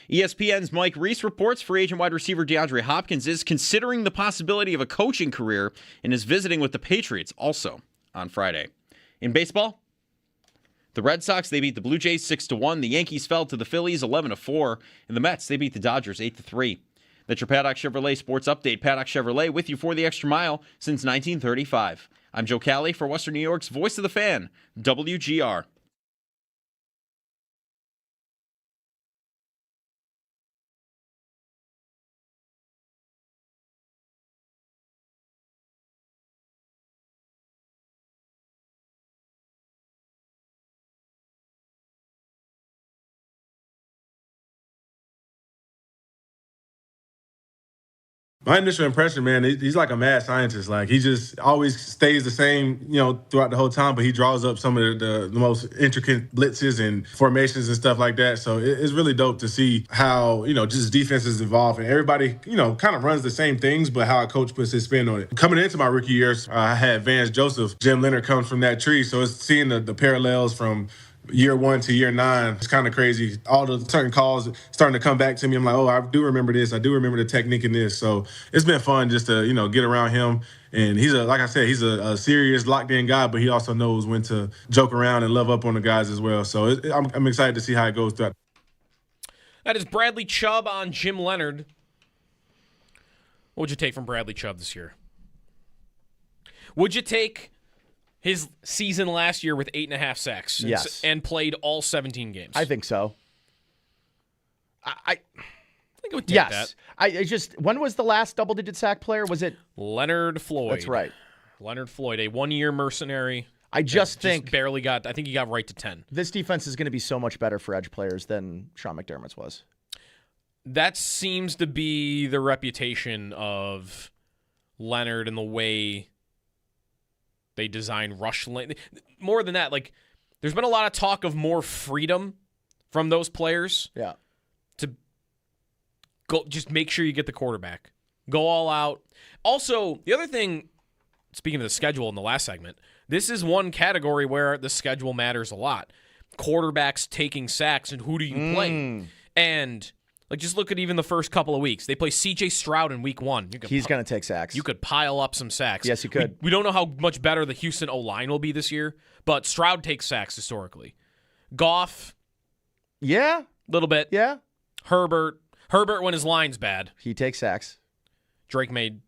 ESPN's Mike Reese reports free agent wide receiver DeAndre Hopkins is considering the possibility of a coaching career and is visiting with the Patriots also on Friday. In baseball, the Red Sox, they beat the Blue Jays 6-1. The Yankees fell to the Phillies 11-4. And the Mets, they beat the Dodgers 8-3. That's your Paddock Chevrolet Sports Update. Paddock Chevrolet with you for the extra mile since 1935. I'm Joe Cali for Western New York's Voice of the Fan, WGR. My initial impression, man, he's like a mad scientist. Like, he just always stays the same, throughout the whole time, but he draws up some of the most intricate blitzes and formations and stuff like that. So it's really dope to see how, just defenses evolve and everybody, kind of runs the same things, but how a coach puts his spin on it. Coming into my rookie years, I had Vance Joseph. Jim Leonard comes from that tree. So it's seeing the parallels from year 1 to year 9, it's kind of crazy. All the certain calls starting to come back to me. I'm like, oh, I do remember this. I do remember the technique in this. So it's been fun just to, get around him. And he's like I said, he's a serious locked-in guy, but he also knows when to joke around and love up on the guys as well. So I'm excited to see how it goes throughout. That is Bradley Chubb on Jim Leonard. What would you take from Bradley Chubb this year? Would you take his season last year with 8.5 sacks? Yes. And played all 17 games? I think so. I think I would take Yes. that. When was the last double-digit sack player? Was it Leonard Floyd. That's right. Leonard Floyd, a one-year mercenary. I just think barely got. I think he got right to 10. This defense is going to be so much better for edge players than Sean McDermott's was. That seems to be the reputation of Leonard and the way they design rush lane. More than that, like, there's been a lot of talk of more freedom from those players. Yeah. To go, just make sure you get the quarterback. Go all out. Also, the other thing, speaking of the schedule in the last segment, this is one category where the schedule matters a lot. Quarterbacks taking sacks and who do you play? And like, just look at even the first couple of weeks. They play C.J. Stroud in week 1. He's going to take sacks. You could pile up some sacks. Yes, you could. We don't know how much better the Houston O-line will be this year, but Stroud takes sacks historically. Goff, yeah, a little bit. Yeah. Herbert when his line's bad. He takes sacks. Drake May.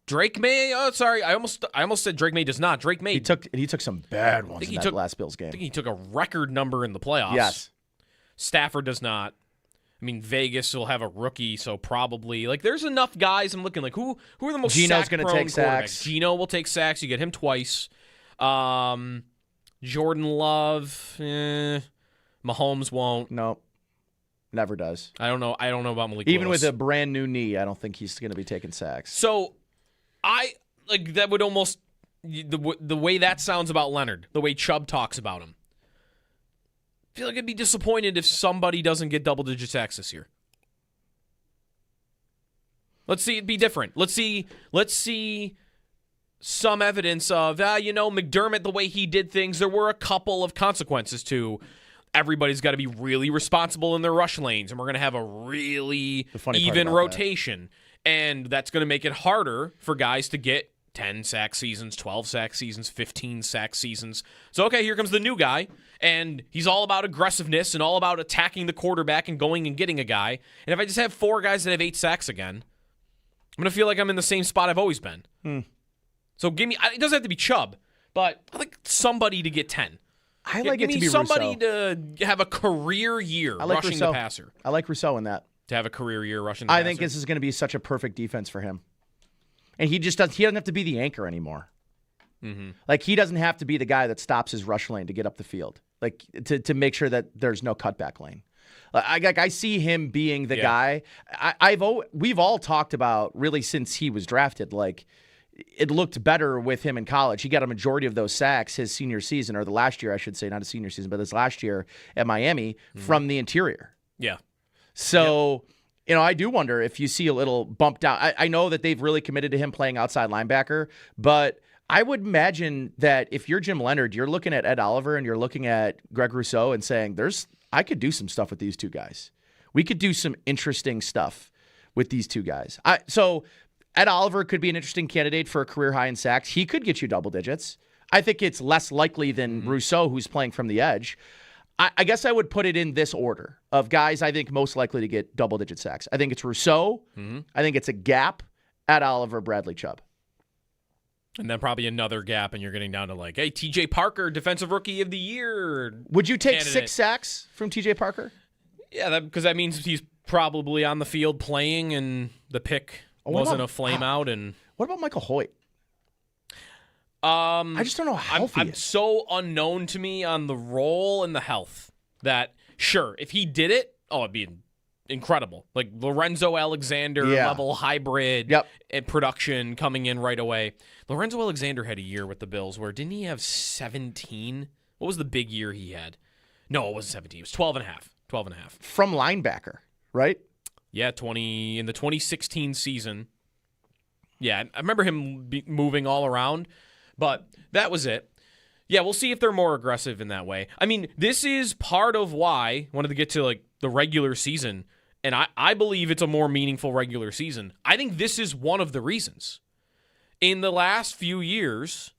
Oh, sorry. I almost said Drake May does not. Drake May. He took some bad ones in that last Bills game. I think he took a record number in the playoffs. Yes. Stafford does not. I mean, Vegas will have a rookie, so probably there's enough guys. I'm looking who are the most Geno's going to take sacks. Geno will take sacks. You get him twice. Jordan Love, Mahomes won't. Nope. Never does. I don't know about Malik Even Willis. with a brand new knee, I don't think he's going to be taking sacks. So, that would almost the way that sounds about Leonard, the way Chubb talks about him. I feel like I'd be disappointed if somebody doesn't get double-digit sacks this year. Let's see it be different. Let's see some evidence of, McDermott, the way he did things, there were a couple of consequences to everybody's got to be really responsible in their rush lanes, and we're going to have a really even rotation. And that's going to make it harder for guys to get 10 sack seasons, 12 sack seasons, 15 sack seasons. So, okay, here comes the new guy, and he's all about aggressiveness and all about attacking the quarterback and going and getting a guy. And if I just have 4 guys that have 8 sacks again, I'm going to feel like I'm in the same spot I've always been. So it doesn't have to be Chubb. but I like somebody to get 10. I like Give it to me be somebody Rousseau. to have a career year rushing Rousseau. the passer. I like Rousseau in that. To have a career year rushing the passer. I think this is going to be such a perfect defense for him. And he doesn't have to be the anchor anymore. Mm-hmm. Like, he doesn't have to be the guy that stops his rush lane to get up the field, like to make sure that there's no cutback lane. I see him being the guy. We've all talked about, really, since he was drafted, like, it looked better with him in college. He got a majority of those sacks his senior season, or the last year, I should say, not his senior season, but his last year at Miami from the interior. Yeah. So, I do wonder if you see a little bump down. I know that they've really committed to him playing outside linebacker, but I would imagine that if you're Jim Leonard, you're looking at Ed Oliver and you're looking at Greg Rousseau and saying, I could do some stuff with these two guys. We could do some interesting stuff with these two guys. So Ed Oliver could be an interesting candidate for a career high in sacks. He could get you double digits. I think it's less likely than Rousseau, who's playing from the edge. I guess I would put it in this order of guys I think most likely to get double-digit sacks. I think it's Rousseau. I think it's a gap at Oliver, Bradley Chubb. And then probably another gap, and you're getting down to like, hey, TJ Parker, Defensive Rookie of the Year. Would you take candidate. 6 sacks from TJ Parker? Yeah, because that means he's probably on the field playing, and the pick wasn't a flame out. And what about Michael Hoyt? I just don't know how healthy I'm so unknown to me on the role and the health that, sure, if he did it, it'd be incredible. Like Lorenzo Alexander level hybrid and production coming in right away. Lorenzo Alexander had a year with the Bills where, didn't he have 17? What was the big year he had? No, it wasn't 17. It was 12 and a half. 12 and a half. From linebacker, right? Yeah, in the 2016 season. Yeah, I remember him moving all around. But that was it. Yeah, we'll see if they're more aggressive in that way. I mean, this is part of why I wanted to get to like the regular season, and I believe it's a more meaningful regular season. I think this is one of the reasons. In the last few years,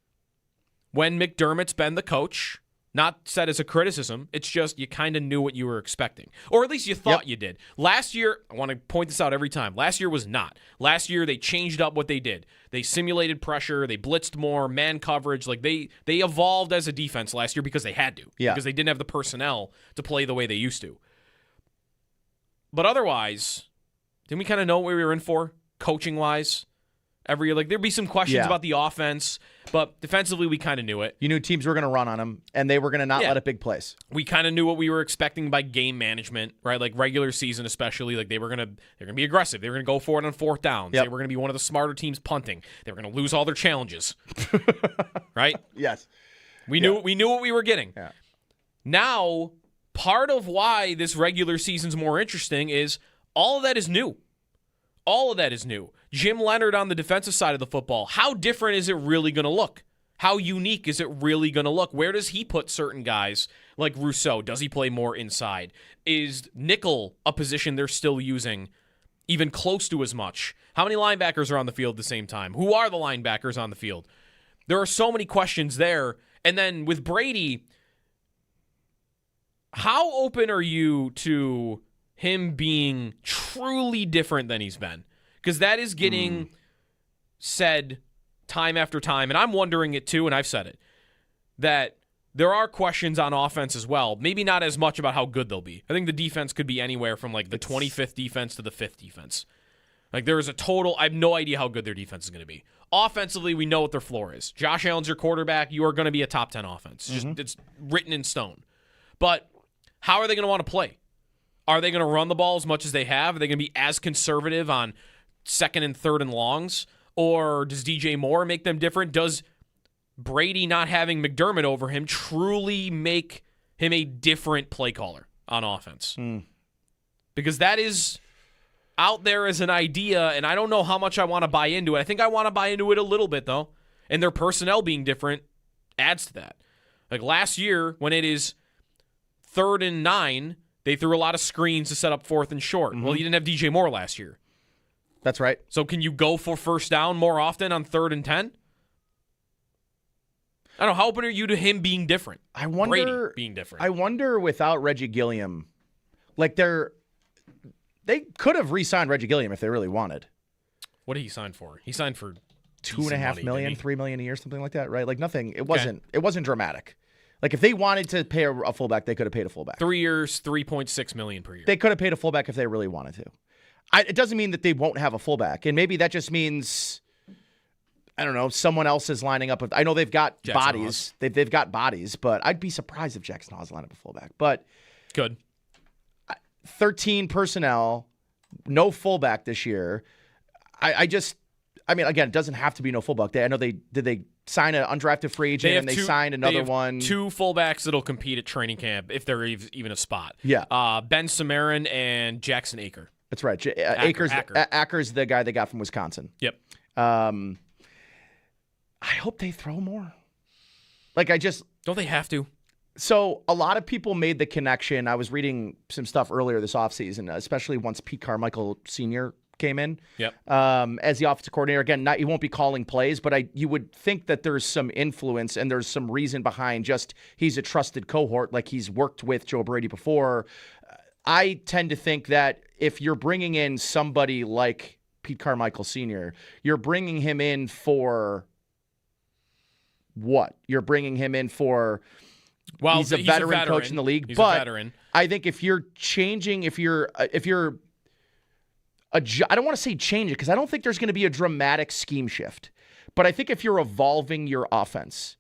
when McDermott's been the coach, not said as a criticism, it's just you kind of knew what you were expecting. Or at least you thought you did. Last year, I want to point this out every time, last year was not. Last year, they changed up what they did. They simulated pressure, they blitzed more, man coverage. Like they evolved as a defense last year because they had to. Yeah. Because they didn't have the personnel to play the way they used to. But otherwise, didn't we kind of know what we were in for, coaching-wise? Every year, like there'd be some questions about the offense, but defensively we kind of knew it. You knew teams were going to run on them, and they were going to not let up big plays. We kind of knew what we were expecting by game management, right? Like regular season, especially, like they're gonna be aggressive. They were gonna go for it on fourth downs. They were gonna be one of the smarter teams punting. They were gonna lose all their challenges, right? Yes, we knew what we were getting. Yeah. Now, part of why this regular season's more interesting is all of that is new. All of that is new. Jim Leonard on the defensive side of the football. How different is it really going to look? How unique is it really going to look? Where does he put certain guys like Rousseau? Does he play more inside? Is nickel a position they're still using even close to as much? How many linebackers are on the field at the same time? Who are the linebackers on the field? There are so many questions there. And then with Brady, how open are you to him being truly different than he's been? Because that is getting said time after time, and I'm wondering it too, and I've said it, that there are questions on offense as well. Maybe not as much about how good they'll be. I think the defense could be anywhere from like the 25th defense to the 5th defense. Like there is a total, I have no idea how good their defense is going to be. Offensively, we know what their floor is. Josh Allen's your quarterback. You are going to be a top 10 offense. It's written in stone. But how are they going to want to play? Are they going to run the ball as much as they have? Are they going to be as conservative on second and third and longs? Or does DJ Moore make them different? Does Brady not having McDermott over him truly make him a different play caller on offense? Because that is out there as an idea, and I don't know how much I want to buy into it. I think I want to buy into it a little bit, though. And their personnel being different adds to that. Like last year, when it is 3rd and 9, they threw a lot of screens to set up 4th and short. Well, you didn't have DJ Moore last year. That's right. So can you go for first down more often on 3rd and 10? I don't know. How open are you to him being different? I wonder. Brady being different. I wonder without Reggie Gilliam, like they could have re-signed Reggie Gilliam if they really wanted. What did he sign for? He signed for 2.5 million, maybe. $3 million a year, something like that, right? Like nothing. It wasn't dramatic. Like if they wanted to pay a fullback, they could have paid a fullback. 3 years, $3.6 million per year. They could have paid a fullback if they really wanted to. It doesn't mean that they won't have a fullback, and maybe that just means, I don't know, someone else is lining up. I know they've got Jackson bodies. They've got bodies, but I'd be surprised if Jackson Hawes lined up a fullback. But Good. 13 personnel, no fullback this year. I mean, again, it doesn't have to be no fullback. They sign an undrafted free agent and they signed another one. 2 fullbacks that'll compete at training camp if there is even a spot. Yeah. Ben Samarin and Jackson Aker. That's right. Aker. Aker's the guy they got from Wisconsin. Yep. I hope they throw more. Don't they have to? So a lot of people made the connection. I was reading some stuff earlier this offseason, especially once Pete Carmichael Sr. came in. Yep. As the offensive coordinator. Again, he won't be calling plays, but you would think that there's some influence and there's some reason behind just he's a trusted cohort, like he's worked with Joe Brady before. I tend to think that if you're bringing in somebody like Pete Carmichael Sr., you're bringing him in for what? You're bringing him in for... Well, he's a veteran coach in the league, He's but a veteran. I think if you're changing, I don't want to say change it because I don't think there's going to be a dramatic scheme shift, but I think if you're evolving your offense,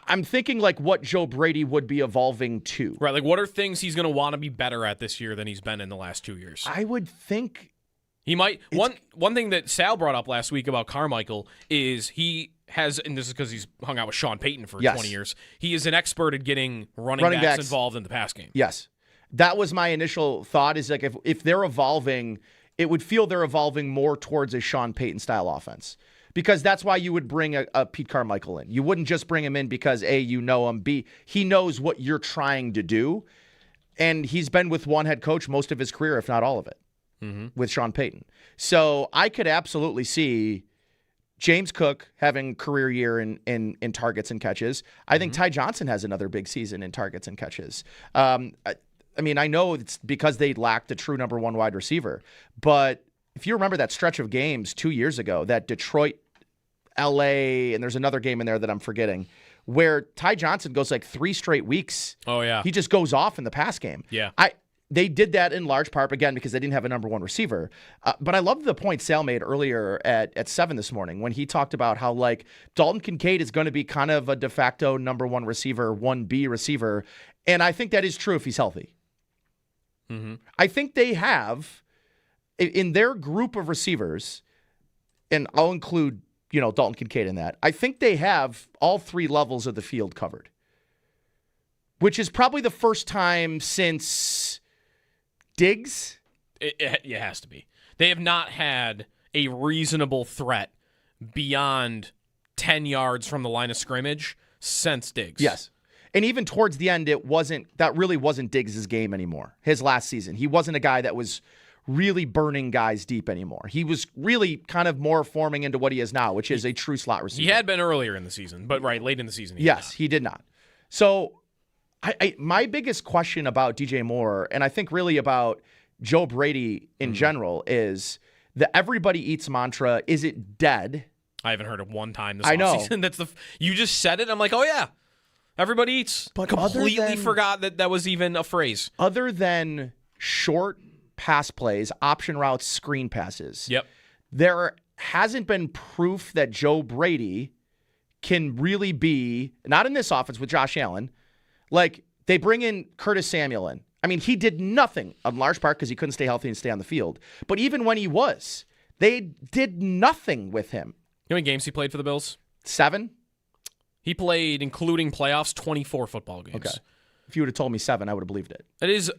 I'm thinking like what Joe Brady would be evolving to. Right, like what are things he's going to want to be better at this year than he's been in the last 2 years? I would think he might. One thing that Sal brought up last week about Carmichael is he has, and this is because he's hung out with Sean Payton for 20 years, he is an expert at getting running backs involved in the pass game. Yes. That was my initial thought, is like if they're evolving, it would feel they're evolving more towards a Sean Payton style offense. Because that's why you would bring a Pete Carmichael in. You wouldn't just bring him in because A, you know him, B, he knows what you're trying to do. And he's been with one head coach most of his career, if not all of it, with Sean Payton. So I could absolutely see James Cook having career year in targets and catches. I think Ty Johnson has another big season in targets and catches. I mean, I know it's because they lacked a true number one wide receiver, but if you remember that stretch of games 2 years ago, that Detroit, LA, and there's another game in there that I'm forgetting, where Ty Johnson goes like 3 straight weeks. Oh, yeah. He just goes off in the pass game. Yeah. They did that in large part, again, because they didn't have a number one receiver. But I love the point Sal made earlier at 7 this morning when he talked about how, like, Dalton Kincaid is going to be kind of a de facto number one receiver, 1B receiver. And I think that is true if he's healthy. Mm-hmm. I think they have, in their group of receivers, and I'll include, Dalton Kincaid in that, I think they have all 3 levels of the field covered, which is probably the first time since Diggs? It has to be. They have not had a reasonable threat beyond 10 yards from the line of scrimmage since Diggs. Yes. And even towards the end, that really wasn't Diggs' game anymore. His last season. He wasn't a guy that was really burning guys deep anymore. He was really kind of more forming into what he is now, which is a true slot receiver. He had been earlier in the season, but late in the season. He did not. So my biggest question about DJ Moore, and I think really about Joe Brady in general, is the everybody eats mantra. Is it dead? I haven't heard it one time this I know. offseason. You just said it. I'm like, oh yeah, everybody eats. But completely forgot that was even a phrase. Other than short pass plays, option routes, screen passes. Yep. There hasn't been proof that Joe Brady can really be, not in this offense with Josh Allen, like they bring in Curtis Samuel in. I mean, he did nothing, in large part because he couldn't stay healthy and stay on the field. But even when he was, they did nothing with him. You know how many games he played for the Bills? 7? He played, including playoffs, 24 football games. Okay. If you would have told me 7, I would have believed it.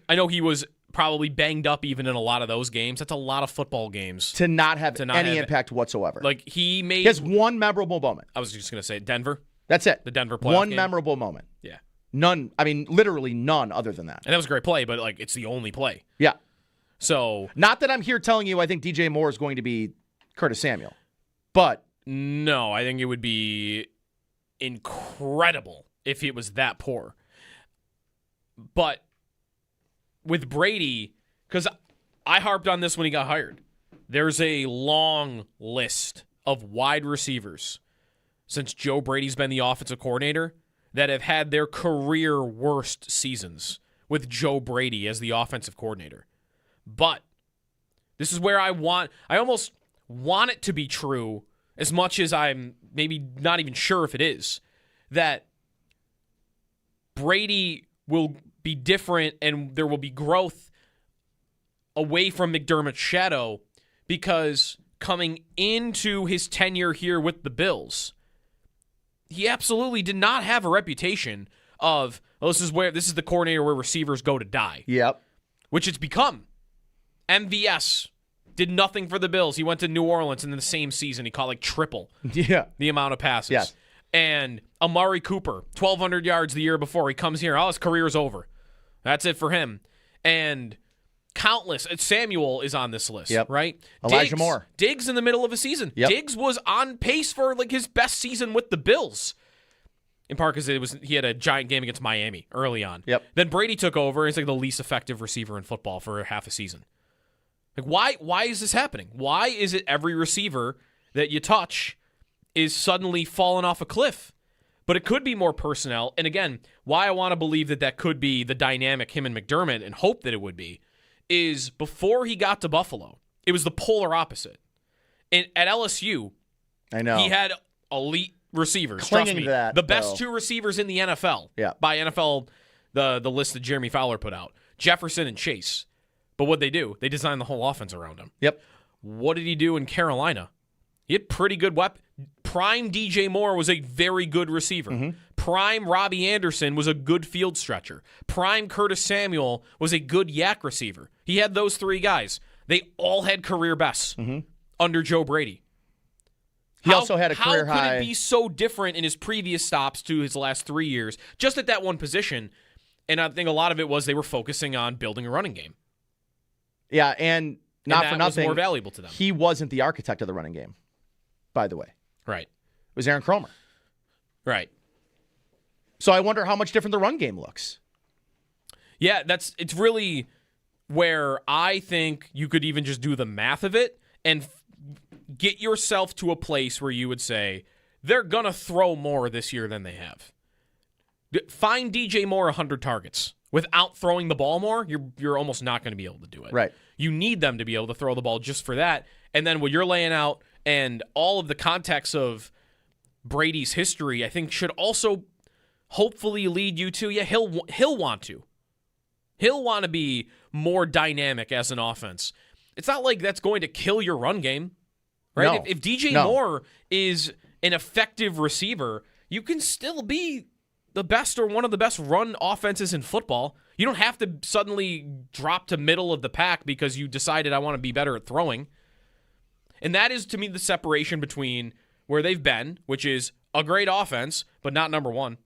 I know he was probably banged up even in a lot of those games. That's a lot of football games. To not have any impact whatsoever. Like, he has one memorable moment. I was just going to say Denver. That's it. The Denver playoff One game. memorable moment. Yeah. None. I mean, literally none other than that. And that was a great play, but, it's the only play. Yeah. So. Not that I'm here telling you I think DJ Moore is going to be Curtis Samuel. But. No, I think it would be incredible if it was that poor. But with Brady, because I harped on this when he got hired, there's a long list of wide receivers since Joe Brady's been the offensive coordinator that have had their career worst seasons with Joe Brady as the offensive coordinator. But this is where I almost want it to be true as much as I'm maybe not even sure if it is, that Brady will be different and there will be growth away from McDermott's shadow, because coming into his tenure here with the Bills, he absolutely did not have a reputation of, oh, this is the coordinator where receivers go to die. Yep. Which it's become. MVS did nothing for the Bills. He went to New Orleans, and in the same season, he caught like triple the amount of passes. Yes. And Amari Cooper, 1,200 yards the year before. He comes here, his career's over. That's it for him. And countless. Samuel is on this list, right? Elijah Moore. Diggs in the middle of a season. Yep. Diggs was on pace for like his best season with the Bills. In part because he had a giant game against Miami early on. Yep. Then Brady took over. He's like the least effective receiver in football for half a season. Like, why is this happening? Why is it every receiver that you touch is suddenly falling off a cliff? But it could be more personnel. And again, why I want to believe that could be the dynamic, him and McDermott, and hope that it would be, is before he got to Buffalo, it was the polar opposite. At LSU, I know he had elite receivers. Clinging Trust me, to that, the best though. two receivers in the NFL. Yeah. By NFL, the list that Jeremy Fowler put out, Jefferson and Chase. But what'd they do? They designed the whole offense around him. Yep. What did he do in Carolina? He had pretty good weapons. Prime DJ Moore was a very good receiver. Mm-hmm. Prime Robbie Anderson was a good field stretcher. Prime Curtis Samuel was a good yak receiver. He had those three guys. They all had career bests under Joe Brady. He also had a career high. How could it be so different in his previous stops to his last 3 years, just at that one position? And I think a lot of it was they were focusing on building a running game. Yeah, and not that for nothing, was more valuable to them. He wasn't the architect of the running game, by the way. Right. It was Aaron Cromer. Right. So I wonder how much different the run game looks. Yeah, it's really where I think you could even just do the math of it and get yourself to a place where you would say, they're going to throw more this year than they have. Find DJ Moore 100 targets. Without throwing the ball more, you're almost not going to be able to do it. Right. You need them to be able to throw the ball just for that. And then what you're laying out and all of the context of Brady's history, I think should also hopefully lead you to, he'll want to. He'll want to be more dynamic as an offense. It's not like that's going to kill your run game, right? No. If DJ Moore is an effective receiver, you can still be the best or one of the best run offenses in football. You don't have to suddenly drop to middle of the pack because you decided I want to be better at throwing. And that is, to me, the separation between where they've been, which is a great offense, but not number one.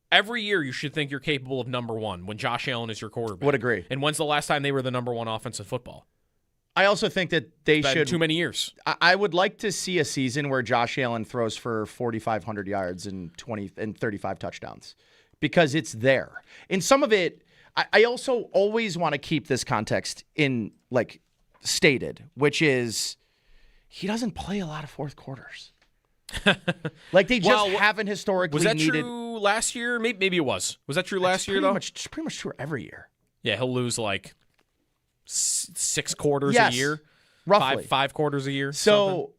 Every year you should think you're capable of number one when Josh Allen is your quarterback. Would agree. And when's the last time they were the number one offense in football? I also think that they should. Too many years. I would like to see a season where Josh Allen throws for 4,500 yards and 35 touchdowns, because it's there. And some of it, I also always want to keep this context in stated, which is he doesn't play a lot of fourth quarters. They just haven't historically. Was that needed. True last year? Maybe it was. Was that true last year though? It's pretty much true every year. Yeah, he'll lose 6 quarters Yes, a year, roughly 5 quarters a year. So,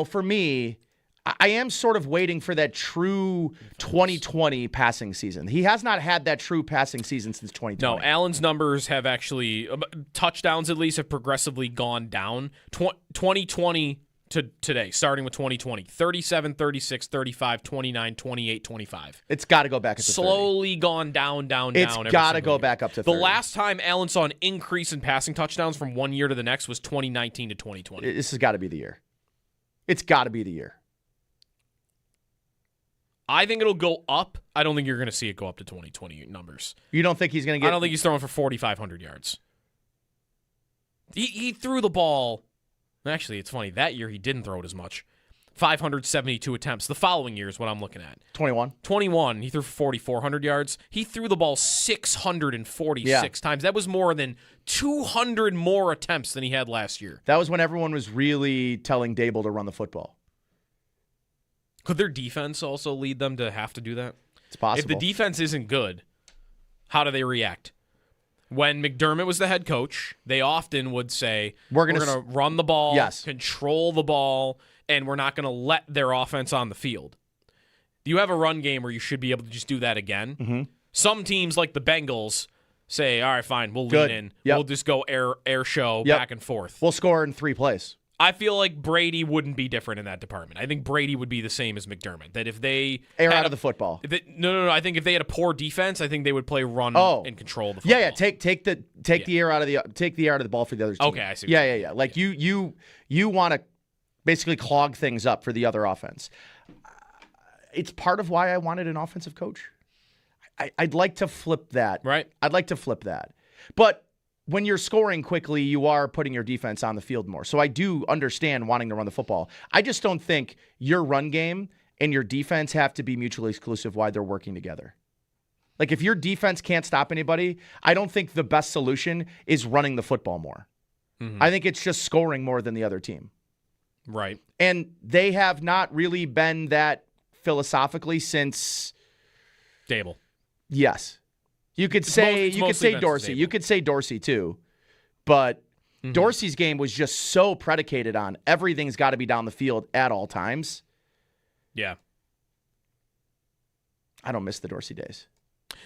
for me, I am sort of waiting for that true 2020 passing season. He has not had that true passing season since 2020. No, Allen's numbers have actually, touchdowns at least, have progressively gone down. 2020 to today, starting with 2020, 37, 36, 35, 29, 28, 25. It's got to go back up to 30. Slowly gone down. It's got to go back up to 30. The last time Allen saw an increase in passing touchdowns from one year to the next was 2019 to 2020. This has got to be the year. It's got to be the year. I think it'll go up. I don't think you're going to see it go up to 2020 numbers. You don't think he's going to get... I don't think he's throwing for 4,500 yards. He threw the ball... Actually, it's funny. That year, he didn't throw it as much. 572 attempts. The following year is what I'm looking at. 21, he threw for 4,400 yards. He threw the ball 646 times. That was more than 200 more attempts than he had last year. That was when everyone was really telling Dable to run the football. Could their defense also lead them to have to do that? It's possible. If the defense isn't good, how do they react? When McDermott was the head coach, they often would say, we're going to run the ball, control the ball, and we're not going to let their offense on the field. You have a run game where you should be able to just do that again. Mm-hmm. Some teams, like the Bengals, say, all right, fine, we'll lean in. Yep. We'll just go air show back and forth. We'll score in 3 plays. I feel like Brady wouldn't be different in that department. I think Brady would be the same as McDermott. That if they air out of the football. No. I think if they had a poor defense, I think they would play run and control the football. Yeah. Take the air out of the ball for the other team. Okay, I see. Yeah. Like you want to basically clog things up for the other offense. It's part of why I wanted an offensive coach. I'd like to flip that. Right. I'd like to flip that. But when you're scoring quickly, you are putting your defense on the field more. So I do understand wanting to run the football. I just don't think your run game and your defense have to be mutually exclusive while they're working together. Like if your defense can't stop anybody, I don't think the best solution is running the football more. Mm-hmm. I think it's just scoring more than the other team. Right. And they have not really been that philosophically since Dable. Yes. You could say Dorsey. You could say Dorsey too. But Dorsey's game was just so predicated on everything's got to be down the field at all times. Yeah. I don't miss the Dorsey days.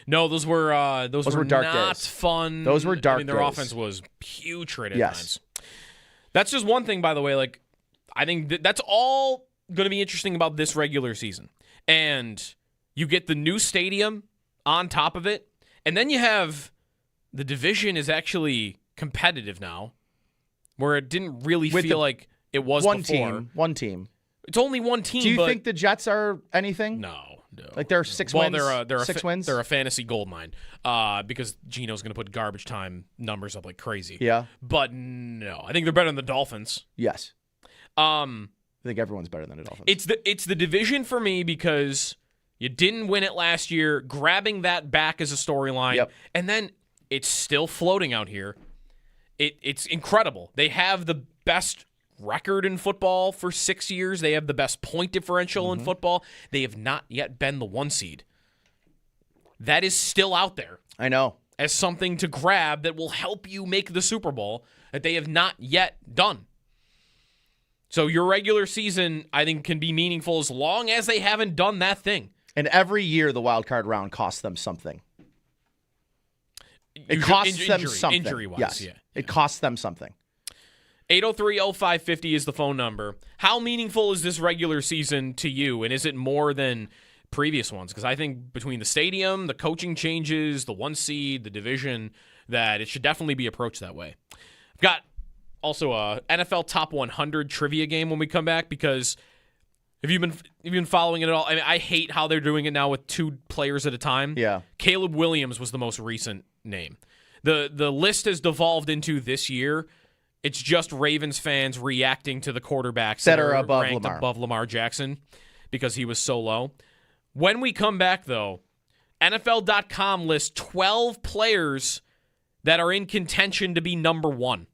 No, those were dark not days. fun. Those were dark their days. offense was putrid at times. That's just one thing, by the way. Like, I think that's all going to be interesting about this regular season. And you get the new stadium on top of it. And then you have the division is actually competitive now, where it didn't really feel like it was before. One team. It's only one team. Do you think the Jets are anything? No. Like they're 6 wins? They're 6 wins? They're a fantasy gold mine because Gino's going to put garbage time numbers up like crazy. Yeah. But no. I think they're better than the Dolphins. Yes. I think everyone's better than the Dolphins. It's the division for me because you didn't win it last year, grabbing that back as a storyline, and then it's still floating out here. It's incredible. They have the best record in football for 6 years. They have the best point differential in football. They have not yet been the 1 seed. That is still out there. I know. As something to grab that will help you make the Super Bowl that they have not yet done. So your regular season, I think, can be meaningful as long as they haven't done that thing. And every year, the wild card round costs them something. It costs them something. Injury-wise, yes. It costs them something. 803-0550 is the phone number. How meaningful is this regular season to you, and is it more than previous ones? Because I think between the stadium, the coaching changes, the 1 seed, the division, that it should definitely be approached that way. I've got also a NFL Top 100 trivia game when we come back because have you been following it at all? I mean, I hate how they're doing it now with 2 players at a time. Yeah. Caleb Williams was the most recent name. The list has devolved into this year. It's just Ravens fans reacting to the quarterbacks that are ranked above Lamar Jackson because he was so low. When we come back, though, NFL.com lists 12 players that are in contention to be number 1.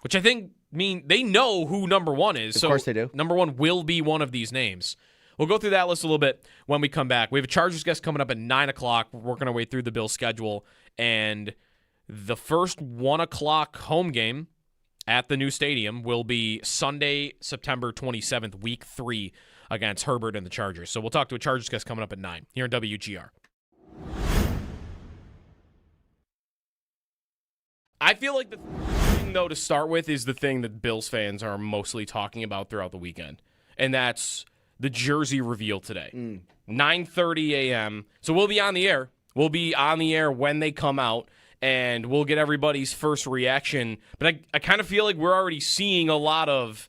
Which I think mean they know who number 1 is. Of course they do. Number 1 will be one of these names. We'll go through that list a little bit when we come back. We have a Chargers guest coming up at 9 o'clock. We're working our way through the Bills schedule. And the first 1 o'clock home game at the new stadium will be Sunday, September 27th, week 3 against Herbert and the Chargers. So we'll talk to a Chargers guest coming up at 9 here in WGR. I feel like the thing, though, to start with is the thing that Bills fans are mostly talking about throughout the weekend, and that's the jersey reveal today. 9:30 a.m. So we'll be on the air. We'll be on the air when they come out, and we'll get everybody's first reaction. But I kind of feel like we're already seeing a lot of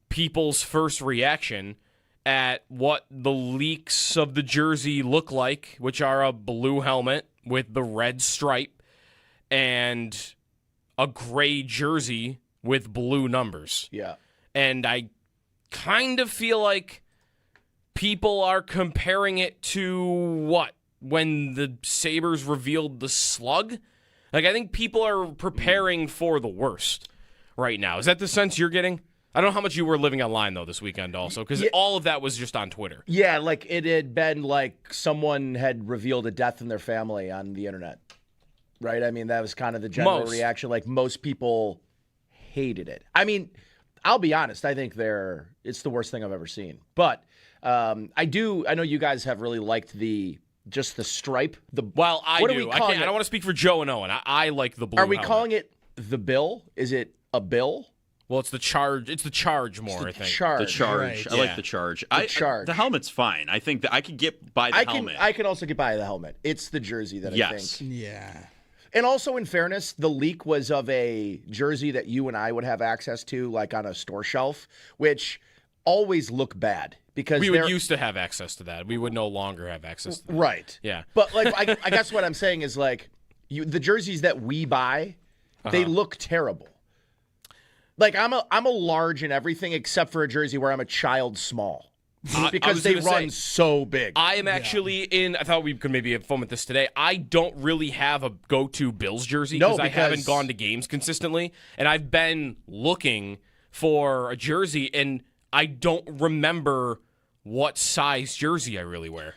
people's first reaction at what the leaks of the jersey look like, which are a blue helmet with the red stripe and a gray jersey with blue numbers. Yeah. And I kind of feel like people are comparing it to what? When the Sabres revealed the slug? Like, I think people are preparing for the worst right now. Is that the sense you're getting? I don't know how much you were living online, though, this weekend also, because all of that was just on Twitter. Yeah, like it had been like someone had revealed a death in their family on the internet, right? I mean, that was kind of the general reaction. Like, most people hated it. I mean, I'll be honest. I think it's the worst thing I've ever seen. But I know you guys have really liked the stripe. Well, I what do. Are we I calling don't want to speak for Joe and Owen. I like the blue. Are we helmet. calling it the bill? Is it a bill? Well, it's the charge. It's the charge more, I think. Charge. The charge. Right. I like the charge. The helmet's fine. I think that I could get by the helmet. I can also get by the helmet. It's the jersey that I think. Yeah. And also, in fairness, the leak was of a jersey that you and I would have access to, like on a store shelf, which always look bad because we would used to have access to that. We would no longer have access to that. Right. Yeah. But like, I guess what I'm saying is like, the jerseys that we buy, they look terrible. Like I'm a large in everything except for a jersey where I'm a child small. Because they run so big. I am actually I thought we could maybe have fun with this today. I don't really have a go-to Bills jersey because I haven't gone to games consistently. And I've been looking for a jersey, and I don't remember what size jersey I really wear.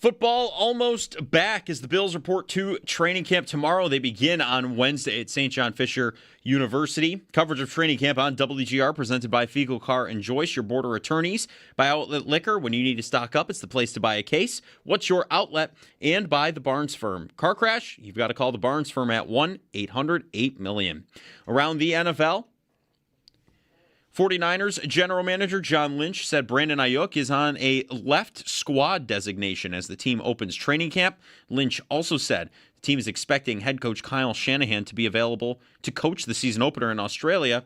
Football almost back as the Bills report to training camp tomorrow. They begin on Wednesday at St. John Fisher University. Coverage of training camp on WGR presented by Fiegel Car and Joyce, your border attorneys. By Outlet Liquor, when you need to stock up, it's the place to buy a case. What's your outlet? And by the Barnes Firm. Car crash? You've got to call the Barnes Firm at 1-800-8-million. Around the NFL, 49ers general manager John Lynch said Brandon Ayuk is on a left squad designation as the team opens training camp. Lynch also said the team is expecting head coach Kyle Shanahan to be available to coach the season opener in Australia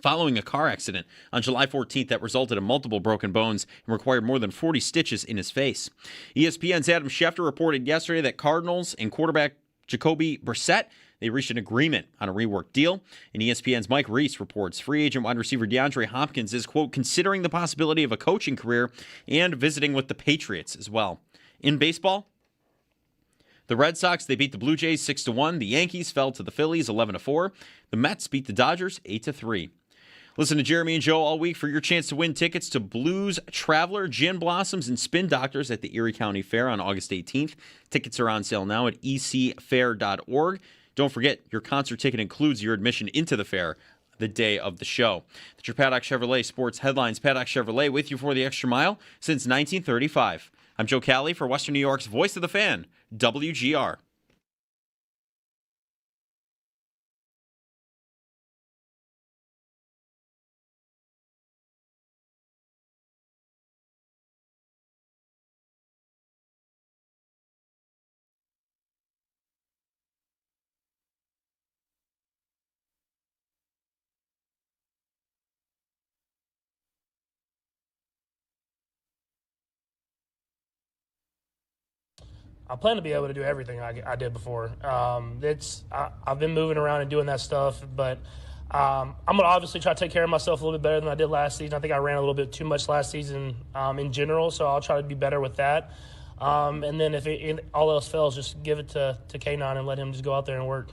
following a car accident on July 14th that resulted in multiple broken bones and required more than 40 stitches in his face. ESPN's Adam Schefter reported yesterday that Cardinals and quarterback Jacoby Brissett, they reached an agreement on a reworked deal. And ESPN's Mike Reese reports free agent wide receiver DeAndre Hopkins is, quote, considering the possibility of a coaching career and visiting with the Patriots as well. In baseball, the Red Sox, they beat the Blue Jays 6-1. The Yankees fell to the Phillies 11-4. The Mets beat the Dodgers 8-3. Listen to Jeremy and Joe all week for your chance to win tickets to Blues Traveler, Gin Blossoms, and Spin Doctors at the Erie County Fair on August 18th. Tickets are on sale now at ecfair.org. Don't forget, your concert ticket includes your admission into the fair the day of the show. That's your Paddock Chevrolet Sports Headlines. Paddock Chevrolet with you for the extra mile since 1935. I'm Joe Cali for Western New York's Voice of the Fan, WGR. I plan to be able to do everything I did before. I've been moving around and doing that stuff, but I'm going to obviously try to take care of myself a little bit better than I did last season. I think I ran a little bit too much last season in general, so I'll try to be better with that. And then if all else fails, just give it to K9 and let him just go out there and work.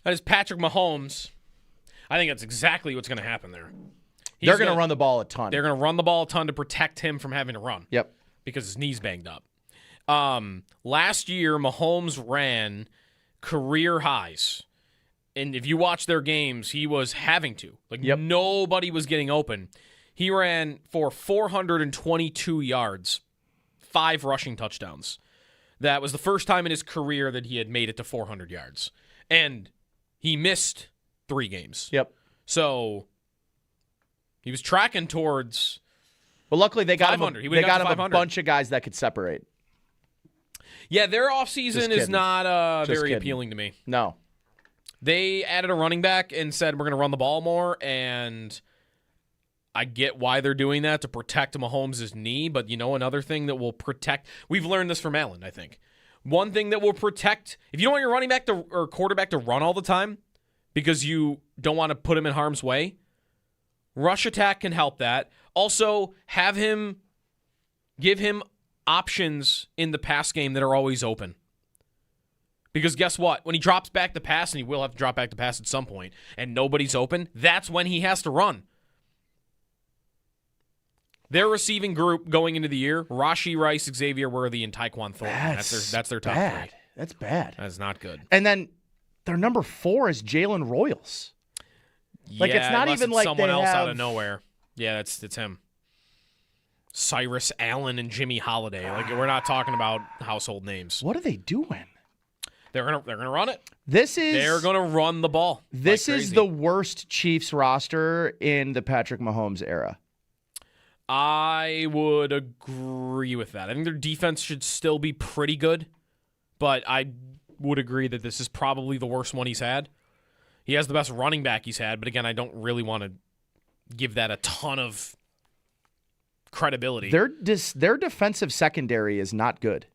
That is Patrick Mahomes. I think that's exactly what's going to happen there. They're going to run the ball a ton. They're going to run the ball a ton to protect him from having to run. Yep. Because his knee's banged up. Last year, Mahomes ran career highs. And if you watch their games, he was having to. Nobody was getting open. He ran for 422 yards, 5 rushing touchdowns. That was the first time in his career that he had made it to 400 yards. And he missed 3 games. Yep. So he was tracking towards... Well, luckily they got him a 500. bunch of guys that could separate. Yeah, their offseason is not very appealing to me. No. They added a running back and said we're going to run the ball more, and I get why they're doing that, to protect Mahomes' knee, but another thing that will protect – we've learned this from Allen, I think. One thing that will protect – if you don't want your running back or quarterback to run all the time because you don't want to put him in harm's way, rush attack can help that. Also, give him options in the pass game that are always open. Because guess what? When he drops back the pass, and he will have to drop back the pass at some point, and nobody's open, that's when he has to run. Their receiving group going into the year, Rashee Rice, Xavier Worthy, and Tyquan Thornton. That's their top 3. That's bad. That's not good. And then their number 4 is Jalen Royals. It's not even like someone they else have... out of nowhere. Yeah, it's him. Cyrus Allen and Jimmy Holiday. We're not talking about household names. What are they doing? They're gonna run it. They're gonna run the ball. This is the worst Chiefs roster in the Patrick Mahomes era. I would agree with that. I think their defense should still be pretty good, but I would agree that this is probably the worst one he's had. He has the best running back he's had, but again, I don't really want to give that a ton of credibility. Their defensive secondary is not good.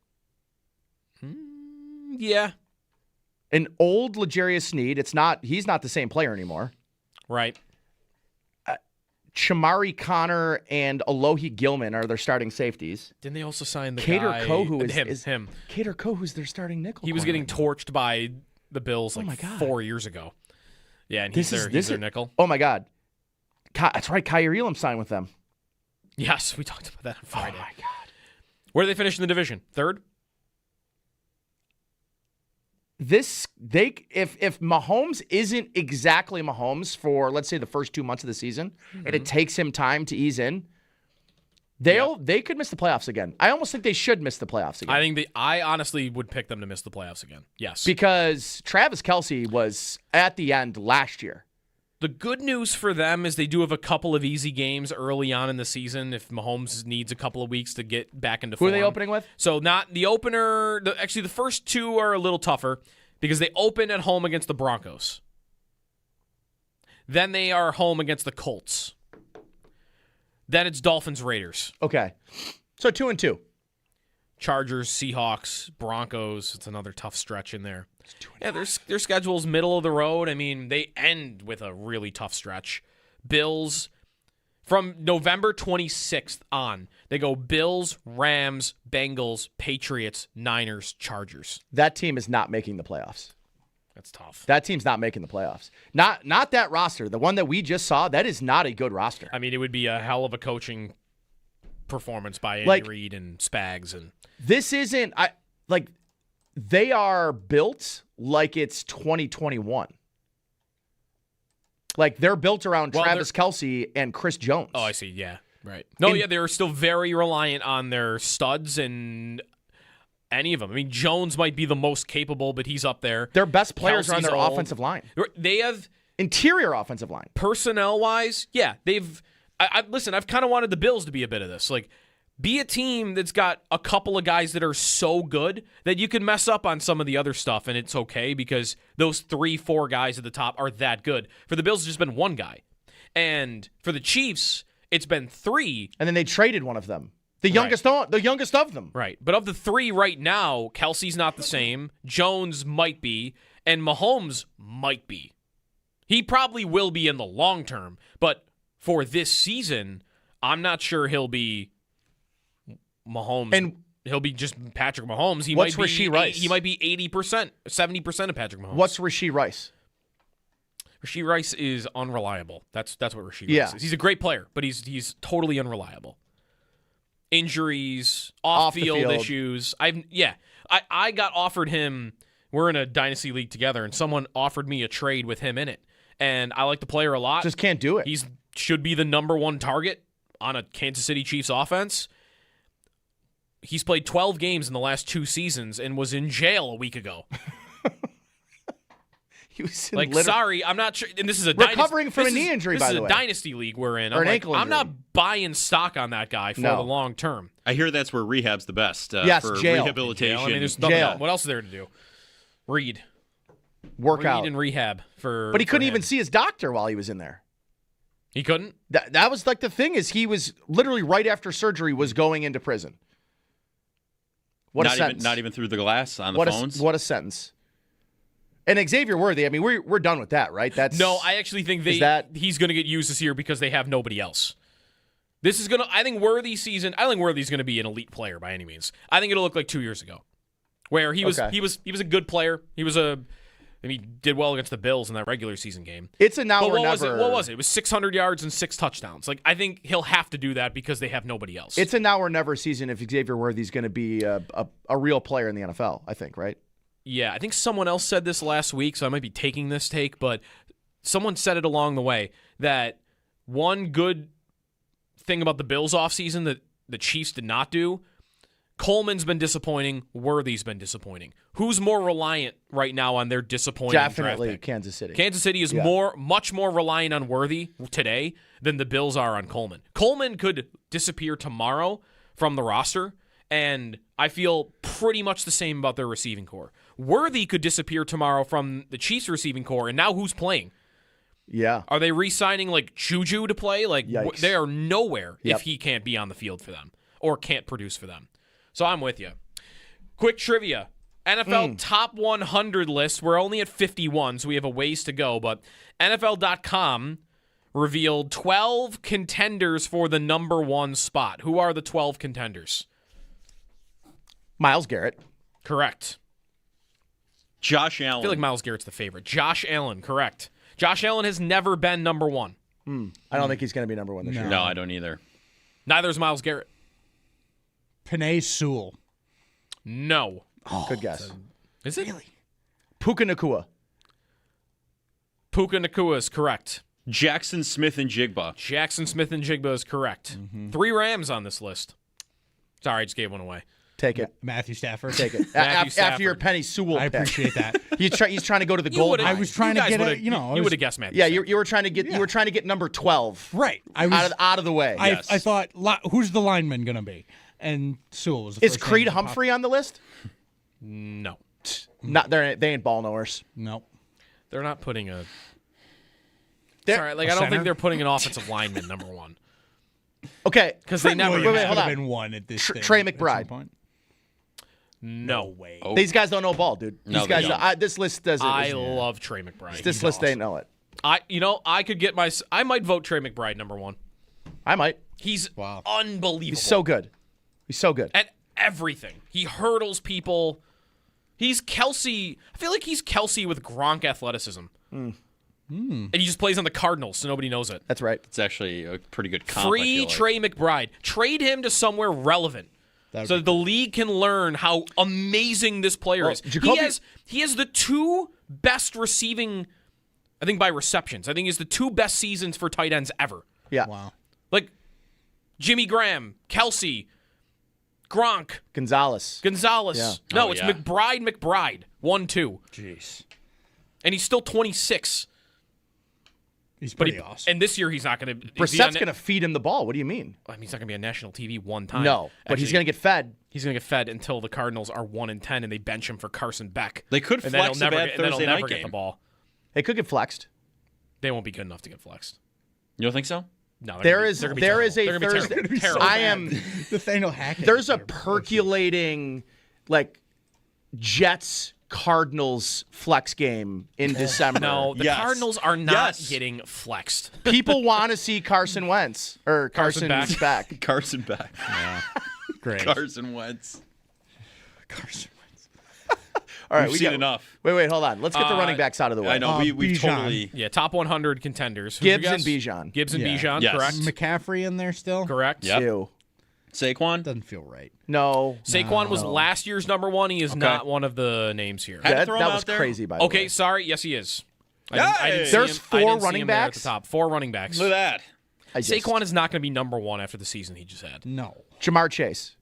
Yeah. An old L'Jarius Sneed, he's not the same player anymore. Right. Shamari Connor and Alohi Gilman are their starting safeties. Didn't they also sign the Cater guy? Kohu is him. Cater Kohu's their starting nickel. He was getting torched by the Bills 4 years ago. Yeah, and he's their nickel. Oh, my God. That's right. Kyer Elam signed with them. Yes, we talked about that on Friday. Oh, my God. Where do they finish in the division? Third? If Mahomes isn't exactly Mahomes for, let's say, the first 2 months of the season, and it takes him time to ease in, they could miss the playoffs again. I almost think they should miss the playoffs again. I honestly would pick them to miss the playoffs again. Yes. Because Travis Kelce was at the end last year. The good news for them is they do have a couple of easy games early on in the season if Mahomes needs a couple of weeks to get back into form. Who are they opening with? So not the opener. Actually, the first two are a little tougher because they open at home against the Broncos. Then they are home against the Colts. Then it's Dolphins, Raiders. Okay. So 2-2. Chargers, Seahawks, Broncos. It's another tough stretch in there. Yeah, their schedule's middle of the road. I mean, they end with a really tough stretch. Bills, from November 26th on, they go Bills, Rams, Bengals, Patriots, Niners, Chargers. That team is not making the playoffs. That's tough. That team's not making the playoffs. Not that roster. The one that we just saw, that is not a good roster. I mean, it would be a hell of a coaching performance by Andy Reid and Spags. And this isn't they are built like it's 2021. Like they're built around Travis Kelce and Chris Jones. Oh, I see. Yeah, right. No, they're still very reliant on their studs and any of them. I mean, Jones might be the most capable, but he's up there. Their best players are on Kelsey's their old. offensive line. They have interior offensive line. Personnel-wise, yeah, they've. Listen, I've kind of wanted the Bills to be a bit of this. Like, be a team that's got a couple of guys that are so good that you can mess up on some of the other stuff, and it's okay because those 3-4 guys at the top are that good. For the Bills, it's just been one guy. And for the Chiefs, it's been 3. And then they traded one of them. The youngest of them. Right. But of the 3 right now, Kelsey's not the same. Jones might be. And Mahomes might be. He probably will be in the long term. But for this season, I'm not sure he'll be Mahomes. And he'll be just Patrick Mahomes. What's Rashee Rice? He might be 80%, 70% of Patrick Mahomes. What's Rashee Rice? Rashee Rice is unreliable. That's what Rashee Rice is. He's a great player, but he's totally unreliable. Injuries, off-field issues. I got offered him. We're in a dynasty league together, and someone offered me a trade with him in it. And I like the player a lot. Just can't do it. He should be the number 1 target on a Kansas City Chiefs offense. He's played 12 games in the last 2 seasons and was in jail a week ago. He was sorry, I'm not sure. And this is a recovering from a knee injury, by the way. This is a dynasty league we're in. Or an ankle injury. I'm not buying stock on that guy for the long term. I hear that's where rehab's the best. Yes, for jail. Rehabilitation. Jail. I mean, there's nothing else. What else is there to do? Workout. Read and rehab for. But he couldn't even see his doctor while he was in there. He couldn't? That was like the thing is he was literally right after surgery was going into prison. What a sentence. Not even through the glass on the phones? What a sentence. And Xavier Worthy, I mean, we're done with that, right? No, I actually think he's going to get used this year because they have nobody else. This is going to, I think Worthy's going to be an elite player by any means. I think it'll look like 2 years ago where he was a good player. He did well against the Bills in that regular season game. It's a now or never. What was it? It was 600 yards and 6 touchdowns. Like, I think he'll have to do that because they have nobody else. It's a now or never season if Xavier Worthy's going to be a real player in the NFL, I think, right? Yeah, I think someone else said this last week, so I might be taking this take, but someone said it along the way that one good thing about the Bills offseason that the Chiefs did not do, Coleman's been disappointing, Worthy's been disappointing. Who's more reliant right now on their disappointing Definitely draft pick? Kansas City. Kansas City is much more reliant on Worthy today than the Bills are on Coleman. Coleman could disappear tomorrow from the roster, and I feel pretty much the same about their receiving core. Worthy could disappear tomorrow from the Chiefs receiving core, and now who's playing? Yeah. Are they re-signing like Juju to play? Like they are nowhere Yep. if he can't be on the field for them or can't produce for them. So I'm with you. Quick trivia. NFL top 100 list. We're only at 51, so we have a ways to go, but NFL.com revealed 12 contenders for the number 1 spot. Who are the 12 contenders? Myles Garrett. Correct. Josh Allen. I feel like Myles Garrett's the favorite. Josh Allen, correct. Josh Allen has never been number 1. I don't think he's going to be number 1 this year. No, I don't either. Neither is Myles Garrett. Penei Sewell. No. Good guess. Is it? Really? Puka Nacua. Puka Nacua is correct. Jackson Smith and Jigba. Jackson Smith and Jigba is correct. 3 Rams on this list. Sorry, I just gave one away. Take it. Matthew Stafford. Take it. Matthew After your Stafford. Penny Sewell I pick. appreciate that. He's trying to go to the gold. I was trying to get it. You would have guessed Matthew. Yeah, Stafford. you were trying to get you were trying to get number 12 right. I was out of the way. I thought, who's the lineman going to be? And Sewell was the Is first Creed name that Humphrey on the list? No. Not they ain't ball knowers. Nope. They're not putting a... They're- Sorry, like I don't think they're putting an offensive lineman number 1. Okay, Because they never... Wait, hold on. Been one at this thing Trey at some McBride. point. No way. Oh. These guys don't know ball, dude. No, These they guys, don't. this list doesn't. I love Trey McBride. This list they know it. I could get I might vote Trey McBride number 1. I might. He's unbelievable. He's so good. He's so good. At everything. He hurdles people. He's Kelsey. I feel like he's Kelsey with Gronk athleticism. And he just plays on the Cardinals, so nobody knows it. That's right. It's actually a pretty good comp. I Free feel like. Trey McBride. Trade him to somewhere relevant. So that the league can learn how amazing this player is. He has the 2 best receiving, I think by receptions. I think he has the 2 best seasons for tight ends ever. Yeah. Wow. Like Jimmy Graham, Kelsey, Gronk, Gonzalez. Yeah. No, it's McBride, 1-2. Jeez. And he's still 26. He's pretty awesome. And this year he's not going to. Brissett's going to feed him the ball. What do you mean? I mean, he's not going to be on national TV one time. No, but he's going to get fed. He's going to get fed until the Cardinals are 1-10 and they bench him for Carson Beck. They could and flex then a he'll bad never, Thursday never night get game. the ball. They could get flexed. They won't be good enough to get flexed. You don't think so? No, There is a Thursday. Terrible. I am. Nathaniel Hackett. There's a percolating like Jets Cardinals flex game in December. No, the Cardinals are not getting flexed. People want to see Carson Wentz or Carson Beck. back. Carson Beck. Yeah. Great. Carson Wentz. Carson Wentz. All right, We've seen enough. Wait, hold on. Let's get the running backs out of the way. I know we Bijan. totally. Yeah, top 100 contenders. Who'd you Gibbs and guess? Bijan. Gibbs and Yeah. Bijan, Yes. correct? McCaffrey in there still? Correct. Yep. Ew. Saquon. Doesn't feel right. No. Saquon was last year's number 1. He is not one of the names here. Had to That throw him was out there. crazy, by the Okay, way. sorry. Yes, he is. I Hey! didn't see There's him- I 4 didn't see running him there at backs? the top. 4 running backs. Look at that. Saquon is not going to be number 1 after the season he just had. No. Jamar Chase.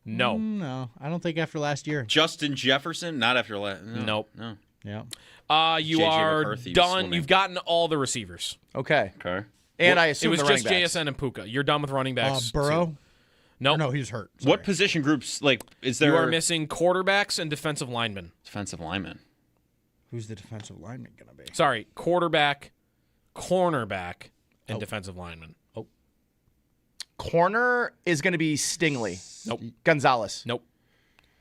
No. No. I don't think after last year. Justin Jefferson. Not after last. Nope. No. Yeah. You J.J. are McCarthy was done. swimming. You've gotten all the receivers. Okay. Okay. And I It assume was the just running backs. JSN and Puka. You're done with running backs. Burrow? too. Nope. Or no, he's hurt. What Sorry. position groups is there? You are missing quarterbacks and defensive linemen. defensive lineman. Who's the defensive lineman going to be? Sorry, quarterback, cornerback, and defensive lineman. Corner is going to be Stingley. Nope. Gonzalez. Nope.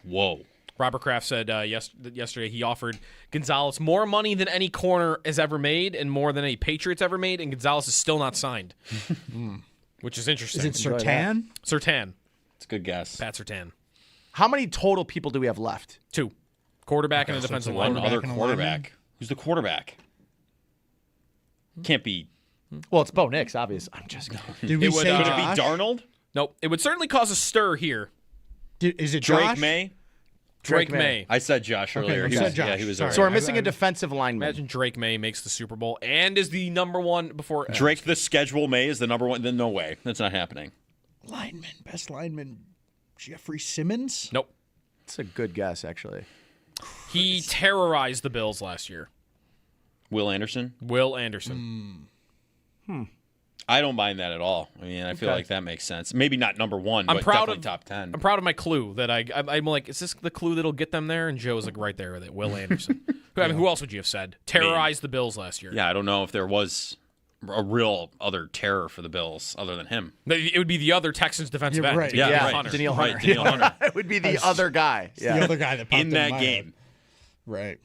Whoa. Robert Kraft said yesterday he offered Gonzalez more money than any corner has ever made and more than any Patriots ever made, and Gonzalez is still not signed, which is interesting. Is it Surtain? Surtain? It's a good guess. Pat Surtain. How many total people do we have left? 2. Quarterback and a so defensive it's One lineman. other and a quarterback. lineman? Who's the quarterback? Can't be. Well, it's Bo Nix, obvious. I'm just Did we It would, say Could it be Josh? Darnold? Nope. It would certainly cause a stir here. Is it Drake Josh? May? Drake May. May. I said Josh earlier. you He said was- Josh. Yeah, he was. Sorry. earlier. So we're missing a defensive lineman. Imagine Drake May makes the Super Bowl and is the number 1 before Drake the schedule May is the number 1. Then no way. That's not happening. Lineman. Best lineman. Jeffrey Simmons? Nope. It's a good guess, actually. He terrorized the Bills last year. Will Anderson? Will Anderson. I don't mind that at all. I mean, I feel like that makes sense. Maybe not number 1, I'm but proud definitely of top 10. I'm proud of my clue that I'm like, is this the clue that'll get them there? And Joe's like right there with it. Will Anderson. I mean, who else would you have said? Terrorized the Bills last year. Yeah, I don't know if there was a real other terror for the Bills other than him. It would be the other Texans defensive You're end. right. Yeah, Danielle right. Hunter. Danielle Right, Hunter. Danielle Hunter. It would be the other guy. Yeah. The other guy that popped In that my game. head. Right.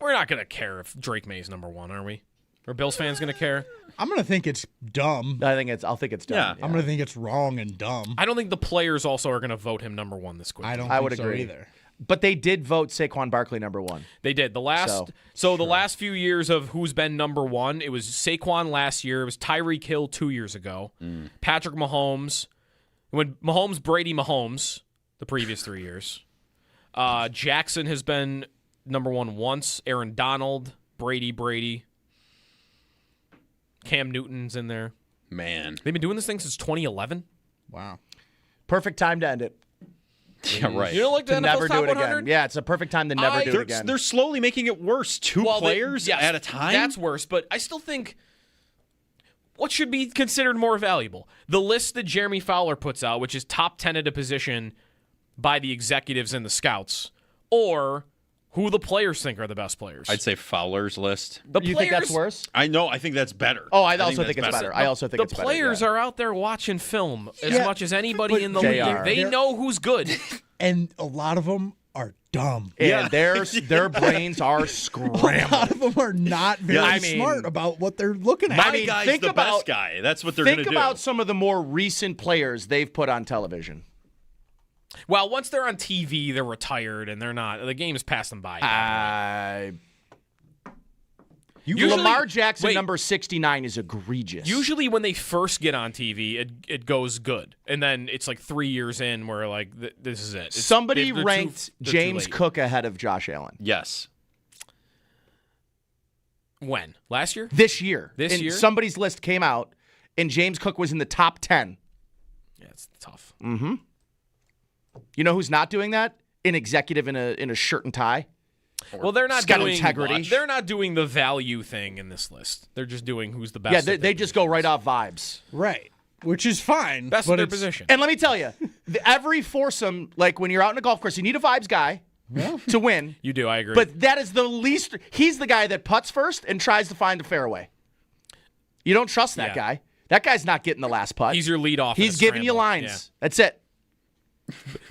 We're not going to care if Drake May's number 1, are we? Are Bills fans going to care? I'm going to think it's dumb. I'll think it's done. Yeah. I'm going to think it's wrong and dumb. I don't think the players also are going to vote him number 1 this quick. I don't I think would so agree. either. But they did vote Saquon Barkley number 1. They did. The last the last few years of who's been number 1, it was Saquon last year. It was Tyreek Hill 2 years ago. Patrick Mahomes. When Brady Mahomes, the previous 3 years. Jackson has been number 1 once. Aaron Donald, Brady. Cam Newton's in there. Man. They've been doing this thing since 2011. Wow. Perfect time to end it. Yeah, right. You don't like the To NFL's never top do it 100? again. Yeah, it's a perfect time to never do it again. They're slowly making it worse. Two players yes, at a time? That's worse, but I still think what should be considered more valuable? The list that Jeremy Fowler puts out, which is top 10 at a position by the executives and the scouts, or who the players think are the best players. I'd say Fowler's list. You think that's worse? I know. I think that's better. Oh, I also think it's better. I also think the it's better. players are out there watching film as much as anybody in the they league. are. They know who's good. And a lot of them are dumb. And their brains are scrambled. A lot of them are not very smart about what they're looking at. My guy's the best guy. That's what they're going to do. Think about some of the more recent players they've put on television. Well, once they're on TV, they're retired and they're not. The game has passed them by. Usually, Lamar Jackson, number 69, is egregious. Usually when they first get on TV, it goes good. And then it's like 3 years in where like, this is it. Somebody ranked James Cook ahead of Josh Allen. Yes. When? Last year? This year. This year? Somebody's list came out, and James Cook was in the top 10. Yeah, it's tough. Mm-hmm. You know who's not doing that? An executive in a shirt and tie. Well, they're not got doing integrity. They're not doing the value thing in this list. They're just doing who's the best. Yeah, they just go right off vibes. Right. Which is fine. Best of their position. And let me tell you, every foursome, like when you're out in a golf course, you need a vibes guy to win. You do, I agree. But that is the least. He's the guy that putts first and tries to find the fairway. You don't trust that guy. That guy's not getting the last putt. He's your leadoff. He's giving you lines. Yeah. That's it.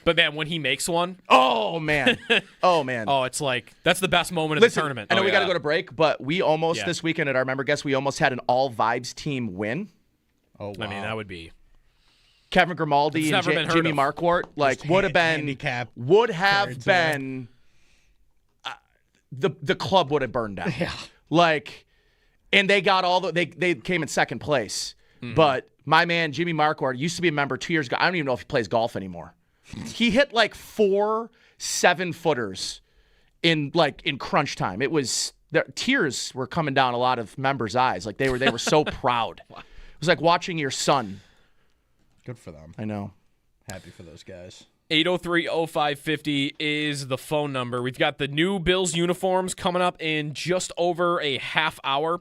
But then when he makes one, oh man, it's like that's the best moment of the tournament. I know we got to go to break, but we almost this weekend at our member guest, we almost had an all vibes team win. Oh, wow. I mean, that would be Kevin Grimaldi and Jimmy Marquardt. Like would have been the club would have burned down. Yeah. Like, and they got all they came in second place, but my man Jimmy Marquardt used to be a member 2 years ago. I don't even know if he plays golf anymore. He hit like 4 7-footers in crunch time. It was tears were coming down a lot of members' eyes. Like they were so proud. It was like watching your son. Good for them. I know. Happy for those guys. 803-0550 is the phone number. We've got the new Bills uniforms coming up in just over a half hour.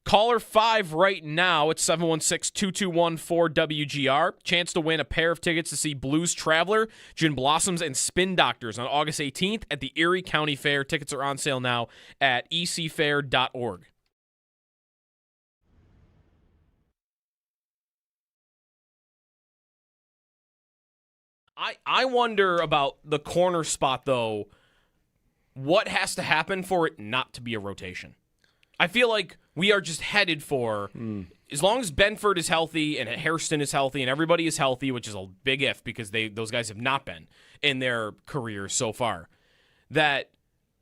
Caller 5 right now. It's 716-221-4WGR. Chance to win a pair of tickets to see Blues Traveler, Gin Blossoms, and Spin Doctors on August 18th at the Erie County Fair. Tickets are on sale now at ecfair.org. I wonder about the corner spot, though. What has to happen for it not to be a rotation? I feel like we are just headed for, as long as Benford is healthy and Hairston is healthy and everybody is healthy, which is a big if because those guys have not been in their careers so far, that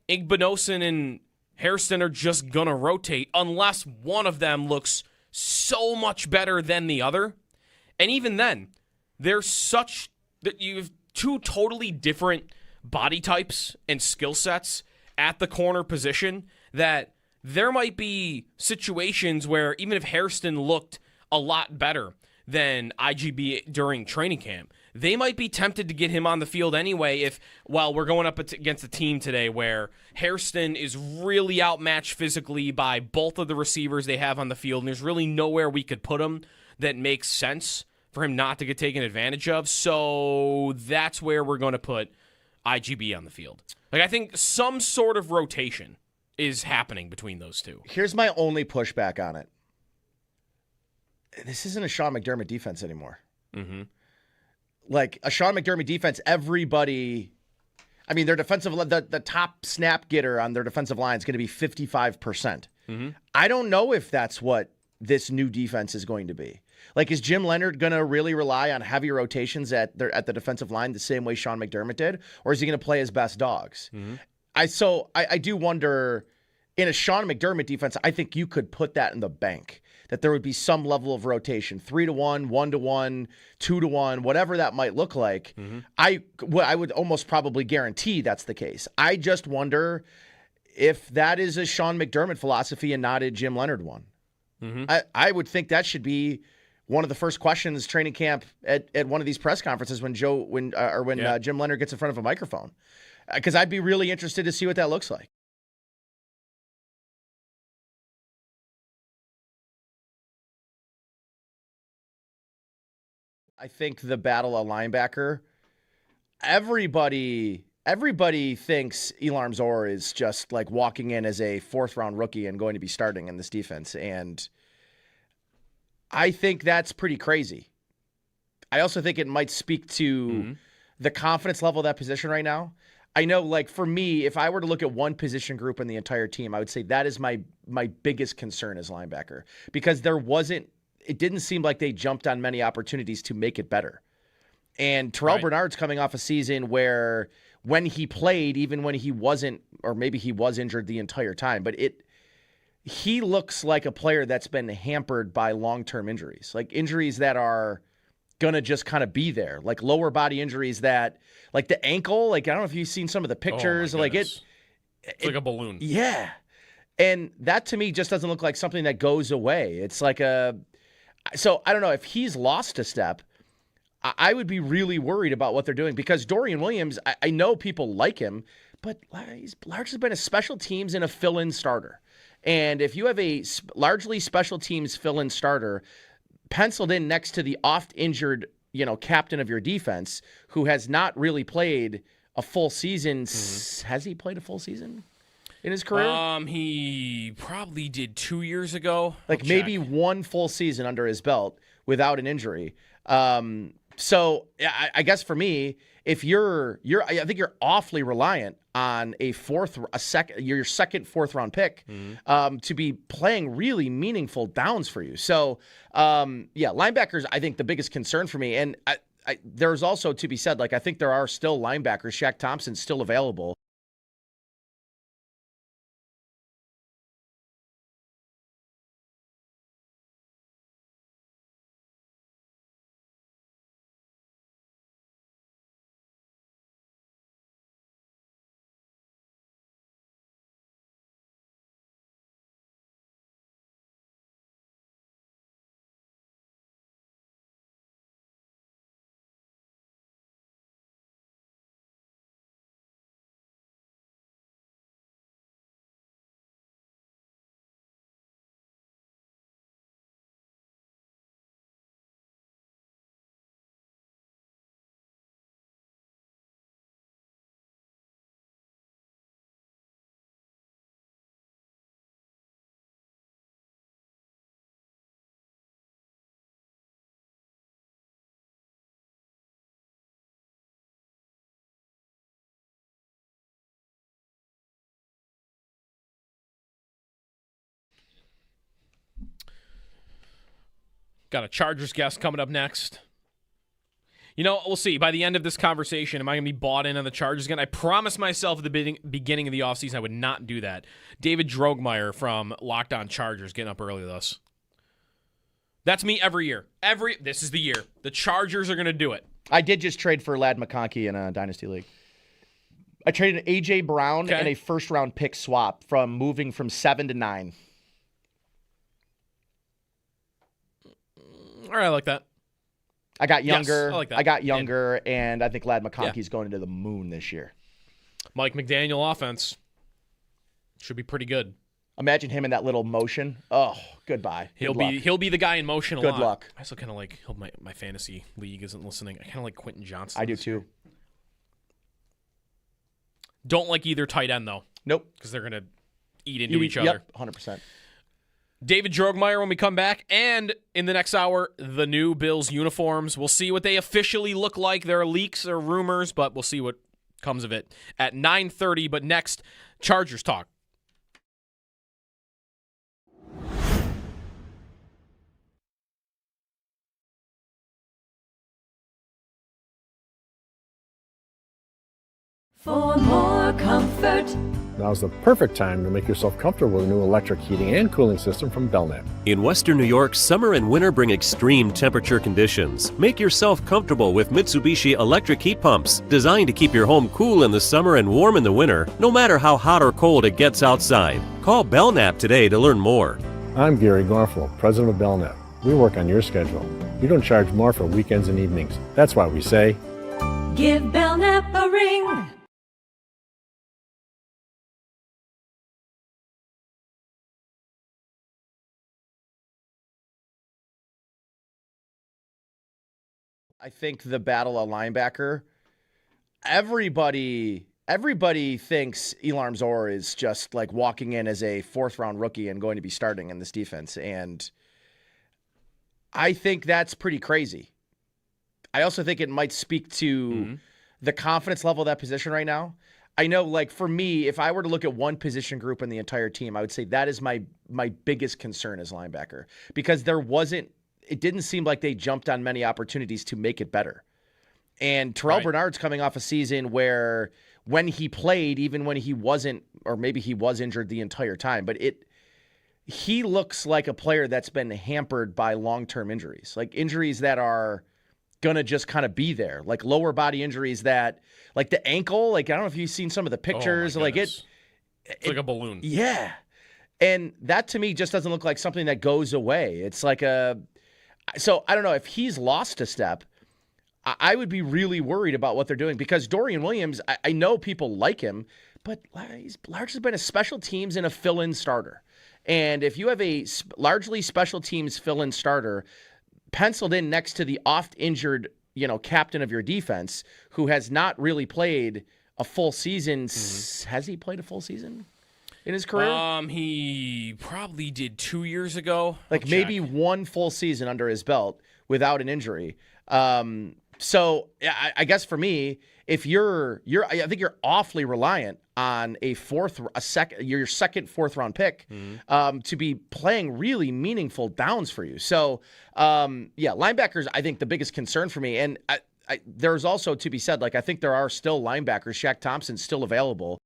Igbinosun and Hairston are just going to rotate unless one of them looks so much better than the other. And even then, they're such that you have two totally different body types and skill sets at the corner position that there might be situations where even if Hairston looked a lot better than IGB during training camp, they might be tempted to get him on the field anyway we're going up against a team today where Hairston is really outmatched physically by both of the receivers they have on the field, and there's really nowhere we could put him that makes sense for him not to get taken advantage of. So that's where we're going to put IGB on the field. Like, I think some sort of rotation is happening between those two. Here's my only pushback on it. This isn't a Sean McDermott defense anymore. Mm-hmm. Like a Sean McDermott defense, everybody. I mean, their defensive, the top snap getter on their defensive line is going to be 55%. Mm-hmm. I don't know if that's what this new defense is going to be. Like, is Jim Leonard going to really rely on heavy rotations at the defensive line the same way Sean McDermott did? Or is he going to play his best dogs? I do wonder, in a Sean McDermott defense, I think you could put that in the bank, that there would be some level of rotation, 3-1, 1-1, 2-1, whatever that might look like. I would almost probably guarantee that's the case. I just wonder if that is a Sean McDermott philosophy and not a Jim Leonard one. I would think that should be one of the first questions training camp at one of these press conferences when Jim Leonard gets in front of a microphone, because I'd be really interested to see what that looks like. I think the battle of linebacker, everybody thinks Elam Zor is just like walking in as a 4th-round rookie and going to be starting in this defense. And I think that's pretty crazy. I also think it might speak to the confidence level of that position right now. I know, like, for me, if I were to look at one position group in the entire team, I would say that is my biggest concern as linebacker, because it didn't seem like they jumped on many opportunities to make it better. And Terrell Bernard's coming off a season where when he played, even when he wasn't, or maybe he was injured the entire time, but he looks like a player that's been hampered by long-term injuries, like injuries that are going to just kind of be there, like lower body injuries that, like the ankle, like I don't know if you've seen some of the pictures, like it's like a balloon. Yeah. And that to me just doesn't look like something that goes away. It's like so I don't know if he's lost a step. I would be really worried about what they're doing, because Dorian Williams, I know people like him, but he's largely been a special teams and a fill-in starter. And if you have a largely special teams fill-in starter penciled in next to the oft-injured, captain of your defense, who has not really played a full season, has he played a full season in his career? He probably did 2 years ago. Like maybe one full season under his belt without an injury. So I guess for me, if I think you're awfully reliant on your second, 4th-round pick to be playing really meaningful downs for you. So linebackers, I think the biggest concern for me, and there's also to be said, like I think there are still linebackers. Shaq Thompson's still available. Got a Chargers guest coming up next. We'll see. By the end of this conversation, am I going to be bought in on the Chargers again? I promised myself at the beginning of the offseason I would not do that. David Drogmeyer from Locked On Chargers getting up early with us. That's me every year. This is the year. The Chargers are going to do it. I did just trade for Lad McConkey in a Dynasty League. I traded A.J. Brown and a first-round pick swap from moving from 7 to 9. All right, I like that. I got younger. Yes, I like that. And I think Lad McConkey's going into the moon this year. Mike McDaniel offense should be pretty good. Imagine him in that little motion. Oh, goodbye. He'll be the guy in motion a lot. Good luck. I also kind of like, hope my fantasy league isn't listening. I kind of like Quentin Johnson. I do too. Don't like either tight end though. Nope. Because they're gonna eat into each other. Yep, 100%. David Drogmeyer when we come back, and in the next hour, the new Bills uniforms. We'll see what they officially look like. There are leaks or rumors, but we'll see what comes of it at 9:30. But next, Chargers talk. For more comfort. Now's the perfect time to make yourself comfortable with a new electric heating and cooling system from Belknap. In Western New York, summer and winter bring extreme temperature conditions. Make yourself comfortable with Mitsubishi electric heat pumps, designed to keep your home cool in the summer and warm in the winter, no matter how hot or cold it gets outside. Call Belknap today to learn more. I'm Gary Garfel, president of Belknap. We work on your schedule. We don't charge more for weekends and evenings. That's why we say, give Belknap a ring. I think the battle of linebacker, everybody thinks Elarm Zor is just like walking in as a 4th-round rookie and going to be starting in this defense. And I think that's pretty crazy. I also think it might speak to the confidence level of that position right now. I know, like, for me, if I were to look at one position group in the entire team, I would say that is my biggest concern as linebacker, because it didn't seem like they jumped on many opportunities to make it better. And Terrell Bernard's coming off a season where when he played, even when he wasn't, or maybe he was injured the entire time, but he looks like a player that's been hampered by long-term injuries, like injuries that are going to just kind of be there, like lower body injuries that, like the ankle, like I don't know if you've seen some of the pictures, like it's like a balloon. Yeah. And that to me just doesn't look like something that goes away. It's like so I don't know if he's lost a step. I would be really worried about what they're doing, because Dorian Williams, I know people like him, but he's largely been a special teams and a fill-in starter. And if you have a largely special teams fill-in starter penciled in next to the oft-injured, captain of your defense, who has not really played a full season, has he played a full seain in his career? He probably did 2 years ago. Like maybe one full season under his belt without an injury. So I guess for me, if I think you're awfully reliant on your second 4th-round pick to be playing really meaningful downs for you. So linebackers, I think the biggest concern for me, and there's also to be said, like I think there are still linebackers. Shaq Thompson's still available.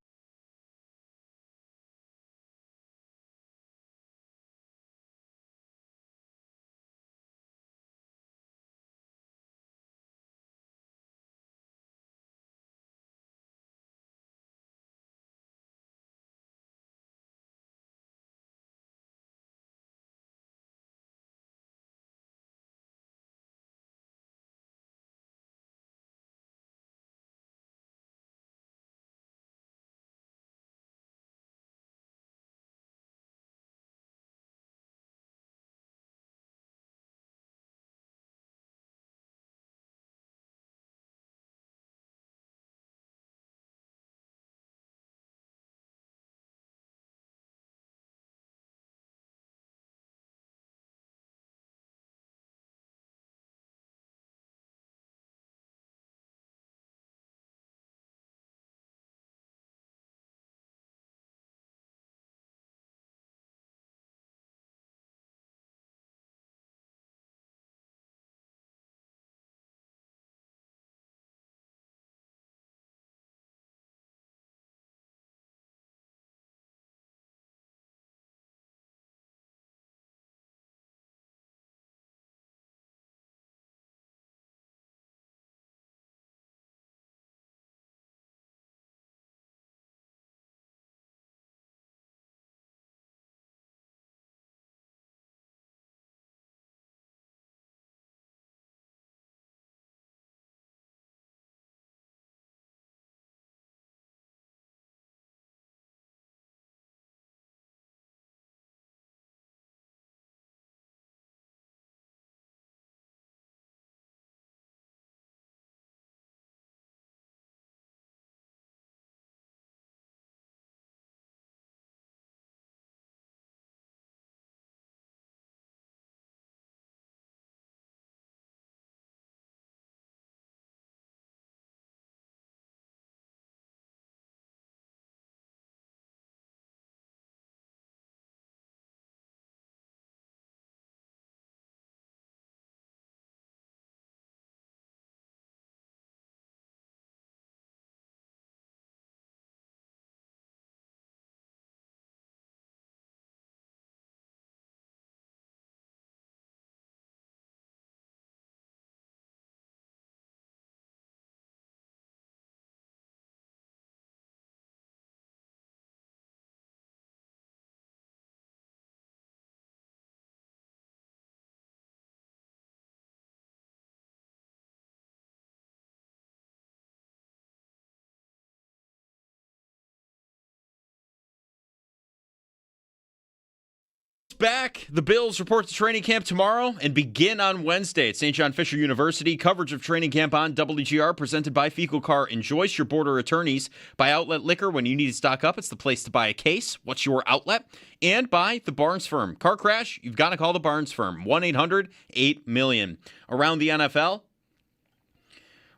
Back. The Bills report to training camp tomorrow and begin on Wednesday at St. John Fisher University. Coverage of training camp on WGR presented by Fecal Car and Joyce, your border attorneys. By Outlet Liquor, when you need to stock up, it's the place to buy a case. What's your outlet? And by the Barnes Firm. Car crash? You've got to call the Barnes Firm. 1-800-8-million. Around the NFL,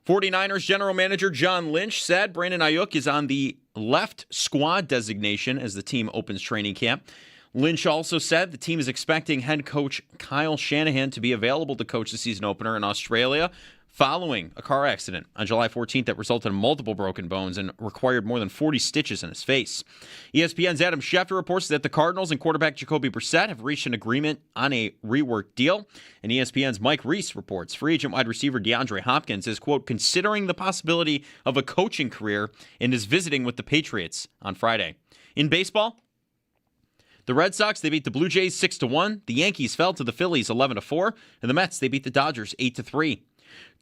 49ers general manager John Lynch said Brandon Ayuk is on the left squad designation as the team opens training camp. Lynch also said the team is expecting head coach Kyle Shanahan to be available to coach the season opener in Australia following a car accident on July 14th that resulted in multiple broken bones and required more than 40 stitches in his face. ESPN's Adam Schefter reports that the Cardinals and quarterback Jacoby Brissett have reached an agreement on a reworked deal. And ESPN's Mike Reese reports free agent wide receiver DeAndre Hopkins is, quote, considering the possibility of a coaching career and is visiting with the Patriots on Friday. In baseball, the Red Sox, they beat the Blue Jays 6-1. The Yankees fell to the Phillies 11-4. And the Mets, they beat the Dodgers 8-3.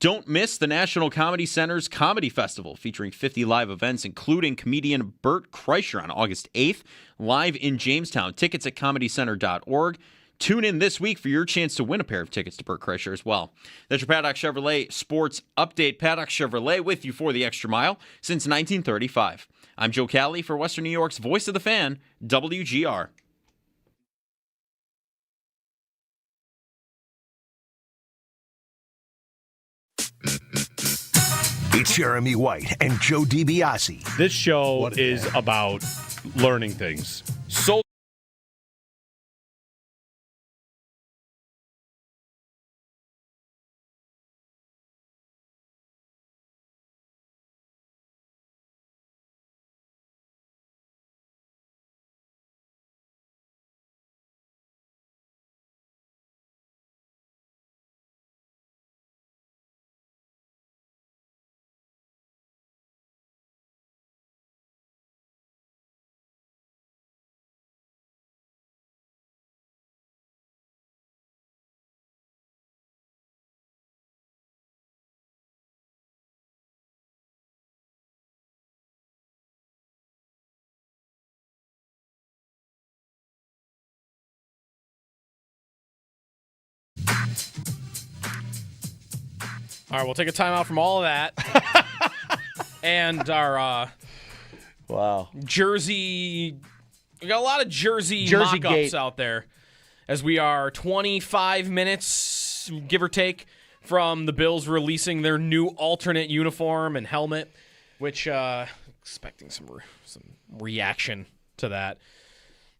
Don't miss the National Comedy Center's Comedy Festival, featuring 50 live events, including comedian Bert Kreischer on August 8th, live in Jamestown. Tickets at comedycenter.org. Tune in this week for your chance to win a pair of tickets to Bert Kreischer as well. That's your Paddock Chevrolet Sports Update. Paddock Chevrolet with you for the extra mile since 1935. I'm Joe Cali for Western New York's Voice of the Fan, WGR. It's Jeremy White and Joe DiBiase. This show is about learning things. So all right, we'll take a time out from all of that. And our Jersey, we got a lot of Jersey mock-ups out there as we are 25 minutes, give or take, from the Bills releasing their new alternate uniform and helmet, which expecting some reaction to that.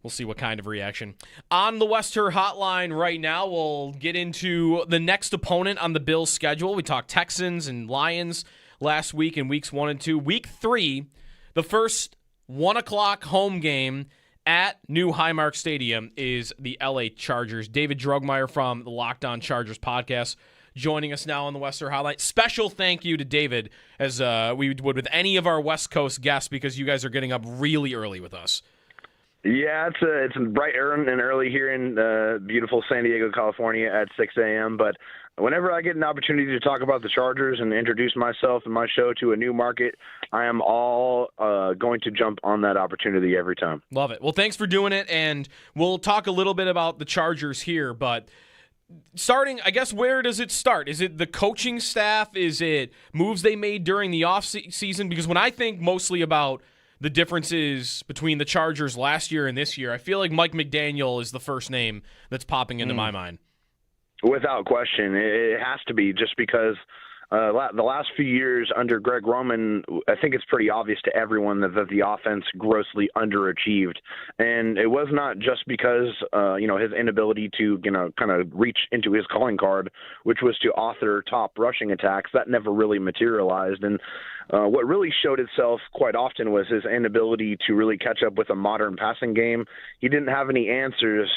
We'll see what kind of reaction. On the Wester Hotline right now, we'll get into the next opponent on the Bills' schedule. We talked Texans and Lions last week in weeks 1 and 2. Week 3, the first 1 o'clock home game at New Highmark Stadium is the LA Chargers. David Drogmeyer from the Locked On Chargers podcast joining us now on the Wester Hotline. Special thank you to David, as we would with any of our West Coast guests, because you guys are getting up really early with us. Yeah, it's bright and early here in beautiful San Diego, California at 6 a.m. But whenever I get an opportunity to talk about the Chargers and introduce myself and my show to a new market, I am all going to jump on that opportunity every time. Love it. Well, thanks for doing it, and we'll talk a little bit about the Chargers here, but starting, I guess, where does it start? Is it the coaching staff? Is it moves they made during the offseason? Because when I think mostly about the differences between the Chargers last year and this year, I feel like Mike McDaniel is the first name that's popping into my mind. Without question. It has to be, just because the last few years under Greg Roman, I think it's pretty obvious to everyone that the offense grossly underachieved. And it was not just because, his inability to, kind of reach into his calling card, which was to author top rushing attacks. That never really materialized. And what really showed itself quite often was his inability to really catch up with a modern passing game. He didn't have any answers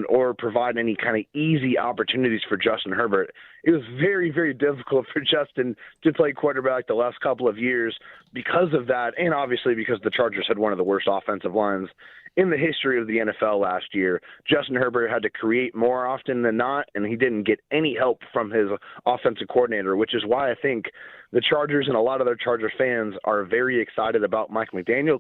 or provide any kind of easy opportunities for Justin Herbert. It was very, very difficult for Justin to play quarterback the last couple of years because of that, and obviously because the Chargers had one of the worst offensive lines in the history of the NFL last year. Justin Herbert had to create more often than not, and he didn't get any help from his offensive coordinator, which is why I think the Chargers and a lot of their Chargers fans are very excited about Mike McDaniel,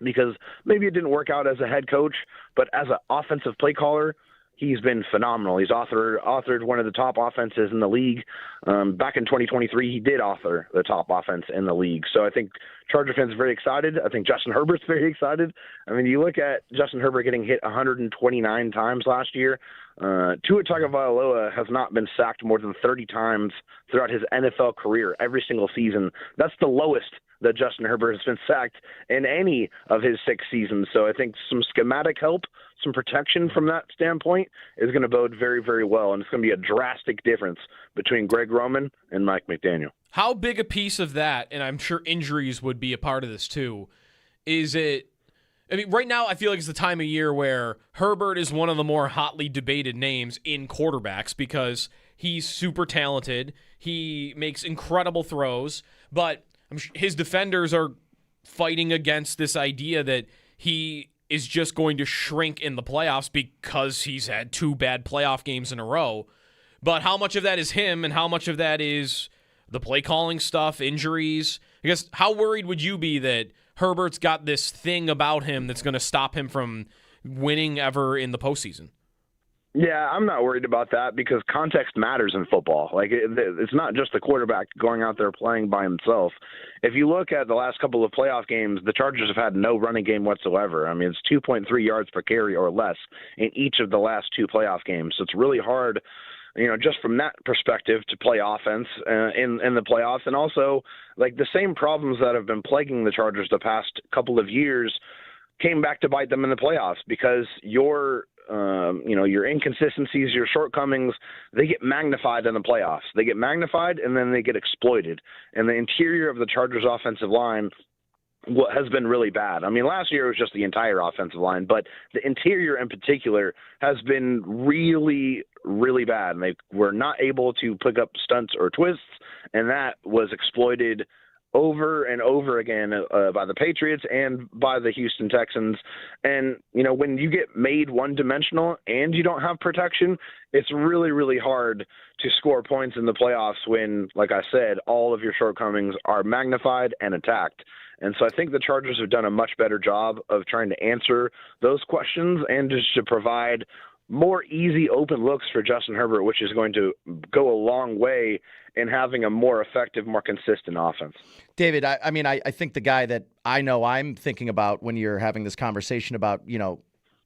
because maybe it didn't work out as a head coach, but as an offensive play caller, he's been phenomenal. He's authored one of the top offenses in the league. Back in 2023, he did author the top offense in the league. So I think Charger fans are very excited. I think Justin Herbert's very excited. I mean, you look at Justin Herbert getting hit 129 times last year. Tua Tagovailoa has not been sacked more than 30 times throughout his NFL career every single season. That's the lowest that Justin Herbert has been sacked in any of his 6 seasons. So I think some schematic help, some protection from that standpoint is going to bode very, very well. And it's going to be a drastic difference between Greg Roman and Mike McDaniel. How big a piece of that, and I'm sure injuries would be a part of this too, is it? I mean, right now I feel like it's the time of year where Herbert is one of the more hotly debated names in quarterbacks because he's super talented. He makes incredible throws, but his defenders are fighting against this idea that he is just going to shrink in the playoffs because he's had 2 bad playoff games in a row. But how much of that is him and how much of that is the play calling stuff, injuries? I guess, how worried would you be that Herbert's got this thing about him that's going to stop him from winning ever in the postseason? Yeah, I'm not worried about that because context matters in football. Like, it's not just the quarterback going out there playing by himself. If you look at the last couple of playoff games, the Chargers have had no running game whatsoever. I mean, it's 2.3 yards per carry or less in each of the last 2 playoff games. So it's really hard, just from that perspective to play offense in the playoffs. And also, like, the same problems that have been plaguing the Chargers the past couple of years came back to bite them in the playoffs because your inconsistencies, your shortcomings, they get magnified in the playoffs. They get magnified and then they get exploited. And the interior of the Chargers offensive line has been really bad. I mean, last year it was just the entire offensive line, but the interior in particular has been really, really bad. And they were not able to pick up stunts or twists, and that was exploited over and over again by the Patriots and by the Houston Texans. And, when you get made one-dimensional and you don't have protection, it's really, really hard to score points in the playoffs when, like I said, all of your shortcomings are magnified and attacked. And so I think the Chargers have done a much better job of trying to answer those questions and just to provide more easy open looks for Justin Herbert, which is going to go a long way in having a more effective, more consistent offense. David, I think the guy that I know I'm thinking about when you're having this conversation about,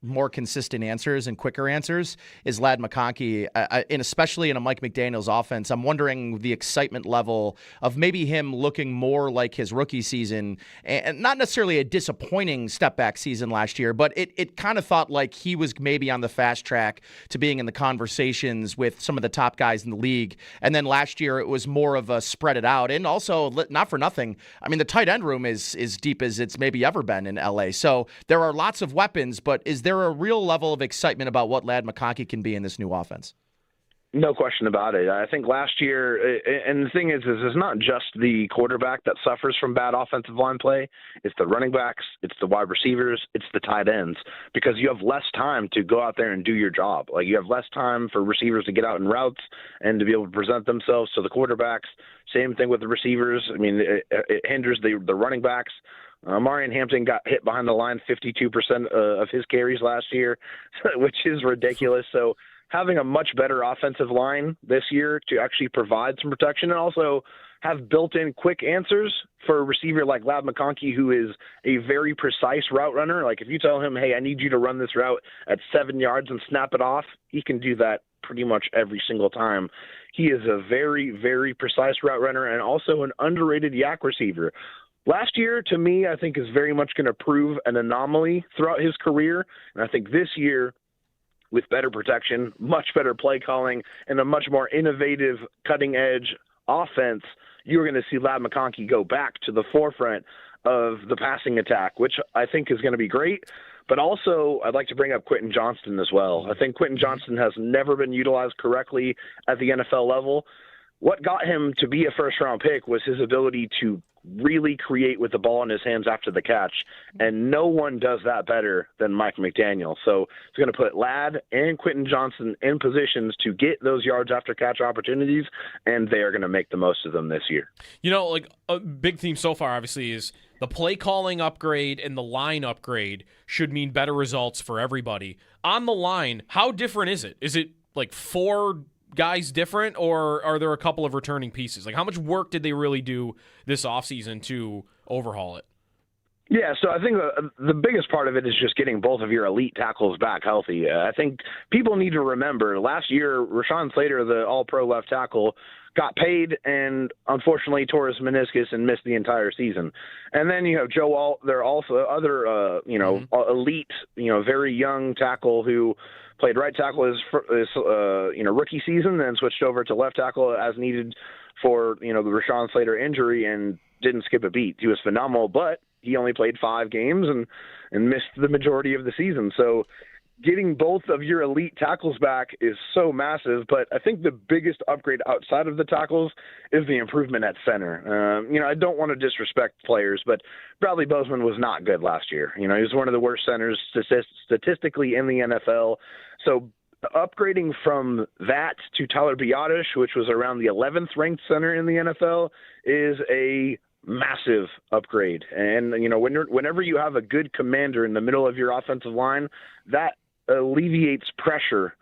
more consistent answers and quicker answers is Ladd McConkey, and especially in a Mike McDaniel's offense. I'm wondering the excitement level of maybe him looking more like his rookie season, and not necessarily a disappointing step back season last year, but it kind of thought like he was maybe on the fast track to being in the conversations with some of the top guys in the league. And then last year it was more of a spread it out. And also, not for nothing, I mean, the tight end room is deep as it's maybe ever been in LA. So there are lots of weapons, but is there a real level of excitement about what Ladd McConkey can be in this new offense? No question about it. I think last year, and the thing is it's not just the quarterback that suffers from bad offensive line play. It's the running backs, it's the wide receivers, it's the tight ends, because you have less time to go out there and do your job. Like, you have less time for receivers to get out in routes and to be able to present themselves to the quarterbacks. Same thing with the receivers. I mean, it hinders the running backs. Marion Hampton got hit behind the line 52% of his carries last year, which is ridiculous. So having a much better offensive line this year to actually provide some protection and also have built-in quick answers for a receiver like Ladd McConkey, who is a very precise route runner. Like, if you tell him, hey, I need you to run this route at 7 yards and snap it off, he can do that pretty much every single time. He is a very, very precise route runner and also an underrated yak receiver. Last year, to me, I think is very much going to prove an anomaly throughout his career. And I think this year, with better protection, much better play calling, and a much more innovative, cutting-edge offense, you're going to see Ladd McConkey go back to the forefront of the passing attack, which I think is going to be great. But also, I'd like to bring up Quentin Johnston as well. I think Quentin Johnston has never been utilized correctly at the NFL level. What got him to be a first-round pick was his ability to really create with the ball in his hands after the catch, and no one does that better than Mike McDaniel. So it's going to put Ladd and Quentin Johnston in positions to get those yards after catch opportunities, and they are going to make the most of them this year. Like, a big theme so far, obviously, is the play calling upgrade and the line upgrade should mean better results for everybody. On the line, how different is it? Is it like 4 guys different, or are there a couple of returning pieces? Like, how much work did they really do this offseason to overhaul it? Yeah, so I think the biggest part of it is just getting both of your elite tackles back healthy. I think people need to remember last year, Rashawn Slater, the all-pro left tackle, got paid and unfortunately tore his meniscus and missed the entire season. And then you have Joe Alt. There are also other, elite, very young tackle who played right tackle his rookie season, then switched over to left tackle as needed for, the Rashawn Slater injury and didn't skip a beat. He was phenomenal, but he only played 5 games and missed the majority of the season. So getting both of your elite tackles back is so massive, but I think the biggest upgrade outside of the tackles is the improvement at center. I don't want to disrespect players, but Bradley Bozeman was not good last year. He was one of the worst centers statistically in the NFL. So upgrading from that to Tyler Biotish, which was around the 11th ranked center in the NFL, is a massive upgrade. And, whenever you have a good commander in the middle of your offensive line, that alleviates pressure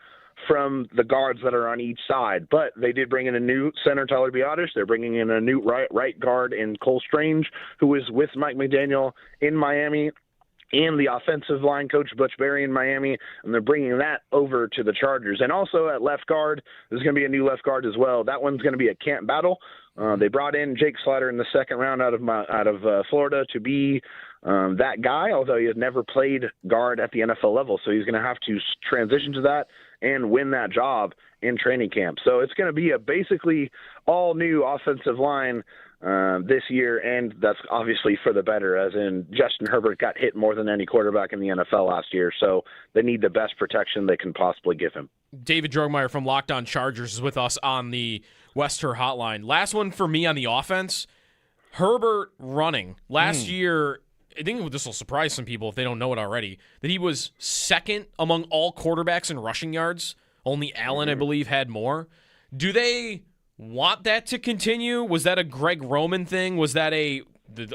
from the guards that are on each side. But they did bring in a new center, Tyler Biotish. They're bringing in a new right guard in Cole Strange, who is with Mike McDaniel in Miami, and the offensive line coach Butch Berry in Miami, and they're bringing that over to the Chargers. And also at left guard, there's going to be a new left guard as well. That one's going to be a camp battle. They brought in Jake Slaughter in the second round out of Florida to be that guy, although he has never played guard at the NFL level. So he's going to have to transition to that and win that job in training camp. So it's going to be a basically all new offensive line this year, and that's obviously for the better, as in Justin Herbert got hit more than any quarterback in the NFL last year, so they need the best protection they can possibly give him. David Drogmeyer from Locked On Chargers is with us on the Wester Hotline. Last one for me on the offense, Herbert running. Last year, I think this will surprise some people if they don't know it already, that he was second among all quarterbacks in rushing yards. Only Allen, I believe, had more. Do they want that to continue? Was that a Greg Roman thing? Was that the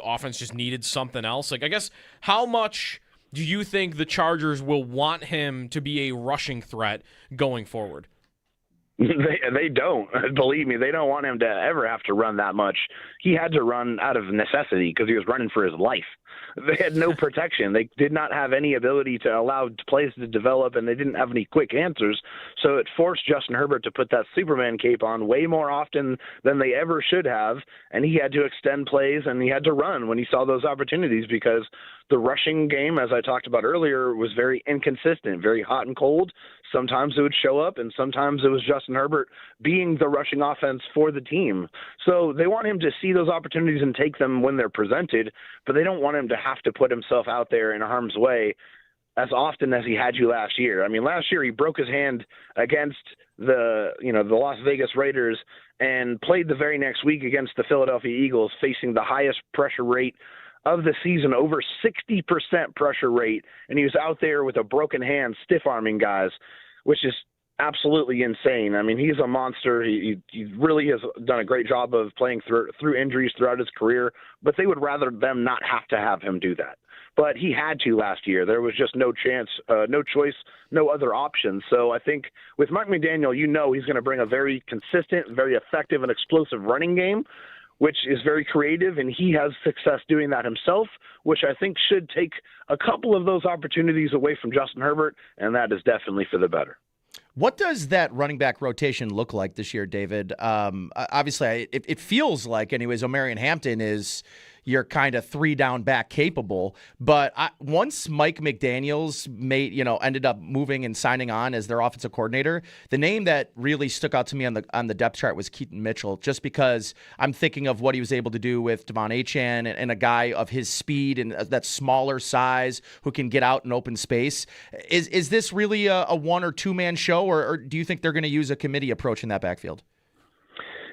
offense just needed something else? Like, I guess, how much do you think the Chargers will want him to be a rushing threat going forward? They don't. Believe me, they don't want him to ever have to run that much. He had to run out of necessity because he was running for his life. They had no protection. They did not have any ability to allow plays to develop, and they didn't have any quick answers. So it forced Justin Herbert to put that Superman cape on way more often than they ever should have, and he had to extend plays, and he had to run when he saw those opportunities because the rushing game, as I talked about earlier, was very inconsistent, very hot and cold. Sometimes it would show up, and sometimes it was Justin Herbert being the rushing offense for the team. So they want him to see those opportunities and take them when they're presented, but they don't want him to have to put himself out there in harm's way as often as he had you last year. I mean, last year he broke his hand against the Las Vegas Raiders and played the very next week against the Philadelphia Eagles, facing the highest pressure rate of the season, over 60% pressure rate, and he was out there with a broken hand, stiff-arming guys, which is absolutely insane. I mean, he's a monster. He really has done a great job of playing through injuries throughout his career, but they would rather them not have to have him do that. But he had to last year. There was just no chance, no choice, no other option. So I think with Mike McDaniel, he's going to bring a very consistent, very effective, and explosive running game, which is very creative, and he has success doing that himself, which I think should take a couple of those opportunities away from Justin Herbert, and that is definitely for the better. What does that running back rotation look like this year, David? Obviously, it feels like, anyways, Omarion Hampton is your kind of 3-down back capable. But once Mike McDaniels ended up moving and signing on as their offensive coordinator, the name that really stuck out to me on the depth chart was Keaton Mitchell, just because I'm thinking of what he was able to do with Devon Achane and a guy of his speed and that smaller size who can get out in open space. Is this really a 1 or 2 man show, or do you think they're going to use a committee approach in that backfield?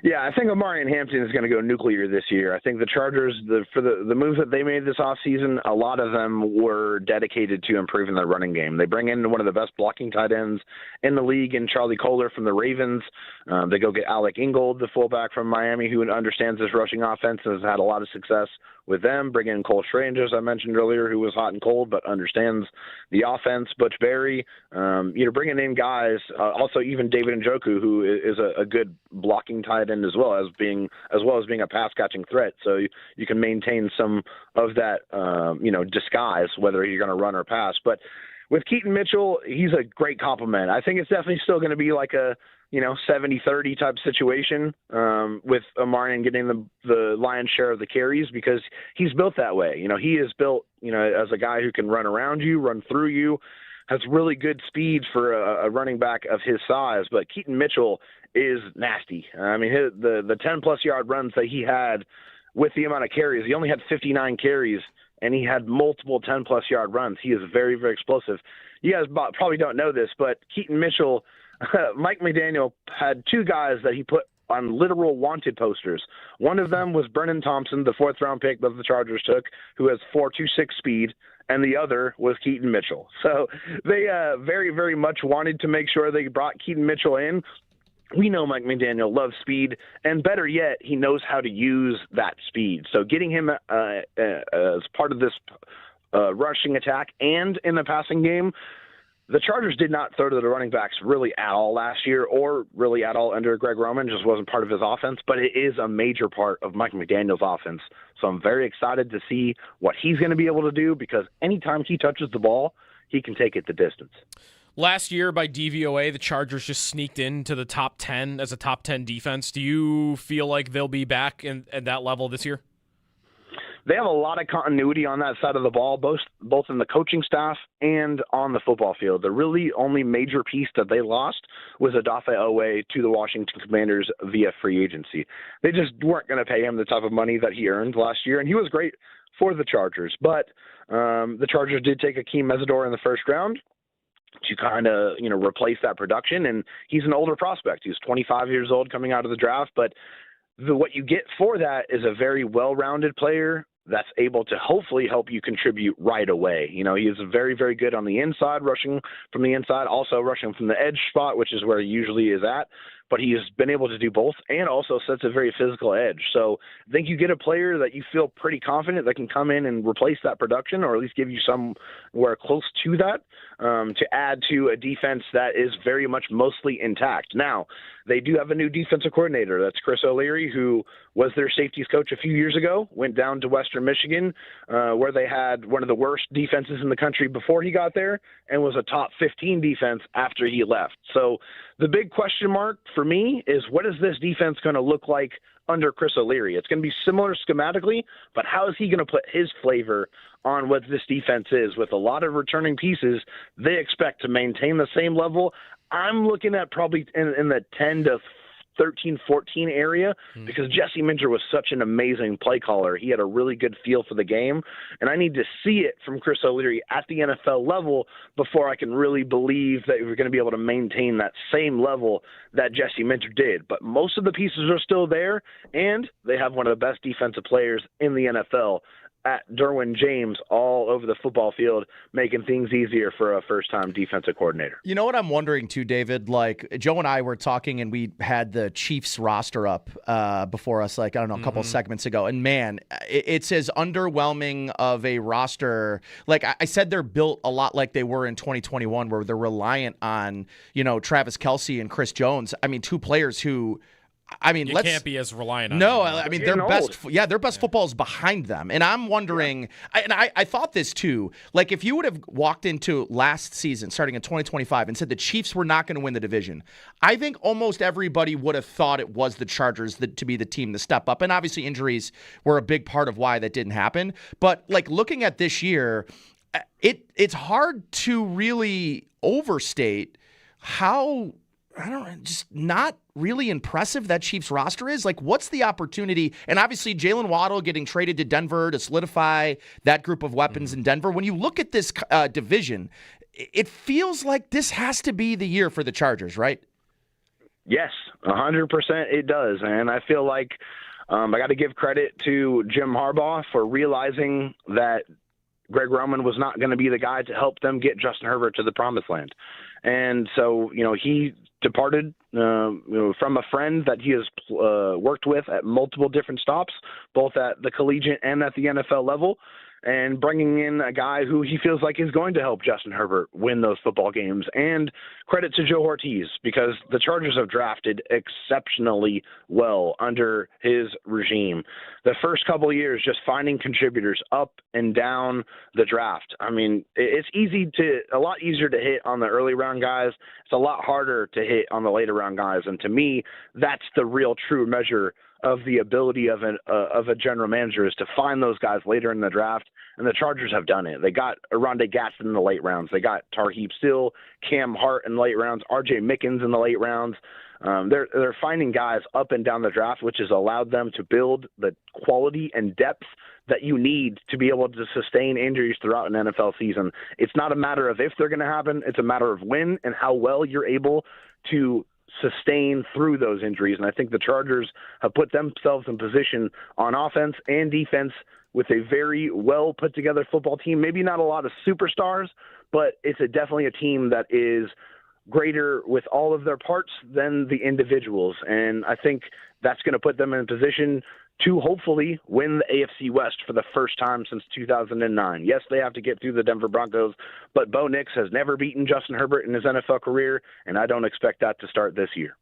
Yeah, I think Omarion Hampton is going to go nuclear this year. I think the Chargers, for the moves that they made this offseason, a lot of them were dedicated to improving their running game. They bring in one of the best blocking tight ends in the league in Charlie Kohler from the Ravens. They go get Alec Ingold, the fullback from Miami, who understands this rushing offense and has had a lot of success with them. Bring in Cole Strange, as I mentioned earlier, who was hot and cold but understands the offense. Butch Berry, bringing in guys, also even David Njoku, who is a good blocking tight end as well as being a pass catching threat. So you can maintain some of that, disguise, whether you're going to run or pass. But with Keaton Mitchell, he's a great compliment. I think it's definitely still going to be like a 70-30 type situation with Omarion getting the lion's share of the carries because he's built that way. He is built, as a guy who can run around you, run through you, has really good speed for a running back of his size. But Keaton Mitchell is nasty. I mean, the 10-plus yard runs that he had with the amount of carries, he only had 59 carries, and he had multiple 10-plus yard runs. He is very, very explosive. You guys probably don't know this, but Keaton Mitchell – Mike McDaniel had two guys that he put on literal wanted posters. One of them was Brennan Thompson, the fourth-round pick that the Chargers took, who has 4.26 speed, and the other was Keaton Mitchell. So they very, very much wanted to make sure they brought Keaton Mitchell in. We know Mike McDaniel loves speed, and better yet, he knows how to use that speed. So getting him as part of this rushing attack and in the passing game, the Chargers did not throw to the running backs really at all last year or really at all under Greg Roman. Just wasn't part of his offense, but it is a major part of Mike McDaniel's offense. So I'm very excited to see what he's going to be able to do because anytime he touches the ball, he can take it the distance. Last year by DVOA, the Chargers just sneaked into the top 10 as a top 10 defense. Do you feel like they'll be back at that level this year? They have a lot of continuity on that side of the ball, both in the coaching staff and on the football field. The really only major piece that they lost was Odafe Owe to the Washington Commanders via free agency. They just weren't going to pay him the type of money that he earned last year, and he was great for the Chargers. But the Chargers did take Akeem Mesidor in the first round to kind of, replace that production, and he's an older prospect. He's 25 years old coming out of the draft, but what you get for that is a very well-rounded player that's able to hopefully help you contribute right away. He is very, very good on the inside, rushing from the inside, also rushing from the edge spot, which is where he usually is at. But he has been able to do both and also sets a very physical edge. So I think you get a player that you feel pretty confident that can come in and replace that production or at least give you somewhere close to that to add to a defense that is very much mostly intact. Now, they do have a new defensive coordinator. That's Chris O'Leary, who was their safeties coach a few years ago, went down to Western Michigan, where they had one of the worst defenses in the country before he got there and was a top 15 defense after he left. So the big question mark for me is what is this defense going to look like under Chris O'Leary? It's going to be similar schematically, but how is he going to put his flavor on what this defense is? With a lot of returning pieces, they expect to maintain the same level. I'm looking at probably in the 10 to 13, 14 area because Jesse Minter was such an amazing play caller. He had a really good feel for the game, and I need to see it from Chris O'Leary at the NFL level before I can really believe that we're going to be able to maintain that same level that Jesse Minter did. But most of the pieces are still there, and they have one of the best defensive players in the NFL at Derwin James all over the football field, making things easier for a first-time defensive coordinator. You know what I'm wondering too, David? Like Joe and I were talking, and we had the Chiefs roster up before us, a couple of segments ago. And man, it's as underwhelming of a roster. Like I said, they're built a lot like they were in 2021, where they're reliant on Travis Kelce and Chris Jones. I mean, two players who. You can't be as reliant on No, them. I mean, their best football is behind them. And I'm wondering, I thought this too, like if you would have walked into last season, starting in 2025, and said the Chiefs were not going to win the division, I think almost everybody would have thought it was the Chargers to be the team to step up. And obviously injuries were a big part of why that didn't happen. But like looking at this year, it's hard to really overstate how just not really impressive that Chiefs roster is. Like, what's the opportunity? And obviously, Jalen Waddle getting traded to Denver to solidify that group of weapons in Denver. When you look at this division, it feels like this has to be the year for the Chargers, right? Yes, 100% it does. And I feel like I got to give credit to Jim Harbaugh for realizing that Greg Roman was not going to be the guy to help them get Justin Herbert to the promised land. And so, he departed from a friend that he has worked with at multiple different stops, both at the collegiate and at the NFL level, and bringing in a guy who he feels like is going to help Justin Herbert win those football games. And credit to Joe Ortiz, because the Chargers have drafted exceptionally well under his regime. The first couple of years, just finding contributors up and down the draft. I mean, it's a lot easier to hit on the early round guys. It's a lot harder to hit on the later round guys. And to me, that's the real true measure of the ability of a general manager, is to find those guys later in the draft, and the Chargers have done it. They got Aronde Gadsden in the late rounds. They got Tarheeb Still, Cam Hart in the late rounds, R.J. Mickens in the late rounds. They're finding guys up and down the draft, which has allowed them to build the quality and depth that you need to be able to sustain injuries throughout an NFL season. It's not a matter of if they're going to happen. It's a matter of when and how well you're able to sustain through those injuries. And I think the Chargers have put themselves in position on offense and defense with a very well put together football team. Maybe not a lot of superstars, but it's definitely a team that is greater with all of their parts than the individuals. And I think that's going to put them in a position to hopefully win the AFC West for the first time since 2009. Yes, they have to get through the Denver Broncos, but Bo Nix has never beaten Justin Herbert in his NFL career, and I don't expect that to start this year.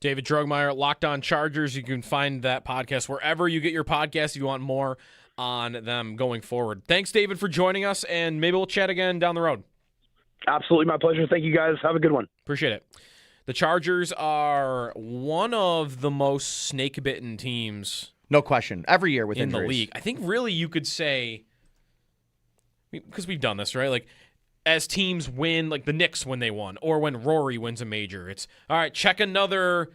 David Drogmeyer, Locked On Chargers. You can find that podcast wherever you get your podcast if you want more on them going forward. Thanks, David, for joining us, and maybe we'll chat again down the road. Absolutely, my pleasure. Thank you, guys. Have a good one. Appreciate it. The Chargers are one of the most snake-bitten teams, no question, every year with in injuries. the league. I think really you could say, because we've done this, right? Like, as teams win, like the Knicks when they won, or when Rory wins a major, it's, all right, check another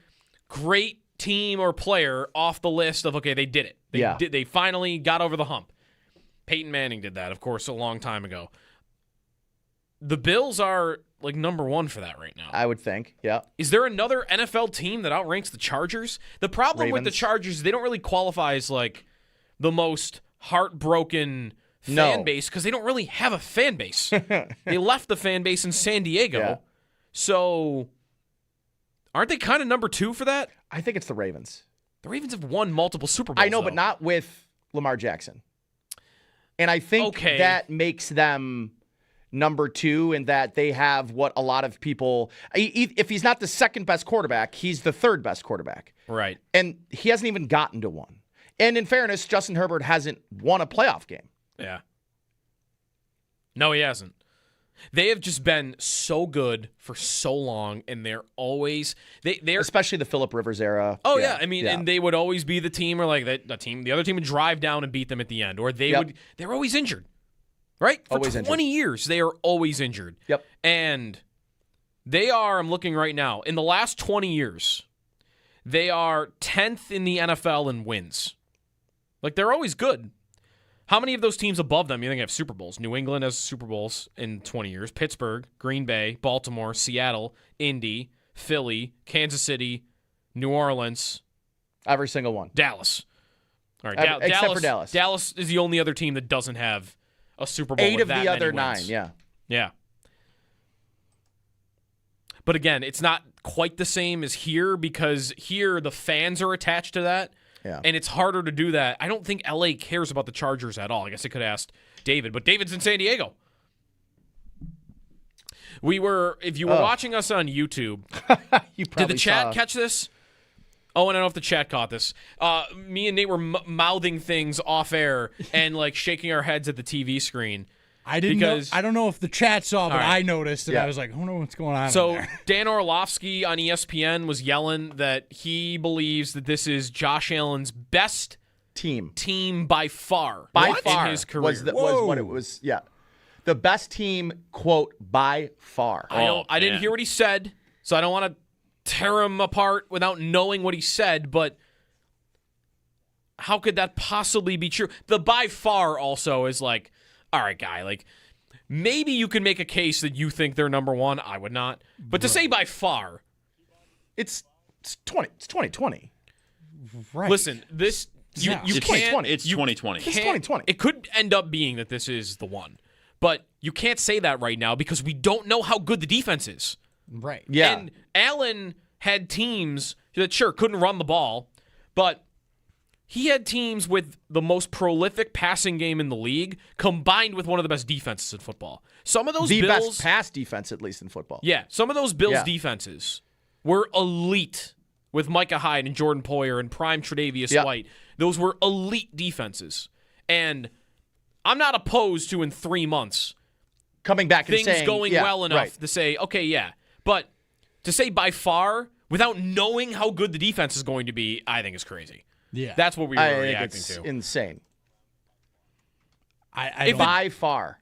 great team or player off the list of, okay, they did it. They finally got over the hump. Peyton Manning did that, of course, a long time ago. The Bills are like number one for that right now. I would think, yeah. Is there another NFL team that outranks the Chargers? The problem with the Chargers, they don't really qualify as like the most heartbroken fan base because they don't really have a fan base. They left the fan base in San Diego. Yeah. So aren't they kind of number two for that? I think it's the Ravens. The Ravens have won multiple Super Bowls. I know, but not with Lamar Jackson. And I think that makes them number two, in that they have what a lot of people, if he's not the second best quarterback, he's the third best quarterback. Right. And he hasn't even gotten to one. And in fairness, Justin Herbert hasn't won a playoff game. Yeah. No, he hasn't. They have just been so good for so long, and they're always they're especially the Phillip Rivers era. Oh yeah, I mean, and they would always be the team where like the other team would drive down and beat them at the end, or they're always injured. Right? For always 20 years, they are always injured. Yep. And they are, I'm looking right now, in the last 20 years, they are 10th in the NFL in wins. Like, they're always good. How many of those teams above them you think have Super Bowls? New England has Super Bowls in 20 years. Pittsburgh, Green Bay, Baltimore, Seattle, Indy, Philly, Kansas City, New Orleans. Every single one. Dallas. All right, except for Dallas. Dallas is the only other team that doesn't have a Super Bowl. 8 with of that the other many wins. 9, yeah. Yeah. But again, it's not quite the same as here because here the fans are attached to that. Yeah. And it's harder to do that. I don't think LA cares about the Chargers at all. I guess I could ask David, but David's in San Diego. If you were watching us on YouTube, did the chat catch this? Oh, and I don't know if the chat caught this. Me and Nate were mouthing things off air and like shaking our heads at the TV screen. I didn't know. I don't know if the chat saw, but I noticed, and Yeah. I was like, I don't know what's going on. So in there. Dan Orlovsky on ESPN was yelling that he believes that this is Josh Allen's best team by far in his career. Was what it was. Yeah, the best team, quote, by far. I didn't hear what he said, so I don't want to tear him apart without knowing what he said, but how could that possibly be true? The by far also is like, all right, guy, like maybe you can make a case that you think they're number one. I would not. But to say by far, it's It's 2020. Right. Listen, this you Yeah. you It's can't. 2020. It's 2020. It's 2020. It could end up being that this is the one, but you can't say that right now because we don't know how good the defense is. Right. Yeah. And Allen had teams that sure couldn't run the ball, but he had teams with the most prolific passing game in the league combined with one of the best defenses in football. Some of those the Bills best pass defense, at least in football. Yeah, some of those Bills Yeah. defenses were elite with Micah Hyde and Jordan Poyer and prime Tre'Davious Yeah. White. Those were elite defenses. And I'm not opposed to in 3 months Coming back and things saying, going yeah, well enough right. to say, okay, yeah. But to say by far without knowing how good the defense is going to be, I think is crazy. Yeah. That's what we were I think reacting it's to. insane. I By far.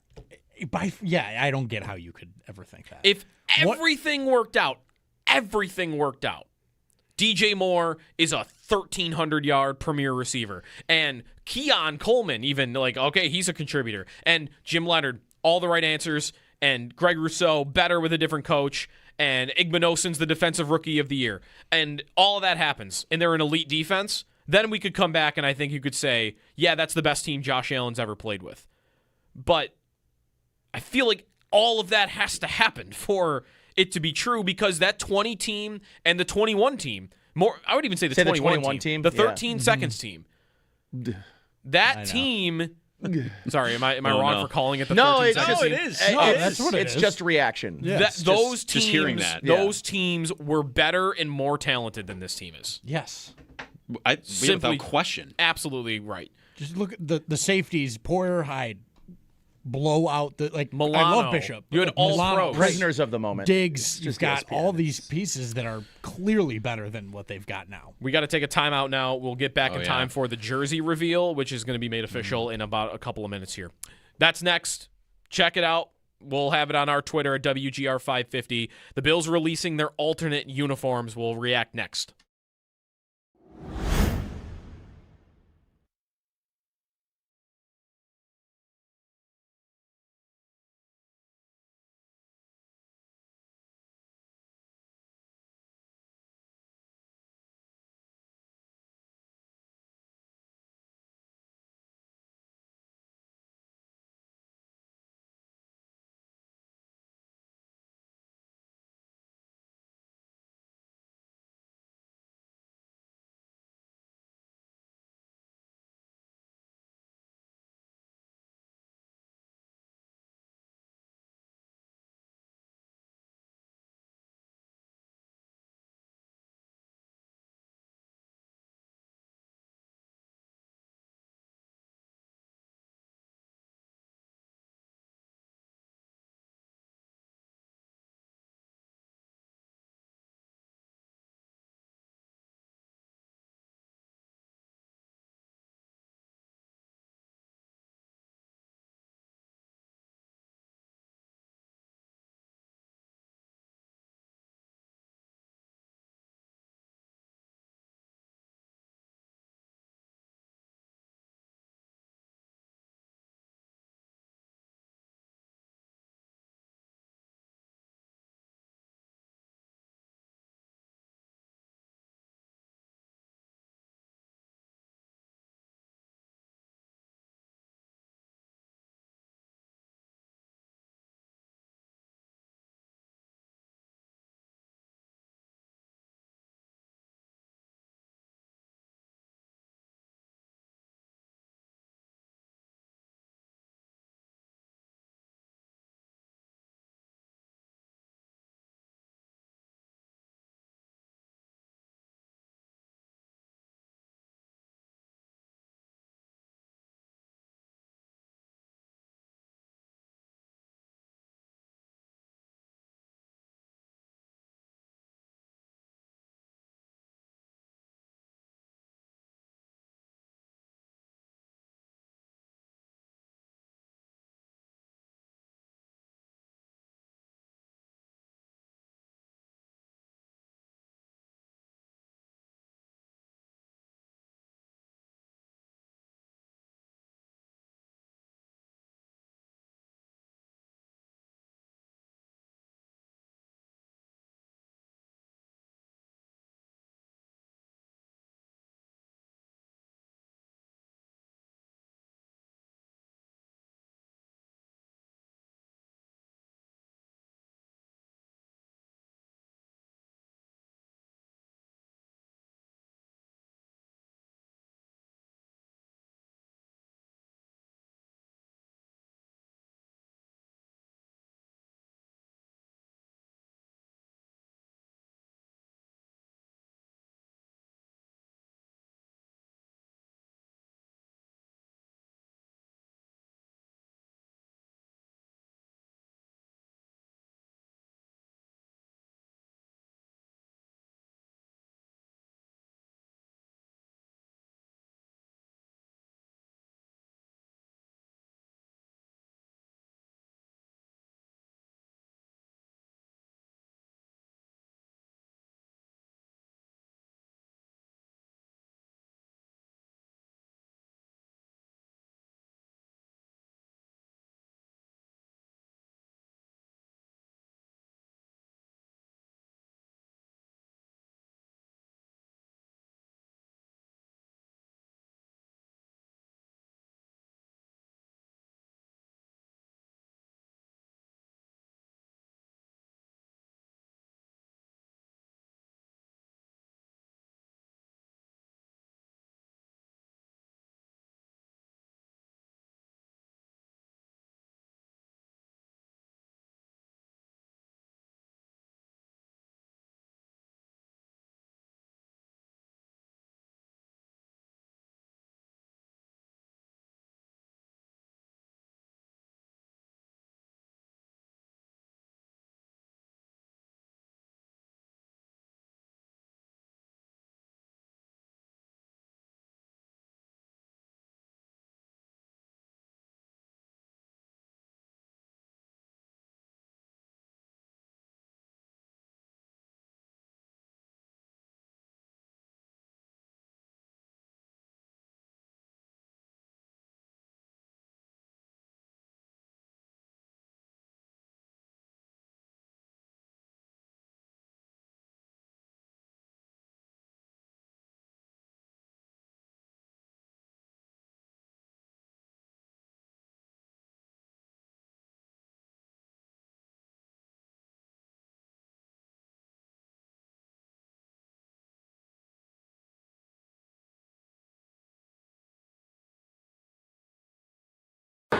I don't get how you could ever think that. If everything worked out, DJ Moore is a 1,300-yard premier receiver. And Keon Coleman, even, okay, he's a contributor. And Jim Leonard, all the right answers. And Greg Rousseau, better with a different coach. And Igmanosin's the defensive rookie of the year. And all of that happens. And they're an elite defense. Then we could come back and I think you could say, yeah, that's the best team Josh Allen's ever played with. But I feel like all of that has to happen for it to be true because that 20 team and the 21 team, I would even say the 21 team, the 13 seconds team, that team. Sorry, am I wrong for calling it the 13 seconds team? No, it is. That's what it is. It's just reaction. Those teams, just hearing that. those teams were better and more talented than this team is. Yes. Without question. Absolutely right. Just look at the safeties, Poyer, Hyde, blow out Milano. I love Bishop. You had all Milano, pros. Prisoners of the moment. Diggs, you've got ESPN. all these pieces that are clearly better than what they've got now. We got to take a timeout now. We'll get back in yeah. time for the jersey reveal, which is going to be made official in about a couple of minutes here. That's next. Check it out. We'll have it on our Twitter at WGR550. The Bills releasing their alternate uniforms. We'll react next.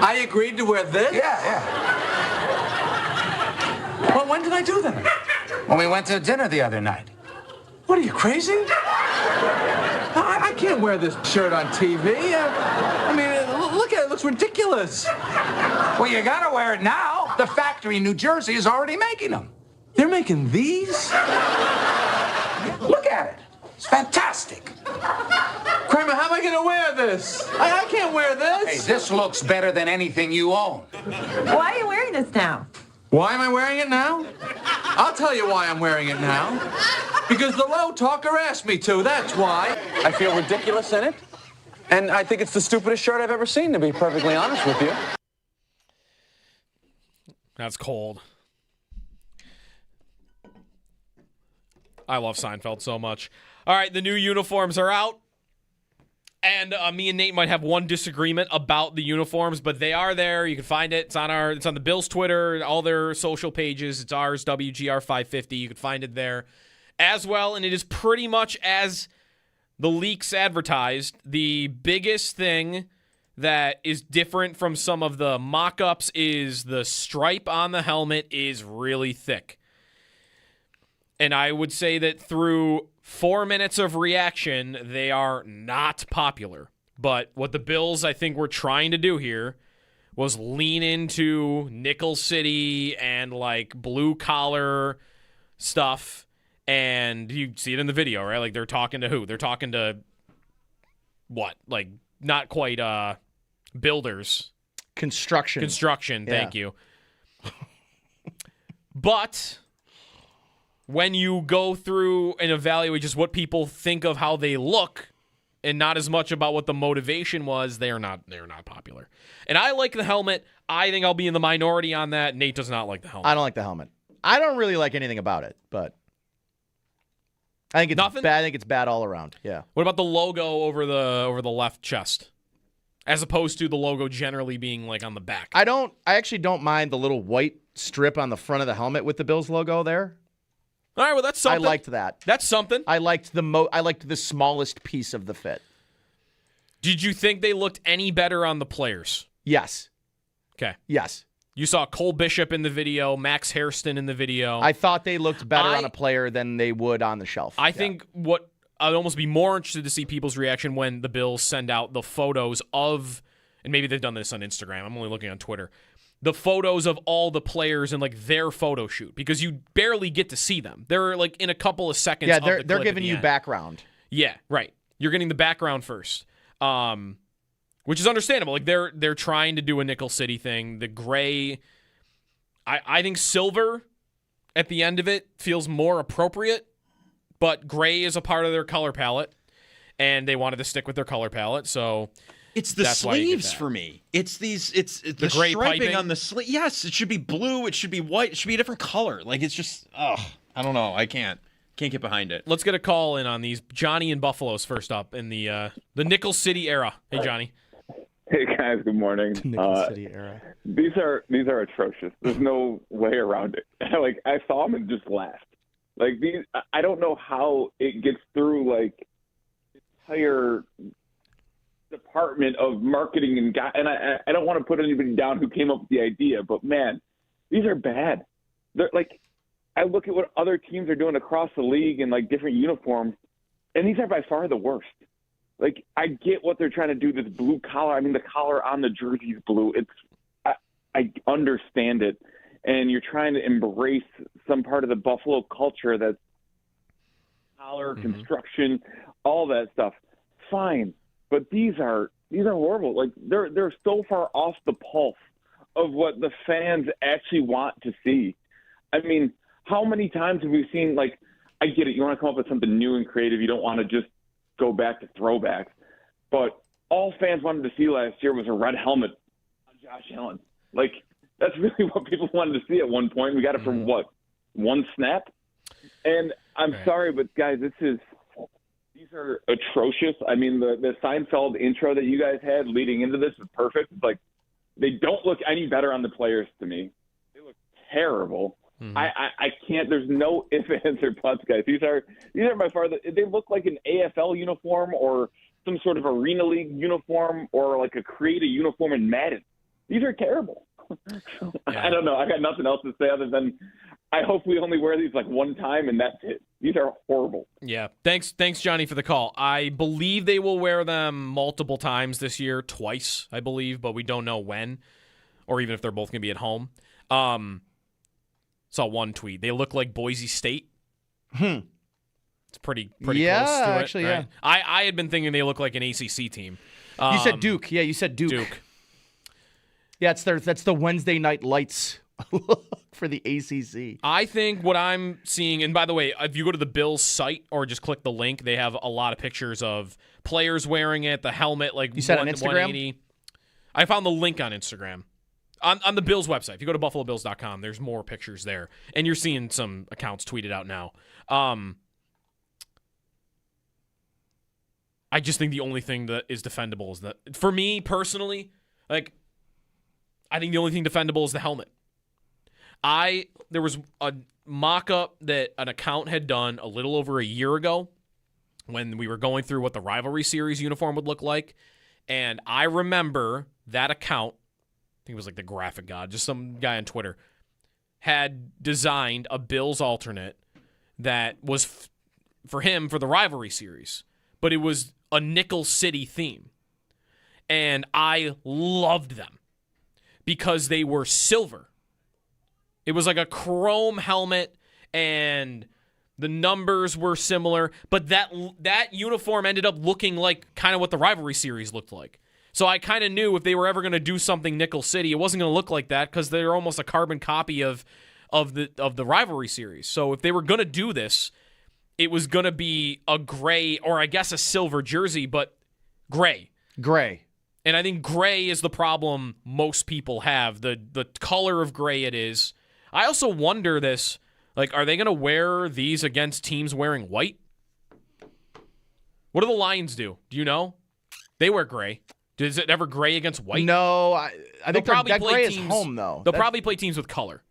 I agreed to wear this? Yeah. Well, when did I do that? When we went to dinner the other night. What, are you crazy? I can't wear this shirt on TV. I mean, look at it. It looks ridiculous. Well, you gotta wear it now. The factory in New Jersey is already making them. They're making these? Look at it. It's fantastic. Kramer, how am I gonna wear this? I can't wear this. Hey, this looks better than anything you own. Why are you wearing this now? Why am I wearing it now? I'll tell you why I'm wearing it now. Because the low talker asked me to, that's why. I feel ridiculous in it. And I think it's the stupidest shirt I've ever seen, to be perfectly honest with you. That's cold. I love Seinfeld so much. All right, the new uniforms are out. And me and Nate might have one disagreement about the uniforms, but they are there. You can find it. It's on the Bills' Twitter, all their social pages. It's ours, WGR 550. You can find it there as well. And it is pretty much as the leaks advertised. The biggest thing that is different from some of the mock-ups is the stripe on the helmet is really thick. And I would say that through 4 minutes of reaction, they are not popular. But what the Bills, I think, were trying to do here was lean into Nickel City and, like, blue-collar stuff. And you see it in the video, right? Like, they're talking to who? They're talking to what? Like, not quite builders. Construction, thank you. But when you go through and evaluate just what people think of how they look and not as much about what the motivation was, they're not popular. And I like the helmet. I think I'll be in the minority on that. Nate does not like the helmet. I don't like the helmet. I don't really like anything about it, but I think it's Nothing? bad. I think it's bad all around. Yeah. What about the logo over the left chest? As opposed to the logo generally being like on the back. I actually don't mind the little white strip on the front of the helmet with the Bills logo there. All right, well, that's something. I liked that. That's something. I liked the smallest piece of the fit. Did you think they looked any better on the players? Yes. Okay. Yes. You saw Cole Bishop in the video, Max Hairston in the video. I thought they looked better on a player than they would on the shelf. I think what I'd almost be more interested to see people's reaction when the Bills send out the photos of, and maybe they've done this on Instagram. I'm only looking on Twitter. The photos of all the players and like their photo shoot, because you barely get to see them. They're like in a couple of seconds. Yeah, of the they're clip giving at the you end. background. Yeah, right. You're getting the background first, which is understandable. Like they're trying to do a Nickel City thing. The gray, I think silver at the end of it feels more appropriate, but gray is a part of their color palette, and they wanted to stick with their color palette, so. It's the sleeves for me. It's the gray striping piping on the sleeve. Yes, it should be blue. It should be white. It should be a different color. Like it's just, I don't know. I can't get behind it. Let's get a call in on these. Johnny and Buffalo's first up in the Nickel City era. Hey, Johnny. Hey guys, good morning. Nickel City era. These are atrocious. There's no way around it. Like I saw them and just laughed. Like these, I don't know how it gets through like entire department of marketing and I don't want to put anybody down who came up with the idea, but man, these are bad. They're like, I look at what other teams are doing across the league in like different uniforms, and these are by far the worst. Like I get what they're trying to do. This blue collar. I mean, the collar on the jersey is blue. I understand it, and you're trying to embrace some part of the Buffalo culture that's collar construction, all that stuff. Fine. But these are horrible. Like they're so far off the pulse of what the fans actually want to see. I mean, how many times have we seen, like, I get it, you want to come up with something new and creative, you don't want to just go back to throwbacks. But all fans wanted to see last year was a red helmet on Josh Allen. Like, that's really what people wanted to see at one point. We got it from what? One snap? And I'm sorry, but guys, these are atrocious. I mean, the Seinfeld intro that you guys had leading into this is perfect. It's like, they don't look any better on the players to me. They look terrible. I can't. There's no ifs, ands, or buts, guys. These are by far. They look like an AFL uniform or some sort of Arena League uniform or like a create a uniform in Madden. These are terrible. I don't know. I got nothing else to say other than I hope we only wear these like one time and that's it. These are horrible. Yeah. Thanks, Johnny, for the call. I believe they will wear them multiple times this year, twice, I believe, but we don't know when, or even if they're both going to be at home. Saw one tweet. They look like Boise State. It's pretty close to it. Actually, right? yeah. I had been thinking they look like an ACC team. You said Duke. Yeah, you said Duke. Yeah, that's the Wednesday night lights for the ACC. I think what I'm seeing, and by the way, if you go to the Bills site or just click the link, they have a lot of pictures of players wearing it, the helmet, like you said on Instagram? 180. I found the link on Instagram. On the Bills website. If you go to buffalobills.com, there's more pictures there. And you're seeing some accounts tweeted out now. I just think the only thing that is defendable is that, for me personally, like, I think the only thing defendable is the helmet. There was a mock-up that an account had done a little over a year ago when we were going through what the rivalry series uniform would look like. And I remember that account, I think it was like the graphic god, just some guy on Twitter, had designed a Bills alternate that was for him for the rivalry series. But it was a Nickel City theme. And I loved them because they were silver. It was like a chrome helmet and the numbers were similar, but that uniform ended up looking like kind of what the rivalry series looked like. So I kind of knew if they were ever going to do something Nickel City, it wasn't going to look like that because they're almost a carbon copy of the rivalry series. So if they were going to do this, it was going to be a gray or I guess a silver jersey, but gray. Gray. And I think gray is the problem most people have, the color of gray it is. I also wonder this, like, are they going to wear these against teams wearing white? What do the Lions do? Do you know? They wear gray. Is it ever gray against white? No, I think that gray is teams, home, though. They'll probably play teams with color.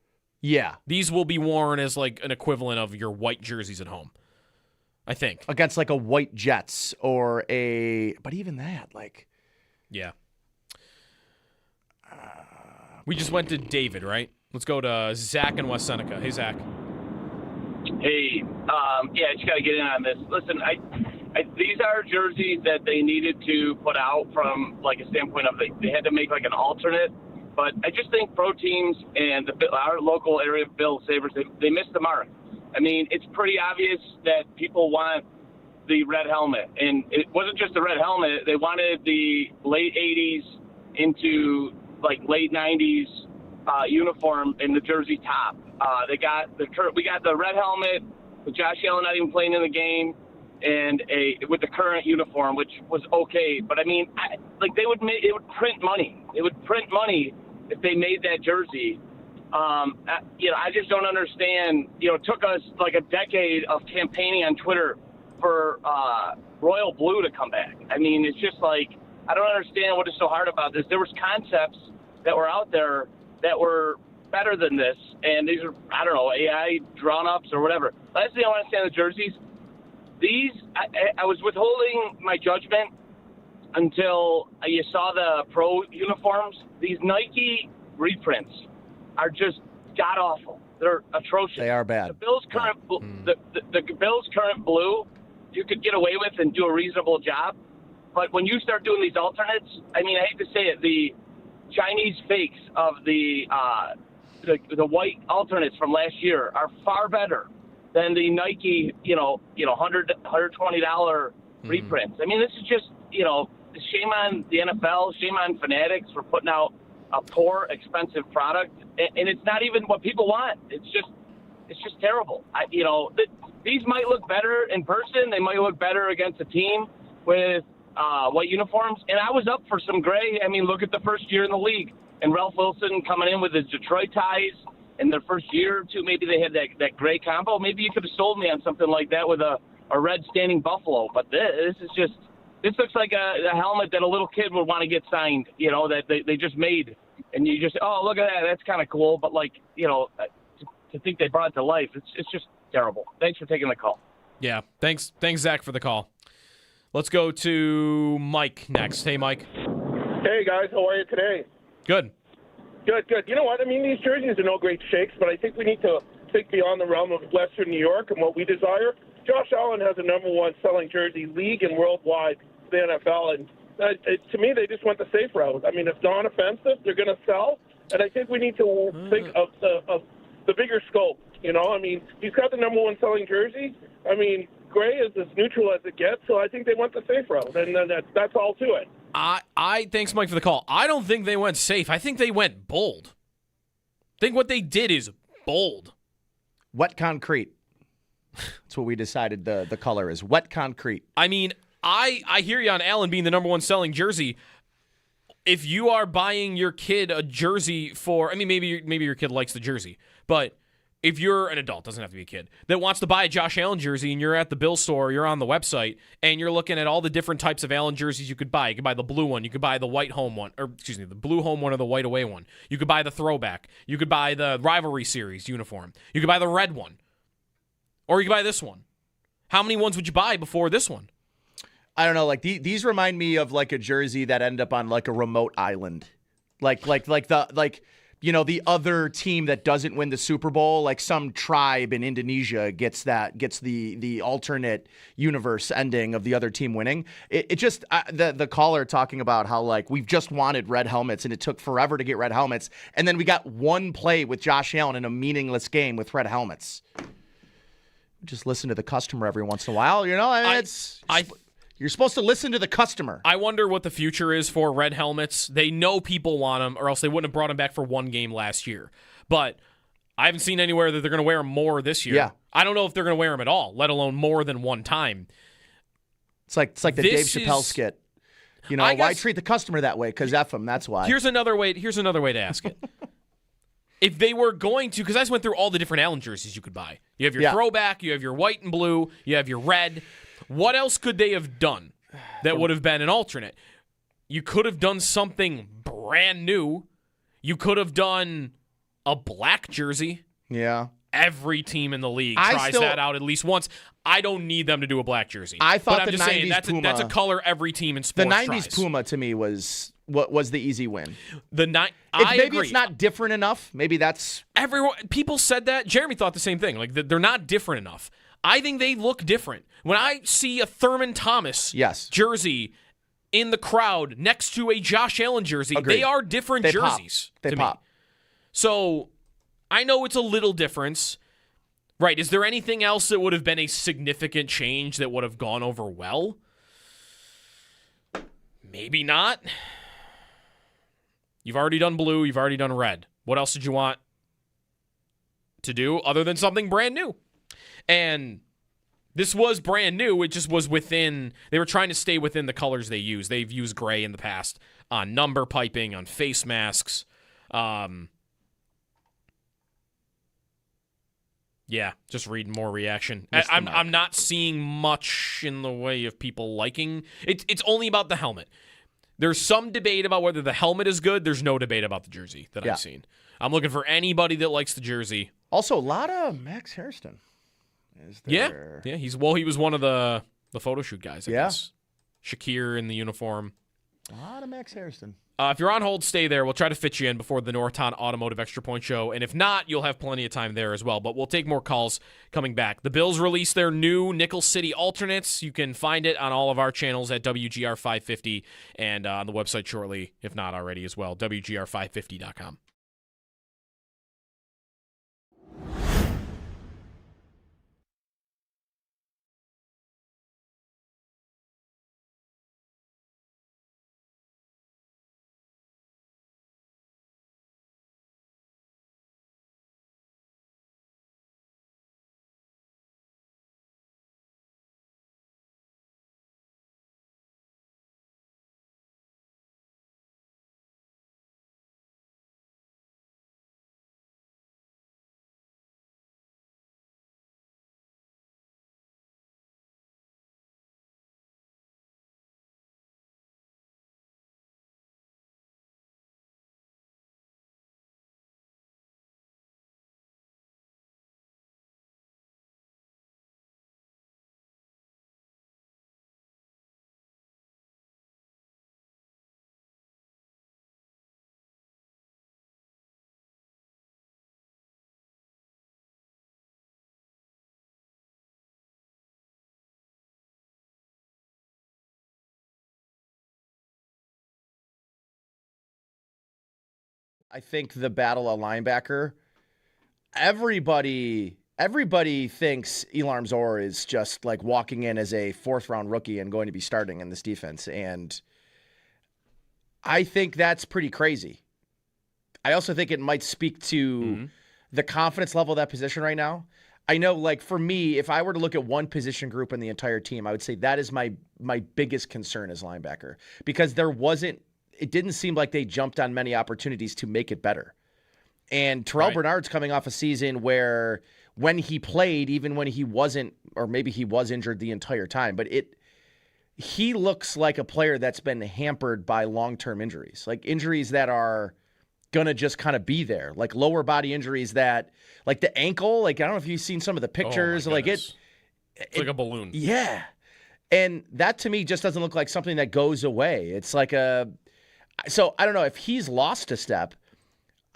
Yeah. These will be worn as, like, an equivalent of your white jerseys at home, I think. Against, like, a white Jets or a... But even that, like... Yeah. We just went to David, right? Let's go to Zach in West Seneca. Hey, Zach. Hey, yeah, just got to get in on this. Listen, these are jerseys that they needed to put out from, like, a standpoint of they had to make, like, an alternate. But I just think pro teams and our local area Bills, Sabres, they missed the mark. I mean, it's pretty obvious that people want the red helmet. And it wasn't just the red helmet. They wanted the late 80s into, like, late 90s uniform in the jersey top. We got the red helmet with Josh Allen not even playing in the game, and with the current uniform, which was okay. But I mean, it would print money. It would print money if they made that jersey. I just don't understand. It took us like a decade of campaigning on Twitter for royal blue to come back. I mean, it's just like, I don't understand what is so hard about this. There was concepts that were out there that were better than this, and these are, I don't know, AI drawn-ups or whatever. Last thing I want to say on the jerseys, these, I was withholding my judgment until you saw the pro uniforms. These Nike reprints are just god-awful. They're atrocious. They are bad. The Bills' current, the Bills' current blue, you could get away with and do a reasonable job, but when you start doing these alternates, I mean, I hate to say it, the Chinese fakes of the white alternates from last year are far better than the Nike, $120 reprints. I mean, this is just, shame on the NFL, shame on Fanatics for putting out a poor, expensive product, and it's not even what people want. It's just terrible. These might look better in person. They might look better against a team with white uniforms, and I was up for some gray. I mean, look at the first year in the league, and Ralph Wilson coming in with his Detroit ties in their first year or two. Maybe they had that gray combo. Maybe you could have sold me on something like that with a red standing buffalo. But this looks like a helmet that a little kid would want to get signed. That they just made, and you just, oh, look at that, that's kind of cool. But to think they brought it to life, it's just terrible. Thanks for taking the call. Yeah, thanks, Zach, for the call. Let's go to Mike next. Hey, Mike. Hey, guys. How are you today? Good. Good, good. You know what? I mean, these jerseys are no great shakes, but I think we need to think beyond the realm of Western New York and what we desire. Josh Allen has a number one selling jersey league and worldwide, the NFL, and to me, they just went the safe route. I mean, if non-offensive, they're going to sell, and I think we need to think of the bigger scope. You know, I mean, he's got the number one selling jersey. I mean, gray is as neutral as it gets, so I think they went the safe route, and that's all to it. Thanks, Mike, for the call. I don't think they went safe. I think they went bold. I think what they did is bold. Wet concrete. That's what we decided the color is. Wet concrete. I mean, I hear you on Allen being the number one selling jersey. If you are buying your kid a jersey for, I mean, maybe your kid likes the jersey, but if you're an adult, doesn't have to be a kid, that wants to buy a Josh Allen jersey and you're at the Bill store, you're on the website, and you're looking at all the different types of Allen jerseys you could buy. You could buy the blue one. You could buy the white home one, or excuse me, the blue home one or the white away one. You could buy the throwback. You could buy the rivalry series uniform. You could buy the red one. Or you could buy this one. How many ones would you buy before this one? I don't know. Like these remind me of like a jersey that ended up on like a remote island, the other team that doesn't win the Super Bowl, like some tribe in Indonesia gets the alternate universe ending of the other team winning. It just the caller talking about how like we've just wanted red helmets and it took forever to get red helmets, and then we got one play with Josh Allen in a meaningless game with red helmets. Just listen to the customer every once in a while, you know. I mean, you're supposed to listen to the customer. I wonder what the future is for red helmets. They know people want them, or else they wouldn't have brought them back for one game last year. But I haven't seen anywhere that they're going to wear them more this year. Yeah. I don't know if they're going to wear them at all, let alone more than one time. It's like the Dave Chappelle skit. You know, why treat the customer that way? Because F them, that's why. Here's another way to ask it. If they were going to, because I just went through all the different Allen jerseys you could buy. You have your throwback, you have your white and blue, you have your red. What else could they have done that would have been an alternate? You could have done something brand new. You could have done a black jersey. Yeah. Every team in the league tries that out at least once. I don't need them to do a black jersey. I thought but I'm just saying that's a color every team in sports tries. The 90s Puma to me was what was the easy win. Maybe agree. It's not different enough. Maybe that's people said that. Jeremy thought the same thing. Like they're not different enough. I think they look different. When I see a Thurman Thomas jersey in the crowd next to a Josh Allen jersey, they are different jerseys. They pop. So I know it's a little difference. Right. Is there anything else that would have been a significant change that would have gone over well? Maybe not. You've already done blue. You've already done red. What else did you want to do other than something brand new? And this was brand new. It just was within, they were trying to stay within the colors they use. They've used gray in the past on number piping, on face masks. Yeah, just read more reaction. I'm not seeing much in the way of people liking. It's only about the helmet. There's some debate about whether the helmet is good. There's no debate about the jersey that I've seen. I'm looking for anybody that likes the jersey. Also, a lot of Max Hairston. Yeah, he was one of the photo shoot guys, I guess. Shakir in the uniform. A lot of Max Hairston. If you're on hold, stay there. We'll try to fit you in before the Norton Automotive Extra Point Show. And if not, you'll have plenty of time there as well. But we'll take more calls coming back. The Bills released their new Nickel City alternates. You can find it on all of our channels at WGR 550 and on the website shortly, if not already as well, WGR550.com. I think the battle of linebacker, everybody thinks Elarm Zor is just like walking in as a 4th-round rookie and going to be starting in this defense. And I think that's pretty crazy. I also think it might speak to the confidence level of that position right now. I know, like, for me, if I were to look at one position group in the entire team, I would say that is my biggest concern as linebacker, because it didn't seem like they jumped on many opportunities to make it better. And Terrell Bernard's coming off a season where when he played, even when he wasn't, or maybe he was injured the entire time, but he looks like a player that's been hampered by long-term injuries, like injuries that are going to just kind of be there, like lower body injuries that, like the ankle, like I don't know if you've seen some of the pictures, like it's like a balloon. Yeah. And that to me just doesn't look like something that goes away. It's like so I don't know if he's lost a step.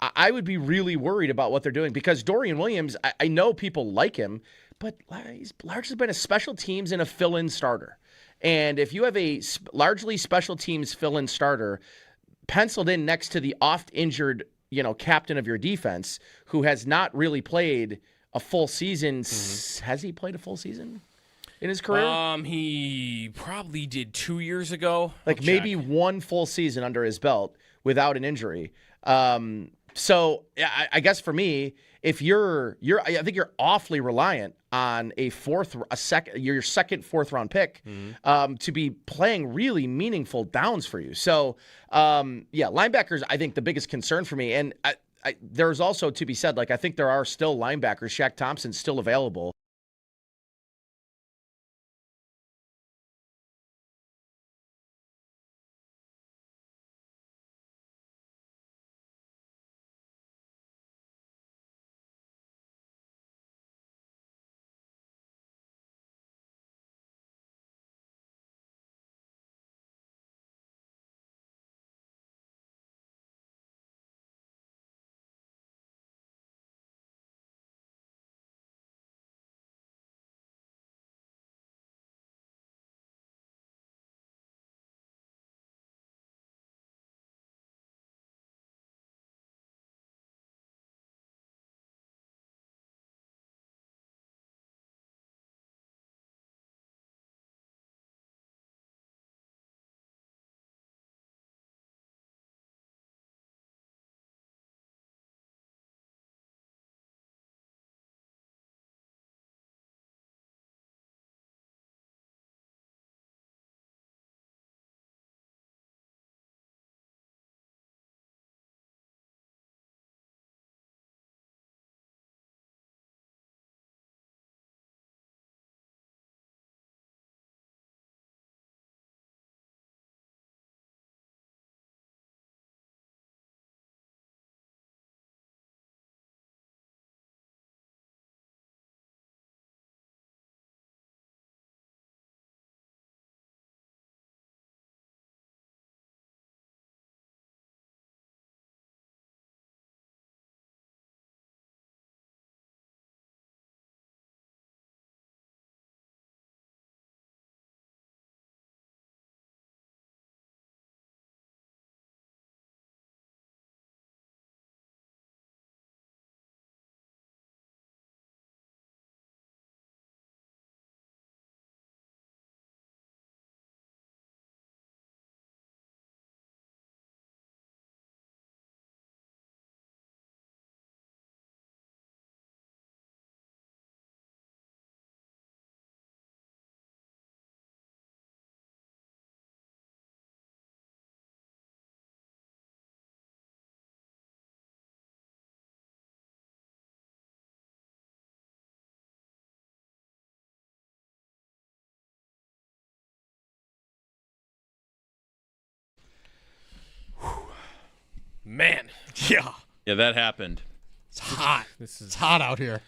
I would be really worried about what they're doing, because Dorian Williams, I know people like him, but he's largely been a special teams and a fill-in starter. And if you have a largely special teams fill-in starter penciled in next to the oft-injured, captain of your defense, who has not really played a full season, has he played a full season in his career? He probably did 2 years ago. Like maybe one full season under his belt without an injury. So I guess for me, if I think you're awfully reliant on your second 4th-round pick to be playing really meaningful downs for you. So linebackers, I think the biggest concern for me, and there's also to be said, like I think there are still linebackers. Shaq Thompson's still available. Man. Yeah, that happened. It's hot. It's hot out here.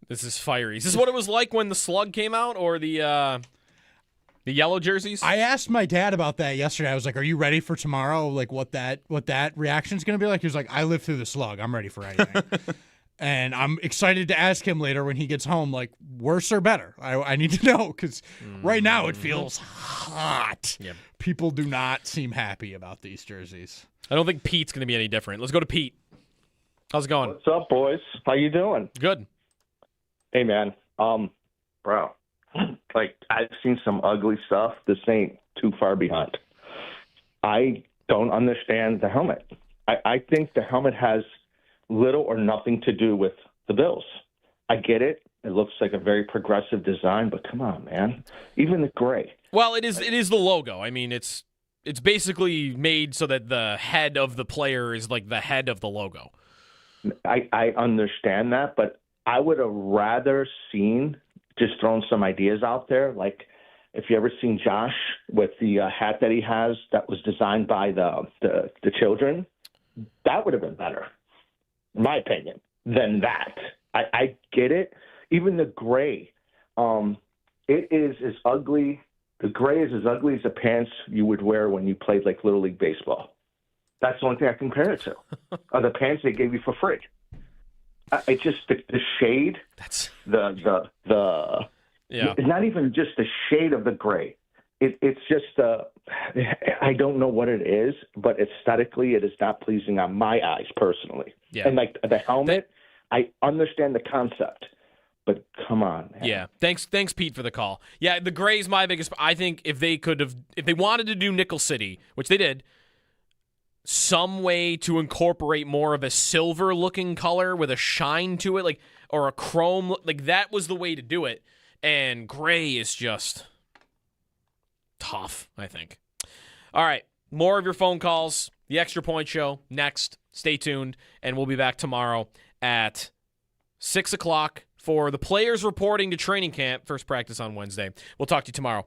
This is fiery. Is this what it was like when the slug came out, or the yellow jerseys? I asked my dad about that yesterday. I was like, "Are you ready for tomorrow? Like what that reaction's going to be like?" He was like, "I lived through the slug. I'm ready for anything." And I'm excited to ask him later when he gets home, like, worse or better? I need to know, because right now it feels hot. Yep. People do not seem happy about these jerseys. I don't think Pete's going to be any different. Let's go to Pete. How's it going? What's up, boys? How you doing? Good. Hey, man. Bro, like, I've seen some ugly stuff. This ain't too far behind. I don't understand the helmet. I think the helmet has little or nothing to do with the Bills. I get it. It looks like a very progressive design, but come on, man. Even the gray. Well, it is the logo. I mean, it's basically made so that the head of the player is like the head of the logo. I understand that, but I would have rather seen, just throwing some ideas out there, like if you ever seen Josh with the hat that he has that was designed by the children, that would have been better, in my opinion, than that. I get it. Even the gray, it is as ugly. The gray is as ugly as the pants you would wear when you played like Little League baseball. That's the only thing I compare it to. Are the pants they gave you for free. It's just the shade. That's the yeah. It's not even just the shade of the gray. It's just I don't know what it is, but aesthetically it is not pleasing on my eyes personally. Yeah. And like the helmet, I understand the concept, but come on, man. Yeah. Thanks, Pete, for the call. Yeah, the gray is my biggest. I think if they wanted to do Nickel City, which they did, some way to incorporate more of a silver-looking color with a shine to it, like, or a chrome, like that was the way to do it. And gray is just tough, I think. All right, more of your phone calls. The Extra Point Show next. Stay tuned, and we'll be back tomorrow at 6 o'clock for the players reporting to training camp. First practice on Wednesday. We'll talk to you tomorrow.